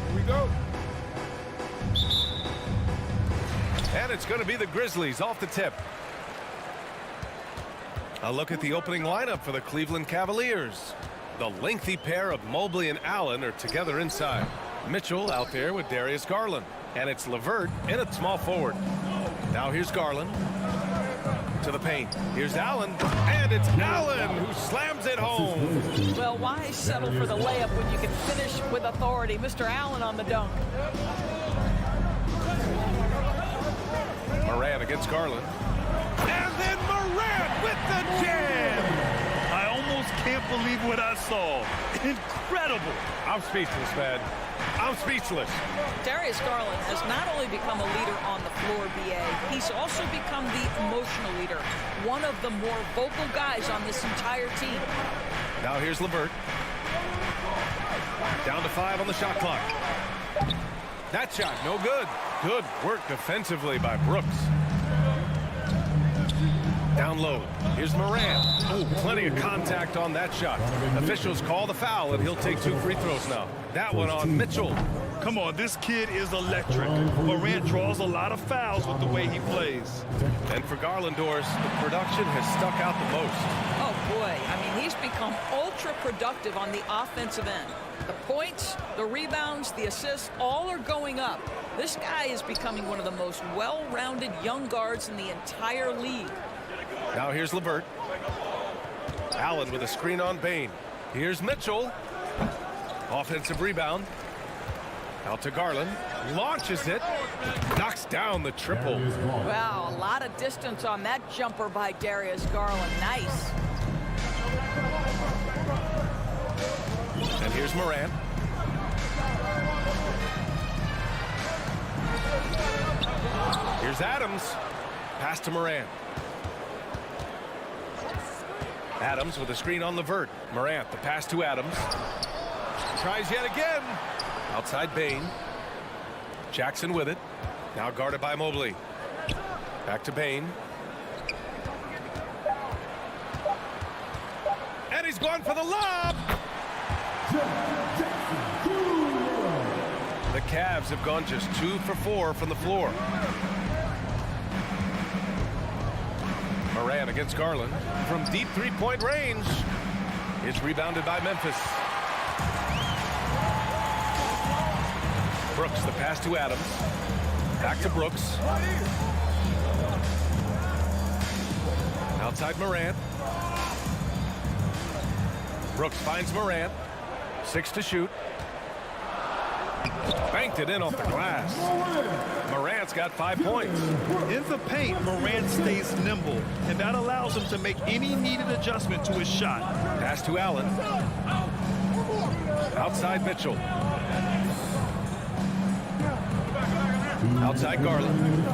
Here we go. And it's going to be the Grizzlies off the tip. A look at the opening lineup for the Cleveland Cavaliers. The lengthy pair of Mobley and Allen are together inside. Mitchell out there with Darius Garland. And it's LeVert in at small forward. Now here's Garland to the paint. Here's Allen, and it's Allen who slams it home. Well, why settle for the layup when you can finish with authority? Mr. Allen on the dunk. Morant against Garland. And then Morant with the jam. I almost can't believe what I saw. Incredible. I'm speechless, man. I'm speechless. Darius Garland has not only become a leader on the floor, B.A., he's also become the emotional leader, one of the more vocal guys on this entire team. Now here's LeVert. Down to 5 on the shot clock. That shot, no good. Good work defensively by Brooks. Down low. Here's Morant. Oh, plenty of contact on that shot. Officials call the foul, and he'll take 2 free throws now. That one on Mitchell. Come on, this kid is electric. Morant draws a lot of fouls with the way he plays. And for Garland, Doris, the production has stuck out the most. Oh, boy. I mean, he's become ultra productive on the offensive end. The points, the rebounds, the assists, all are going up. This guy is becoming one of the most well-rounded young guards in the entire league. Now here's LeVert. Allen with a screen on Bane. Here's Mitchell. Offensive rebound. Out to Garland. Launches it. Knocks down the triple. Wow, a lot of distance on that jumper by Darius Garland. Nice. And here's Morant. Here's Adams. Pass to Morant. Adams with a screen on LeVert. Morant, the pass to Adams. Tries yet again. Outside Bane. Jackson with it. Now guarded by Mobley. Back to Bane. And he's gone for the lob. The Cavs have gone just 2 for 4 from the floor. Morant against Garland from deep three-point range. It's rebounded by Memphis. Brooks, the pass to Adams. Back to Brooks. Outside Morant. Brooks finds Morant. 6 to shoot. Banked it in off the glass. Morant's got 5 points. In the paint, Morant stays nimble, and that allows him to make any needed adjustment to his shot. Pass to Allen. Outside Mitchell. Outside Garland.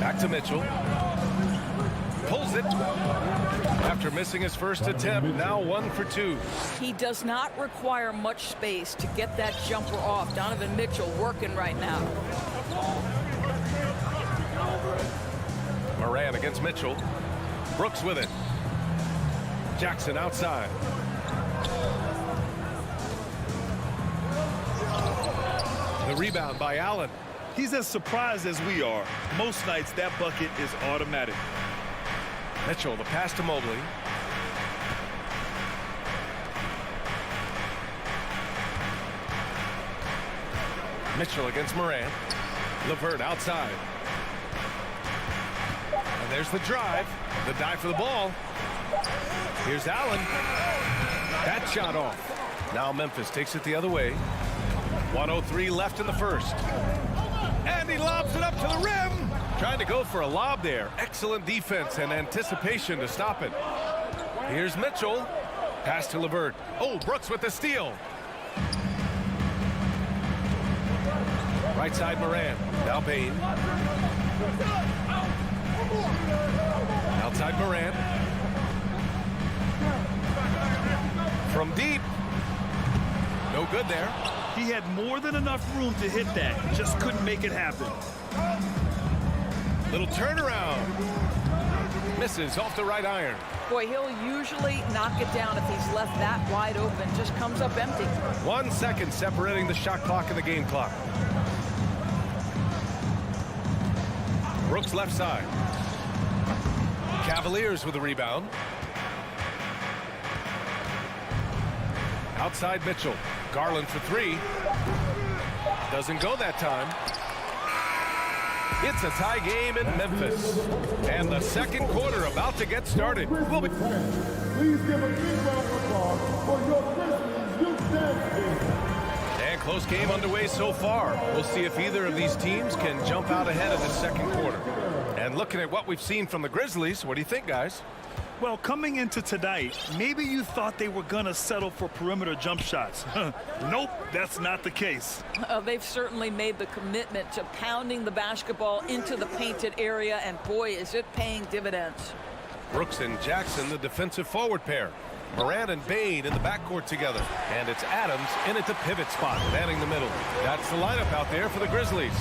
Back to Mitchell. Pulls it. After missing his first attempt, now 1 for 2. He does not require much space to get that jumper off. Donovan Mitchell working right now. Morant against Mitchell. Brooks with it. Jackson outside. The rebound by Allen. He's as surprised as we are. Most nights, that bucket is automatic. Mitchell, the pass to Mobley. Mitchell against Morant. LeVert outside. And there's the drive. The dive for the ball. Here's Allen. That shot off. Now Memphis takes it the other way. 1:03 left in the first. And he lobs it up to the rim. Trying to go for a lob there. Excellent defense and anticipation to stop it. Here's Mitchell. Pass to LeVert. Oh, Brooks with the steal. Right side Morant. Now Bane. Outside Morant. From deep. No good there. He had more than enough room to hit that. Just couldn't make it happen. Little turnaround. Misses off the right iron. Boy, he'll usually knock it down if he's left that wide open. Just comes up empty. 1 second separating the shot clock and the game clock. Brooks left side. Cavaliers with the rebound. Outside Mitchell. Garland for three. Doesn't go that time. It's a tie game in Memphis. And the second quarter about to get started. Please give a big round of applause for your Grizzlies youth dance team. And close game underway so far. We'll see if either of these teams can jump out ahead of the second quarter. And looking at what we've seen from the Grizzlies, what do you think, guys? Well, coming into tonight, maybe you thought they were going to settle for perimeter jump shots. Nope, that's not the case. They've certainly made the commitment to pounding the basketball into the painted area, and boy, is it paying dividends. Brooks and Jackson, the defensive forward pair. Morant and Bane in the backcourt together. And it's Adams in at the pivot spot, manning the middle. That's the lineup out there for the Grizzlies.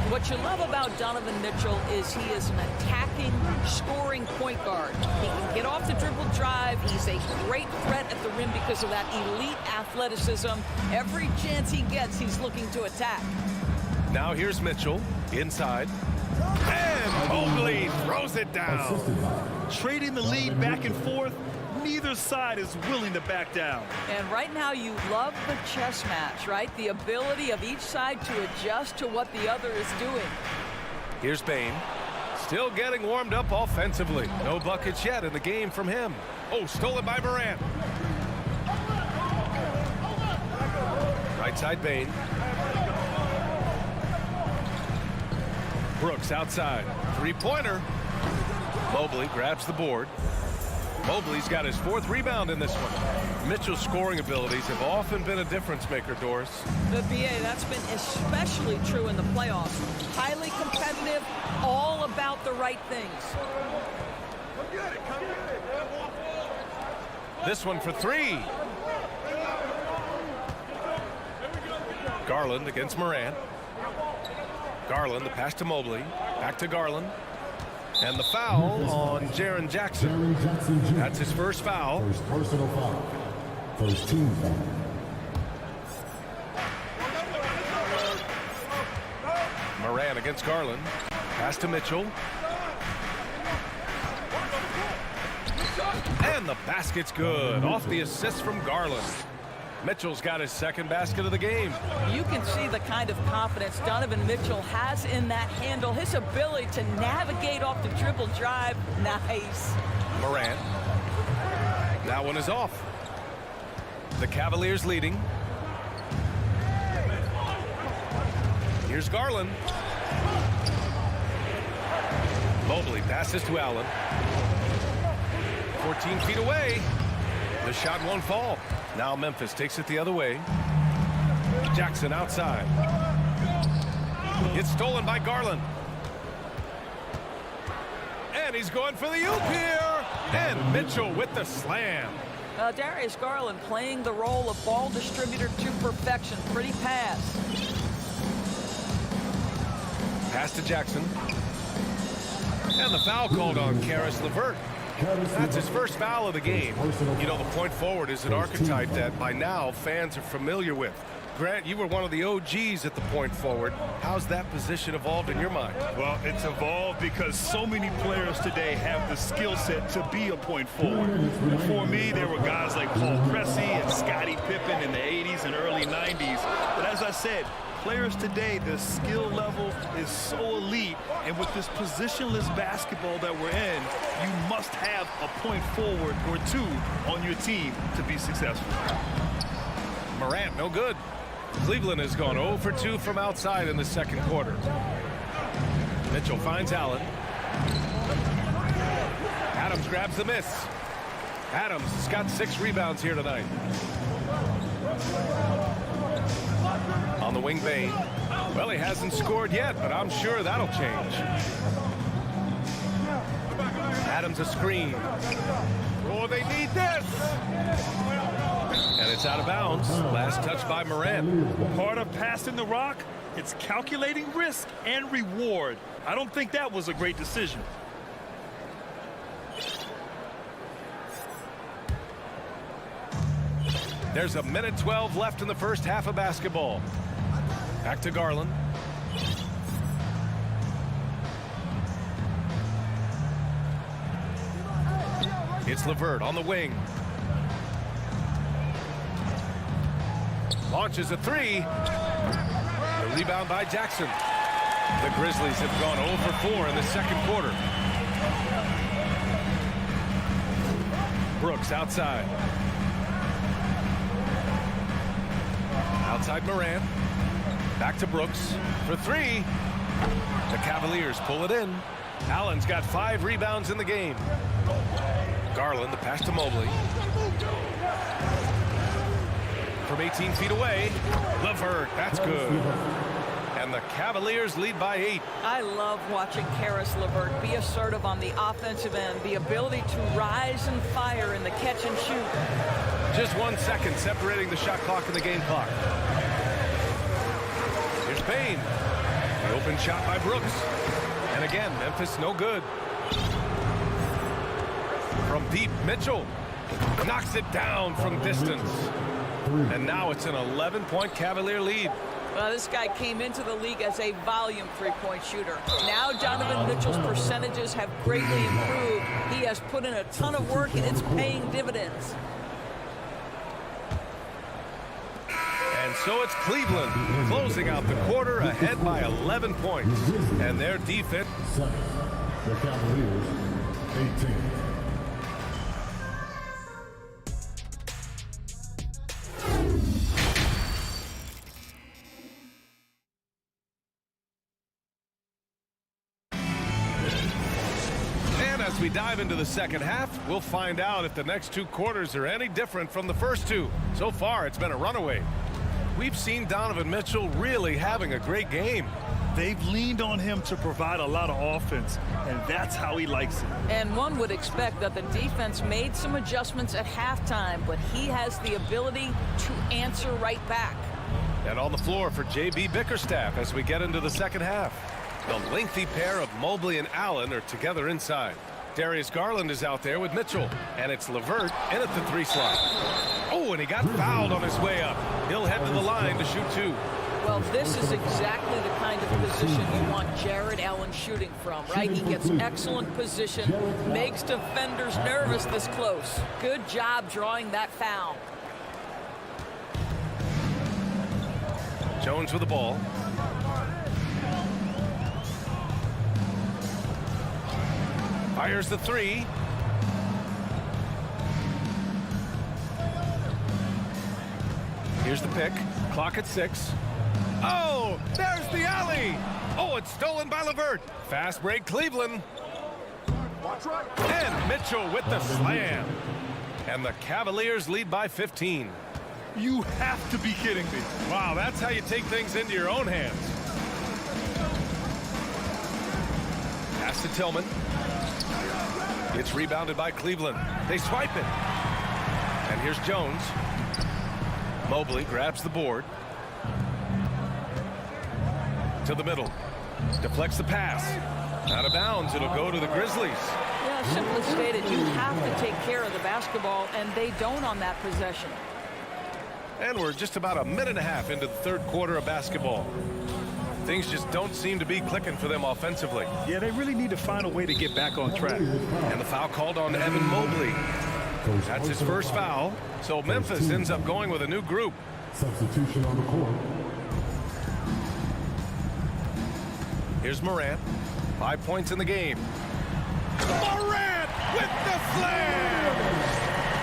What you love about Donovan Mitchell is he is an attacking, scoring point guard. He can get off the dribble drive. He's a great threat at the rim because of that elite athleticism. Every chance he gets, he's looking to attack. Now here's Mitchell inside. And Mobley throws it down. Trading the lead back and forth. Neither side is willing to back down. And right now you love the chess match, right? The ability of each side to adjust to what the other is doing. Here's Bane. Still getting warmed up offensively. No buckets yet in the game from him. Oh, stolen by Morant. Right side Bane. Brooks outside. Three-pointer. Mobley grabs the board. Mobley's got his fourth rebound in this one. Mitchell's scoring abilities have often been a difference maker, Doris. The BA, that's been especially true in the playoffs. Highly competitive, all about the right things. This one for three. Garland against Morant. Garland, the pass to Mobley. Back to Garland. And the foul on Jaren Jackson. That's his first foul. First personal foul. First team foul. Morant against Garland. Pass to Mitchell. And the basket's good. Off the assist from Garland. Mitchell's got his second basket of the game. You can see the kind of confidence Donovan Mitchell has in that handle. His ability to navigate off the dribble drive. Nice. Morant. That one is off. The Cavaliers leading. Here's Garland. Mobley passes to Allen. 14 feet away. The shot won't fall. Now Memphis takes it the other way. Jackson outside. It's stolen by Garland. And he's going for the oop here. And Mitchell with the slam. Darius Garland playing the role of ball distributor to perfection. Pretty pass. Pass to Jackson. And the foul called on Karis LeVert. That's his first foul of the game. You know, the point forward is an archetype that by now fans are familiar with. Grant, you were one of the OGs at the point forward. How's that position evolved in your mind? Well, it's evolved because so many players today have the skill set to be a point forward. Before me, there were guys like Paul Pressey and Scottie Pippen in the 80s and early 90s. But as I said, players today, the skill level is so elite, and with this positionless basketball that we're in, you must have a point forward or two on your team to be successful. Morant, no good. Cleveland has gone 0 for 2 from outside in the second quarter. Mitchell finds Allen. Adams grabs the miss. Adams has got 6 rebounds here tonight. On the wing, Bane. Well, he hasn't scored yet, but I'm sure that'll change. Adams a screen. Oh, they need this. And it's out of bounds. Last touch by Morant. Part of passing the rock, it's calculating risk and reward. I don't think that was a great decision. There's a minute 12 left in the first half of basketball. Back to Garland. It's LeVert on the wing. Launches a three. The rebound by Jackson. The Grizzlies have gone 0 for 4 in the second quarter. Brooks outside. Outside Morant. Back to Brooks for three. The Cavaliers pull it in. Allen's got 5 rebounds in the game. Garland, the pass to Mobley. From 18 feet away, LeVert, that's good. And the Cavaliers lead by 8. I love watching Karis LeVert be assertive on the offensive end. The ability to rise and fire in the catch and shoot. Just 1 second separating the shot clock and the game clock. Here's Payne. The open shot by Brooks. And again, Memphis no good. From deep, Mitchell knocks it down from distance. And now it's an 11-point Cavalier lead. Well, this guy came into the league as a volume three-point shooter. Now Donovan Mitchell's percentages have greatly improved. He has put in a ton of work, and it's paying dividends. And so it's Cleveland closing out the quarter ahead by 11 points. And their defense. The Cavaliers, 18. As we dive into the second half, we'll find out if the next 2 quarters are any different from the first 2. So far, it's been a runaway. We've seen Donovan Mitchell really having a great game. They've leaned on him to provide a lot of offense, and that's how he likes it. And one would expect that the defense made some adjustments at halftime, but he has the ability to answer right back. And on the floor for J.B. Bickerstaff as we get into the second half. The lengthy pair of Mobley and Allen are together inside. Darius Garland is out there with Mitchell, and it's LeVert in at the 3 slot. Oh, and he got fouled on his way up. He'll head to the line to shoot 2. Well, this is exactly the kind of position you want Jared Allen shooting from, right? He gets excellent position, makes defenders nervous this close. Good job drawing that foul. Jones with the ball. Fires the 3. Here's the pick. Clock at 6. Oh, there's the alley. Oh, it's stolen by LeVert. Fast break, Cleveland. And Mitchell with the slam. And the Cavaliers lead by 15. You have to be kidding me. Wow, that's how you take things into your own hands. Pass to Tillman. It's rebounded by Cleveland. They swipe it. And here's Jones. Mobley grabs the board. To the middle. Deflects the pass. Out of bounds. It'll go to the Grizzlies. Yeah, simply stated, you have to take care of the basketball, and they don't on that possession. And we're just about a minute and a half into the third quarter of basketball. Things just don't seem to be clicking for them offensively. Yeah, they really need to find a way to get back on track. And the foul called on Evan Mobley. That's his first foul. So Memphis ends up going with a new group. Substitution on the court. Here's Morant. 5 points in the game. Morant with the slam!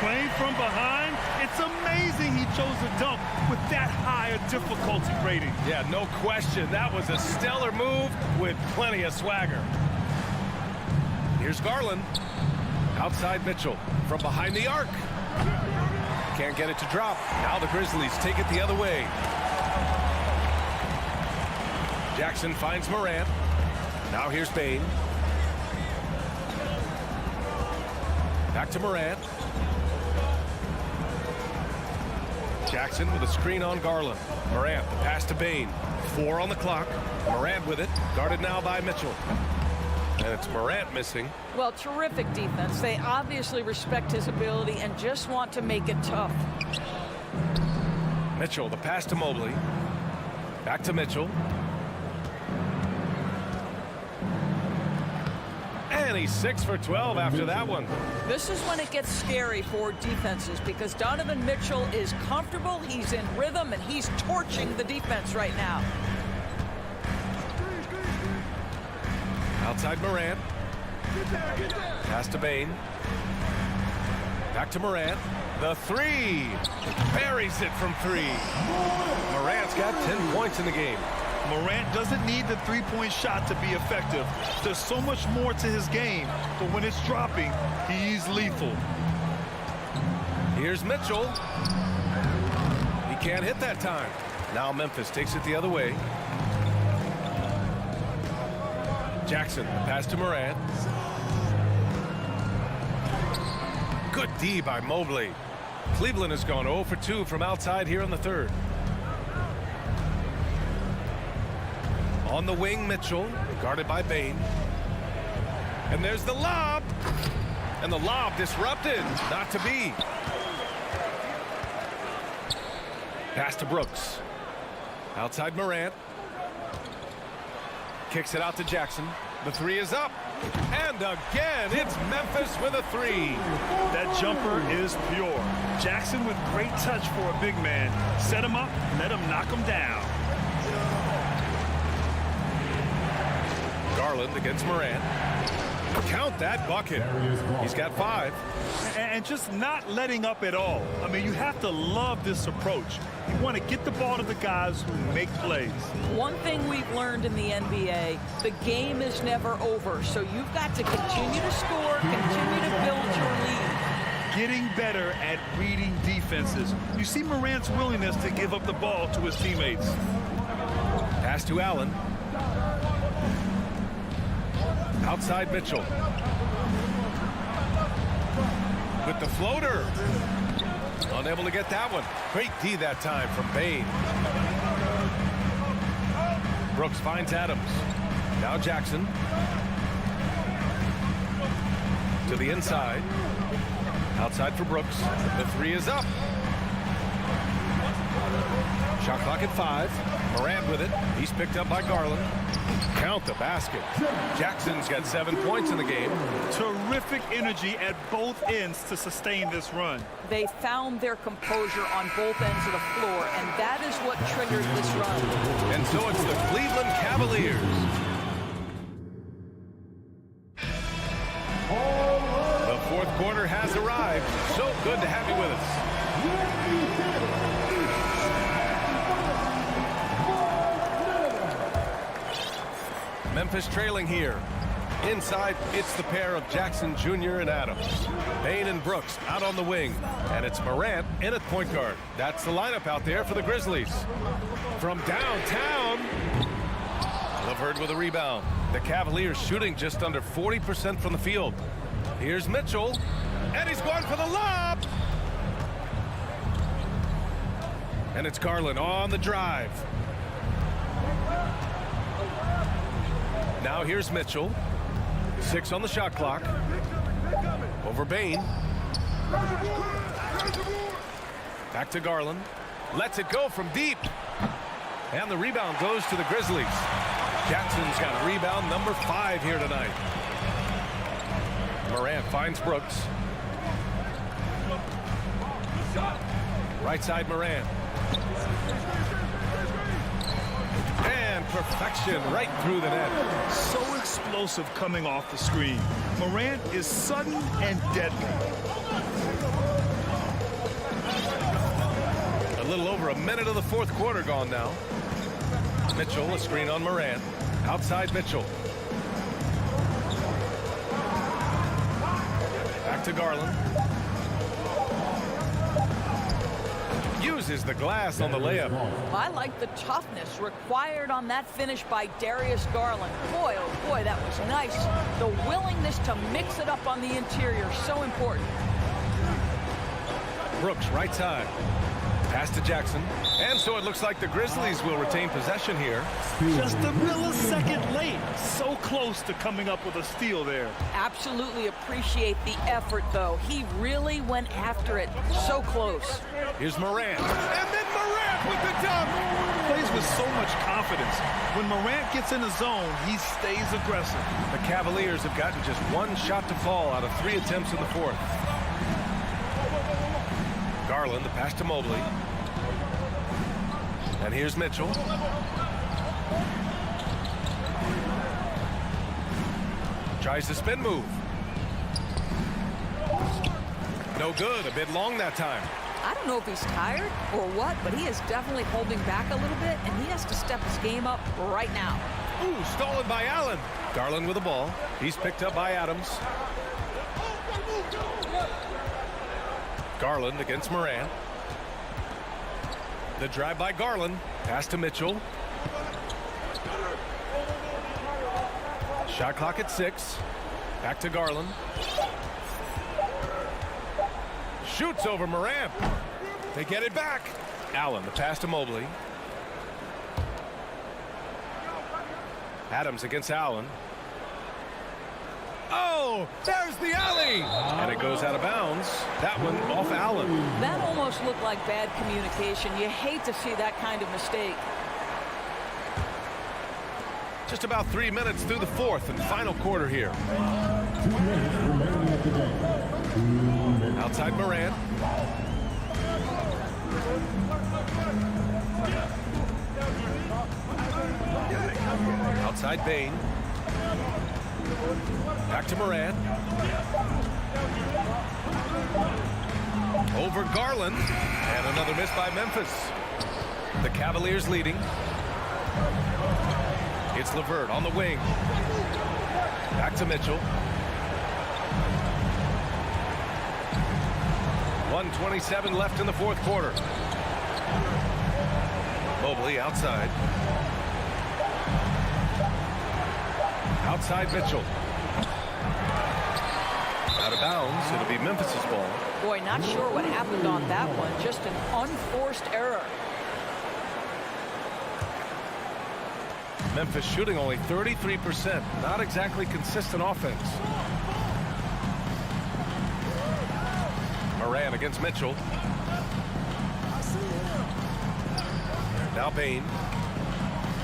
Playing from behind, it's amazing he chose a dunk with that high a difficulty rating. Yeah, no question. That was a stellar move with plenty of swagger. Here's Garland. Outside Mitchell from behind the arc. Can't get it to drop. Now the Grizzlies take it the other way. Jackson finds Morant. Now here's Payne. Back to Morant. Jackson with a screen on Garland. Morant, the pass to Payne. 4 on the clock. Morant with it. Guarded now by Mitchell. And it's Morant missing. Well, terrific defense. They obviously respect his ability and just want to make it tough. Mitchell, the pass to Mobley. Back to Mitchell. And he's 6 for 12 after that one. This is when it gets scary for defenses because Donovan Mitchell is comfortable, he's in rhythm, and he's torching the defense right now. Outside Morant. Pass to Bane. Back to Morant. The three. Buries it from 3. Morant's got 10 points in the game. Morant doesn't need the three-point shot to be effective. There's so much more to his game, but when it's dropping, he's lethal. Here's Mitchell. He can't hit that time. Now Memphis takes it the other way. Jackson, the pass to Morant. Good D by Mobley. Cleveland has gone 0 for 2 from outside here in the third. On the wing, Mitchell, guarded by Bane. And there's the lob. And the lob disrupted. Not to be. Pass to Brooks. Outside Morant. Kicks it out to Jackson. The three is up. And again, it's Memphis with a 3. That jumper is pure. Jackson with great touch for a big man. Set him up, let him knock him down. Garland against Morant. Count that bucket. He's got 5. And just not letting up at all. I mean, you have to love this approach. You want to get the ball to the guys who make plays. One thing we've learned in the NBA, the game is never over. So you've got to continue to score, continue to build your lead. Getting better at reading defenses. You see Morant's willingness to give up the ball to his teammates. Pass to Allen. Outside Mitchell. With the floater. Unable to get that one. Great D that time from Bane. Brooks finds Adams. Now Jackson. To the inside. Outside for Brooks. The 3 is up. Shot clock at 5. Morant with it. He's picked up by Garland. Count the basket. Jackson's got 7 points in the game. Terrific energy at both ends to sustain this run. They found their composure on both ends of the floor, and that is what triggered this run. And so it's the Cleveland Cavaliers. The fourth quarter has arrived. So good to have you with us. Memphis trailing here. Inside, it's the pair of Jackson Jr. and Adams. Bane and Brooks out on the wing. And it's Morant in at point guard. That's the lineup out there for the Grizzlies. From downtown, LeVert with a rebound. The Cavaliers shooting just under 40% from the field. Here's Mitchell. And he's going for the lob. And it's Garland on the drive. Now here's Mitchell. 6 on the shot clock. Over Bane. Back to Garland. Lets it go from deep. And the rebound goes to the Grizzlies. Jackson's got rebound number 5 here tonight. Morant finds Brooks. Right side Morant. And perfection right through the net. So explosive coming off the screen. Morant is sudden and deadly. A little over a minute of the fourth quarter gone now. Mitchell, a screen on Morant. Outside Mitchell. Back to Garland. Uses the glass on the layup. I like the toughness required on that finish by Darius Garland. Boy, oh boy, that was nice. The willingness to mix it up on the interior, so important. Brooks, right side. Pass to Jackson. And so it looks like the Grizzlies will retain possession here. Just a millisecond late. So close to coming up with a steal there. Absolutely appreciate the effort, though. He really went after it. So close. Here's Morant. And then Morant with the dunk. Plays with so much confidence. When Morant gets in the zone, he stays aggressive. The Cavaliers have gotten just one shot to fall out of 3 attempts in the fourth. Garland, the pass to Mobley. And here's Mitchell. Tries the spin move. No good. A bit long that time. I don't know if he's tired or what, but he is definitely holding back a little bit, and he has to step his game up right now. Ooh, stolen by Allen. Garland with the ball. He's picked up by Adams. Garland against Morant. The drive by Garland. Pass to Mitchell. Shot clock at 6. Back to Garland. Shoots over Morant. They get it back. Allen, the pass to Mobley. Adams against Allen. Oh, there's the alley. And it goes out of bounds. That one off Allen. That almost looked like bad communication. You hate to see that kind of mistake. Just about 3 minutes through the fourth and final quarter here. Outside Morant. Outside Bane. Back to Morant. Over Garland. And another miss by Memphis. The Cavaliers leading. It's LeVert on the wing. Back to Mitchell. 1:27 left in the fourth quarter. Mobley outside. Outside Mitchell. Out of bounds. It'll be Memphis's ball. Boy, not sure what happened on that one. Just an unforced error. Memphis shooting only 33%. Not exactly consistent offense. Morant against Mitchell. Now Bane.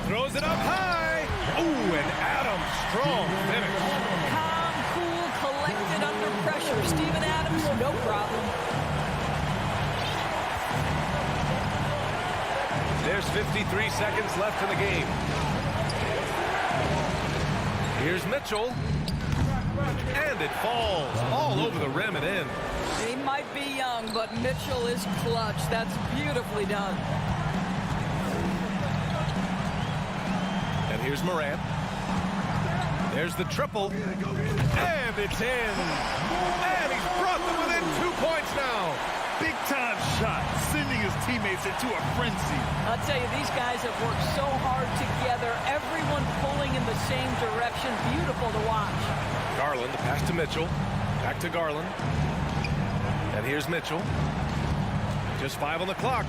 Throws it up high. Ooh, and Adams, strong finish. Calm, cool, collected under pressure. Steven Adams, no problem. There's 53 seconds left in the game. Here's Mitchell. And it falls all over the rim and in. He might be young, but Mitchell is clutch. That's beautifully done. And here's Morant. There's the triple. And it's in. And he's brought them within 2 points now. Big-time shot, sending his teammates into a frenzy. I'll tell you, these guys have worked so hard together. Everyone pulling in the same direction. Beautiful to watch. Garland, the pass to Mitchell. Back to Garland. And here's Mitchell. Just 5 on the clock.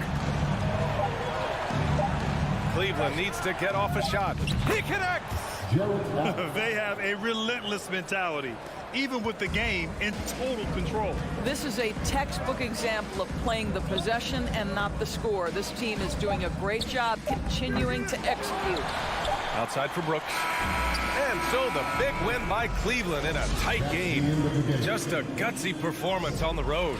Cleveland needs to get off a shot. He connects! They have a relentless mentality, even with the game in total control. This is a textbook example of playing the possession and not the score. This team is doing a great job continuing to execute. Outside for Brooks. And so the big win by Cleveland in a tight game. Just a gutsy performance on the road.